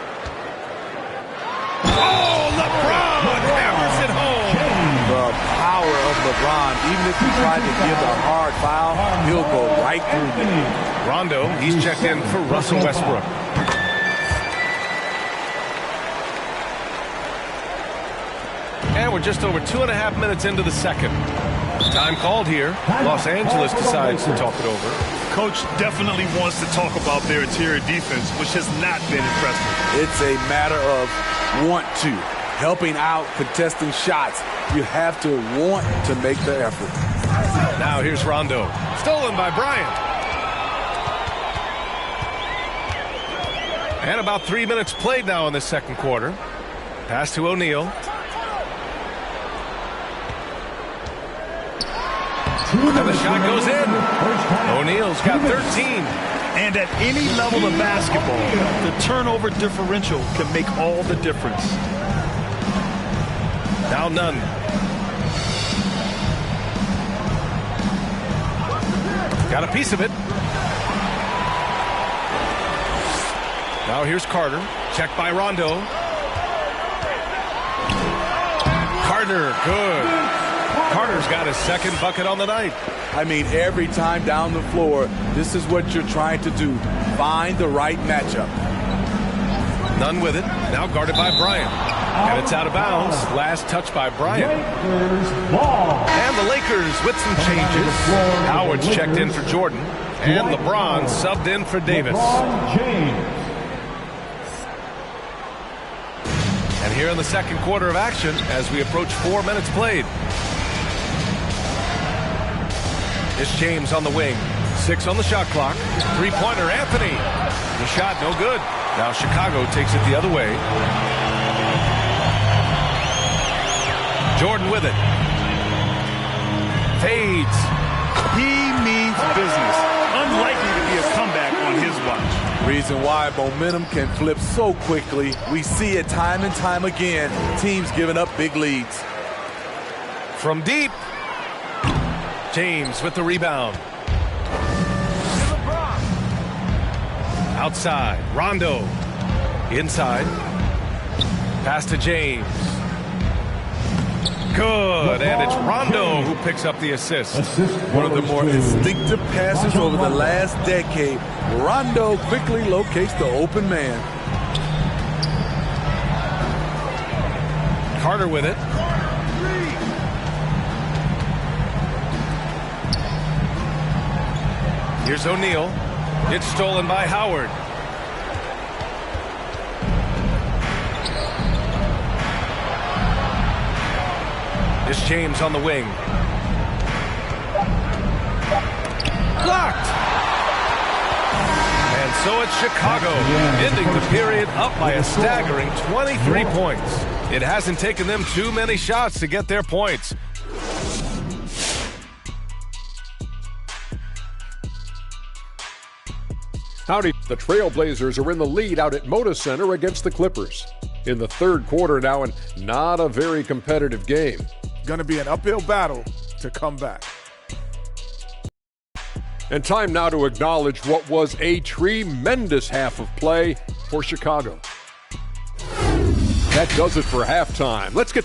Oh, LeBron hammers it home. The power of LeBron. Even if he tried to give a hard foul, he'll go right through it. Rondo, he's checked in for Russell Westbrook. And we're just over 2.5 minutes into the second. Time called here. Los Angeles decides to talk it over. Coach definitely wants to talk about their interior defense, which has not been impressive. It's a matter of want to. Helping out, contesting shots. You have to want to make the effort. Now here's Rondo. Stolen by Bryant. And about 3 minutes played now in the second quarter. Pass to O'Neal. And the shot goes in. O'Neal's got 13. And at any level of basketball, the turnover differential can make all the difference. Now Nunn. Got a piece of it. Now here's Carter. Checked by Rondo. Carter, good. Carter's got his second bucket on the night. I mean, every time down the floor, this is what you're trying to do. Find the right matchup. None with it. Now guarded by Bryant. And it's out of bounds. Last touch by Bryant. And the Lakers with some changes. Howard's checked in for Jordan. And LeBron subbed in for Davis. And here in the second quarter of action as we approach 4 minutes played. It's James on the wing. 6 on the shot clock. Three-pointer, Anthony. The shot, no good. Now Chicago takes it the other way. Jordan with it. fades. He means business. Unlikely to be a comeback on his watch. Reason why momentum can flip so quickly. We see it time and time again. Teams giving up big leads. From deep. James with the rebound. Outside. Rondo. Inside. Pass to James. Good. And it's Rondo who picks up the assist. One of the more instinctive passes over the last decade. Rondo quickly locates the open man. Carter with it. Here's O'Neal. It's stolen by Howard. It's James on the wing. Blocked. And so it's Chicago, ending the period up by a staggering 23 points. It hasn't taken them too many shots to get their points. Howdy. The Trailblazers are in the lead out at Moda Center against the Clippers. In the third quarter now, and not a very competitive game. Going to be an uphill battle to come back. And time now to acknowledge what was a tremendous half of play for Chicago. That does it for halftime. Let's get...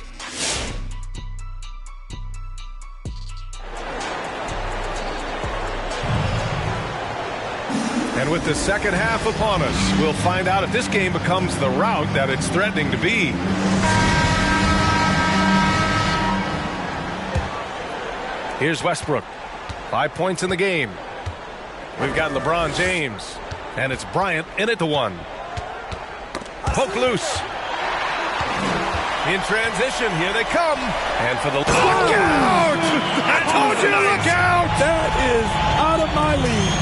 And with the second half upon us, we'll find out if this game becomes the rout that it's threatening to be. Here's Westbrook. 5 points in the game. We've got LeBron James. And it's Bryant in at the one. Poke loose. In transition, here they come. And for the look out! I told you to look out! That is out of my league.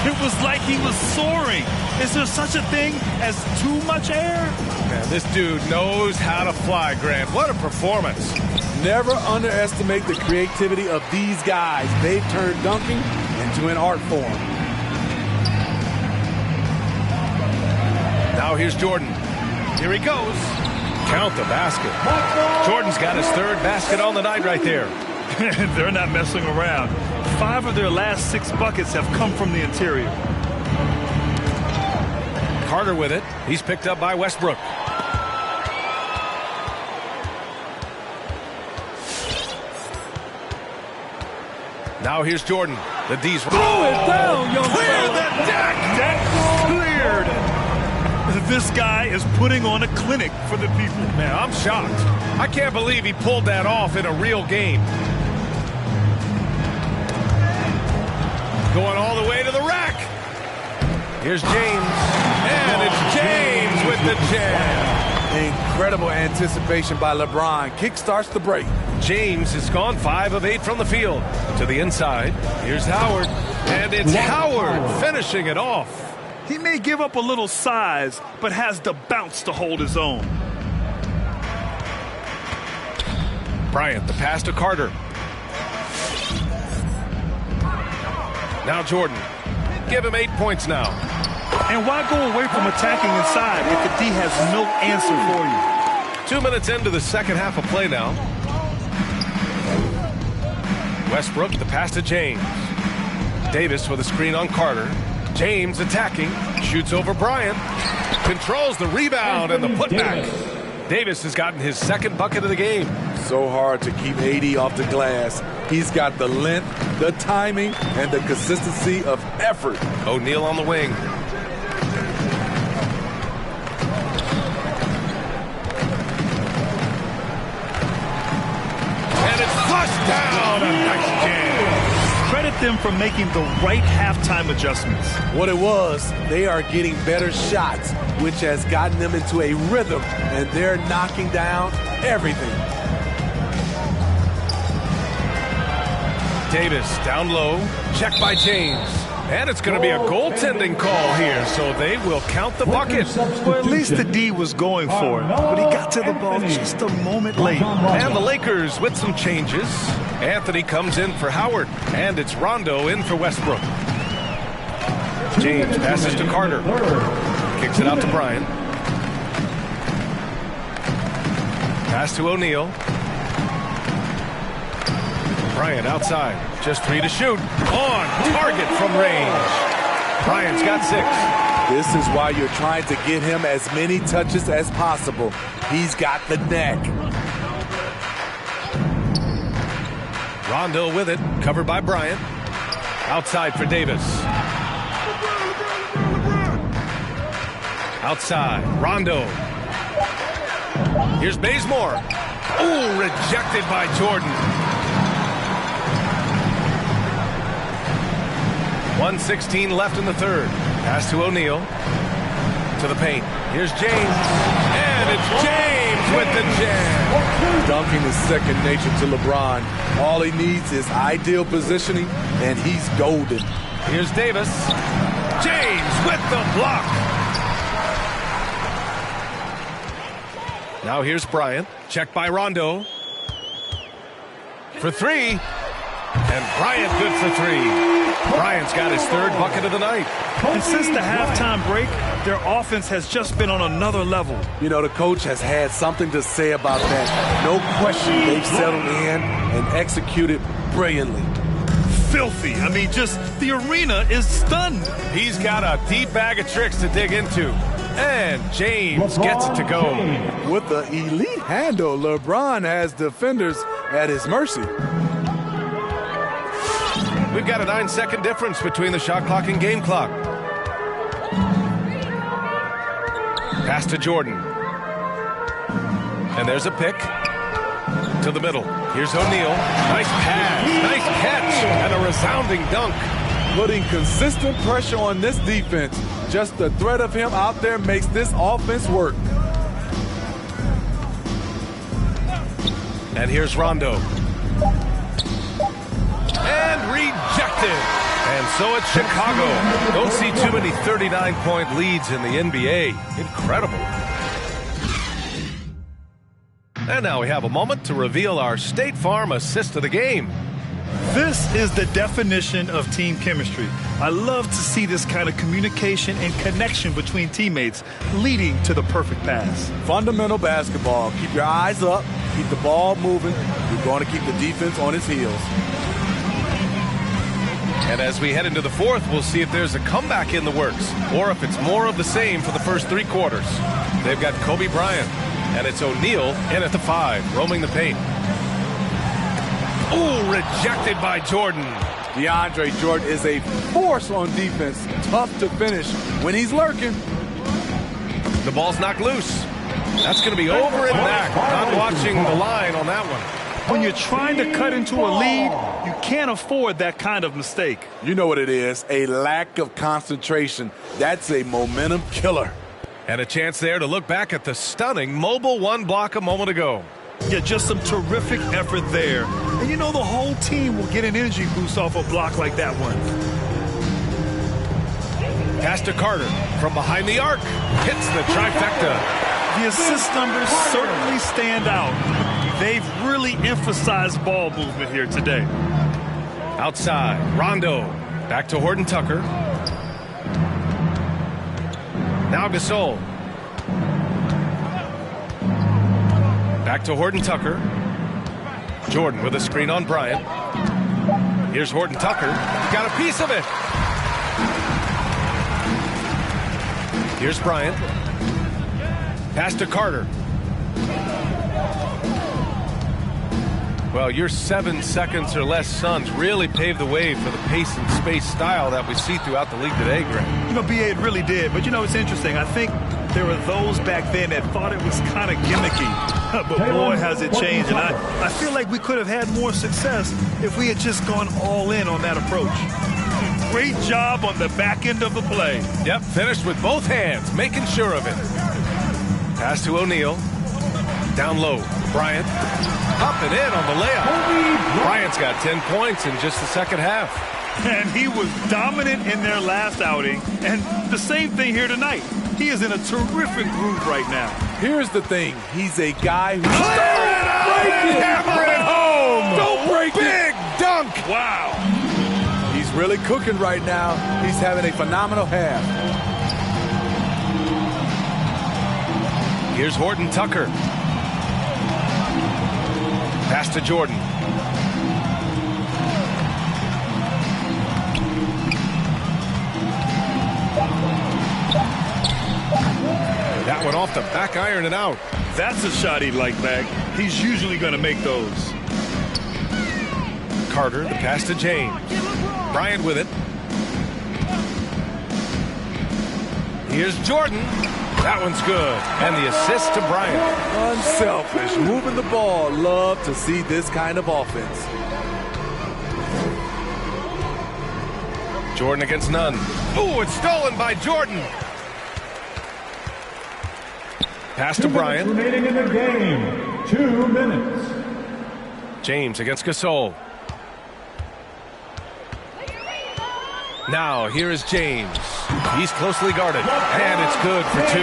It was like he was soaring. Is there such a thing as too much air? Man, this dude knows how to fly, Grant. What a performance. Never underestimate the creativity of these guys. They've turned dunking into an art form. Now here's Jordan. Here he goes. Count the basket. Jordan's got his third basket on the night right there. They're not messing around. 5 of their last 6 buckets have come from the interior. Carter with it. He's picked up by Westbrook. Now here's Jordan. The D's. Throw it down, young Clear the deck. Deck cleared. This guy is putting on a clinic for the people. Man, I'm shocked. I can't believe he pulled that off in a real game. Going all the way to the rack. Here's James. And it's James with the jam. Incredible anticipation by LeBron. Kickstarts the break. James has gone 5 of 8 from the field. To the inside. Here's Howard. And it's Howard finishing it off. He may give up a little size, but has the bounce to hold his own. Bryant, the pass to Carter. Now Jordan. Give him 8 points now. And why go away from attacking inside if the D has no answer for you? 2 minutes into the second half of play now. Westbrook, the pass to James. Davis with a screen on Carter. James attacking. Shoots over Bryant. Controls the rebound and the putback. Davis has gotten his second bucket of the game. So hard to keep AD off the glass. He's got the length, the timing, and the consistency of effort. O'Neal on the wing. And it's flushed down. A nice jam. Credit them for making the right halftime adjustments. What it was, they are getting better shots, which has gotten them into a rhythm, and they're knocking down everything. Davis down low. Check by James. And it's going to be a goaltending call here, so they will count the bucket. Well, at least the D was going for it, but he got to the ball just a moment late. And the Lakers with some changes. Anthony comes in for Howard, and it's Rondo in for Westbrook. James passes to Carter. Kicks it out to Bryant. Pass to O'Neal. Bryant outside. Just 3 to shoot. On target from range. Bryant's got 6. This is why you're trying to get him as many touches as possible. He's got the neck. Rondo with it. Covered by Bryant. Outside for Davis. Outside. Rondo. Here's Bazemore. Ooh, rejected by Jordan. 1:16 left in the third. Pass to O'Neal. To the paint. Here's James. And it's James with the jam. Dunking is second nature to LeBron. All he needs is ideal positioning, and he's golden. Here's Davis. James with the block. Now here's Bryant. Checked by Rondo. For 3. And Bryant good for 3. Bryant's got his 3rd bucket of the night. And since the halftime break, their offense has just been on another level. You know, the coach has had something to say about that. No question, they've settled in and executed brilliantly. Filthy. I mean, just the arena is stunned. He's got a deep bag of tricks to dig into. And James gets it to go. With the elite handle, LeBron has defenders at his mercy. We've got a 9-second difference between the shot clock and game clock. Pass to Jordan. And there's a pick. To the middle. Here's O'Neal. Nice pass. Nice catch. And a resounding dunk. Putting consistent pressure on this defense. Just the threat of him out there makes this offense work. And here's Rondo. And rejected. And so it's Chicago. Don't see too many 39-point leads in the NBA. Incredible. And now we have a moment to reveal our State Farm assist of the game. This is the definition of team chemistry. I love to see this kind of communication and connection between teammates leading to the perfect pass. Fundamental basketball. Keep your eyes up. Keep the ball moving. You're going to keep the defense on its heels. And as we head into the fourth, we'll see if there's a comeback in the works or if it's more of the same for the first 3 quarters. They've got Kobe Bryant, and it's O'Neal in at the 5, roaming the paint. Ooh, rejected by Jordan. DeAndre Jordan is a force on defense. Tough to finish when he's lurking. The ball's knocked loose. That's going to be over and back. Not watching the line on that one. When you're trying to cut into a lead, you can't afford that kind of mistake. You know what it is, a lack of concentration. That's a momentum killer. And a chance there to look back at the stunning mobile 1 block a moment ago. Yeah, just some terrific effort there. And you know the whole team will get an energy boost off a block like that one. Pass to Carter from behind the arc. Hits the trifecta. The assist numbers certainly stand out. They've really emphasized ball movement here today. Outside, Rondo. Back to Horton Tucker. Now Gasol. Back to Horton Tucker. Jordan with a screen on Bryant. Here's Horton Tucker. Got a piece of it. Here's Bryant. Pass to Carter. Well, your 7 seconds or less Suns really paved the way for the pace and space style that we see throughout the league today, Greg. You know, B.A., it really did. But, you know, it's interesting. I think there were those back then that thought it was kind of gimmicky. But, boy, has it changed. And I feel like we could have had more success if we had just gone all in on that approach. Great job on the back end of the play. Yep, finished with both hands, making sure of it. Pass to O'Neal. Down low, Bryant. Up and in on the layup. Bryant's got 10 points in just the second half. And he was dominant in their last outing. And the same thing here tonight. He is in a terrific groove right now. Here's the thing. He's a guy who... Hammer it home! Don't break Big dunk! Wow. He's really cooking right now. He's having a phenomenal half. Here's Horton Tucker. Pass to Jordan. That one off the back iron and out. That's a shot he'd like back. He's usually going to make those. Carter, the pass to James. Bryant with it. Here's Jordan. That one's good. And the assist to Bryant. Unselfish, moving the ball. Love to see this kind of offense. Jordan against Nunn. Ooh, it's stolen by Jordan. Pass to Bryant. Remaining in the game, 2 minutes. James against Gasol. Now, here is James. He's closely guarded, and it's good for 2.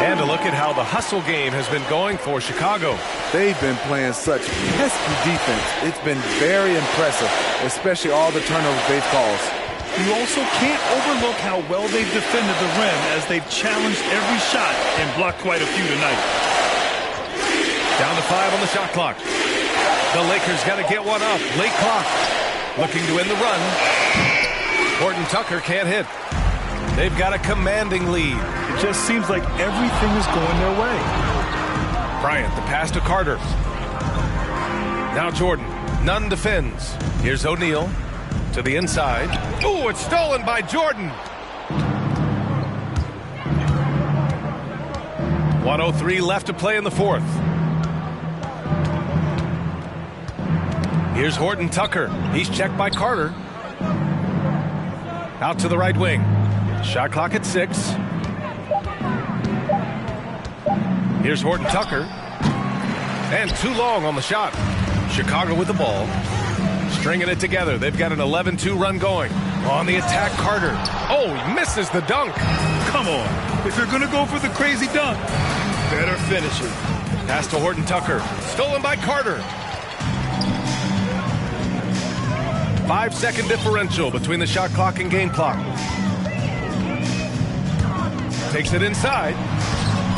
And a look at how the hustle game has been going for Chicago. They've been playing such pesky defense. It's been very impressive, especially all the turnovers they've caused. You also can't overlook how well they've defended the rim as they've challenged every shot and blocked quite a few tonight. Down to 5 on the shot clock. The Lakers got to get one up. Late clock. Looking to win the run. Horton Tucker can't hit. They've got a commanding lead. It just seems like everything is going their way. Bryant, the pass to Carter. Now Jordan. Nunn defends. Here's O'Neal to the inside. Ooh, it's stolen by Jordan. 1:03 left to play in the fourth. Here's Horton Tucker. He's checked by Carter. Out to the right wing. Shot clock at 6. Here's Horton Tucker. And too long on the shot. Chicago with the ball. Stringing it together. They've got an 11-2 run going. On the attack, Carter. Oh, he misses the dunk. Come on. If you're going to go for the crazy dunk, better finish it. Pass to Horton Tucker. Stolen by Carter. 5-second differential between the shot clock and game clock. Takes it inside.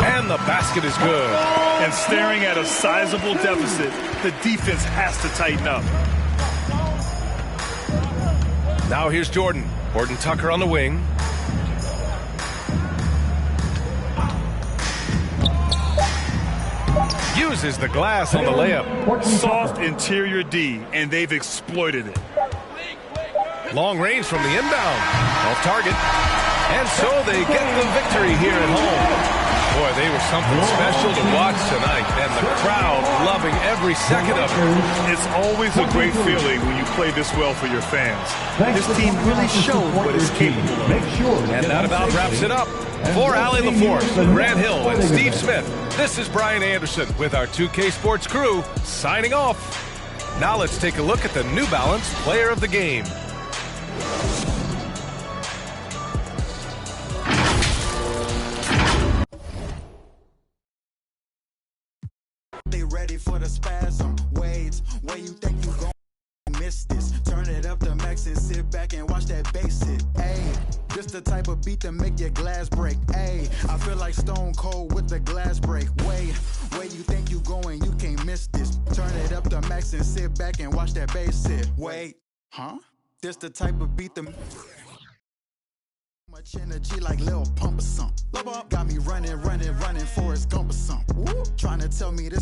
And the basket is good. And staring at a sizable deficit, the defense has to tighten up. Now here's Jordan. Horton Tucker on the wing. Uses the glass on the layup. Soft interior D, and they've exploited it. Long range from the inbound. Off target. And so they get the victory here at home. Boy, they were something special to watch tonight, and the crowd loving every second of it. It's always a great feeling when you play this well for your fans. This team really showed what it's capable of. And that about wraps it up. For Allie LaForce, Grant Hill, and Steve Smith, this is Brian Anderson with our 2K Sports crew signing off. Now let's take a look at the New Balance Player of the Game. They ready for the spasm. Wait, where you think you gon' miss this? Turn it up to max and sit back and watch that bass hit. Ayy, this the type of beat that make your glass break. Ayy, I feel like Stone Cold with the glass break. Wait, where you think you going? You can't miss this. Turn it up to max and sit back and watch that bass hit. Wait, huh? This the type of beat that much energy like Lil Pump or something. Got me running, Forrest Gump or something. Trying to tell me this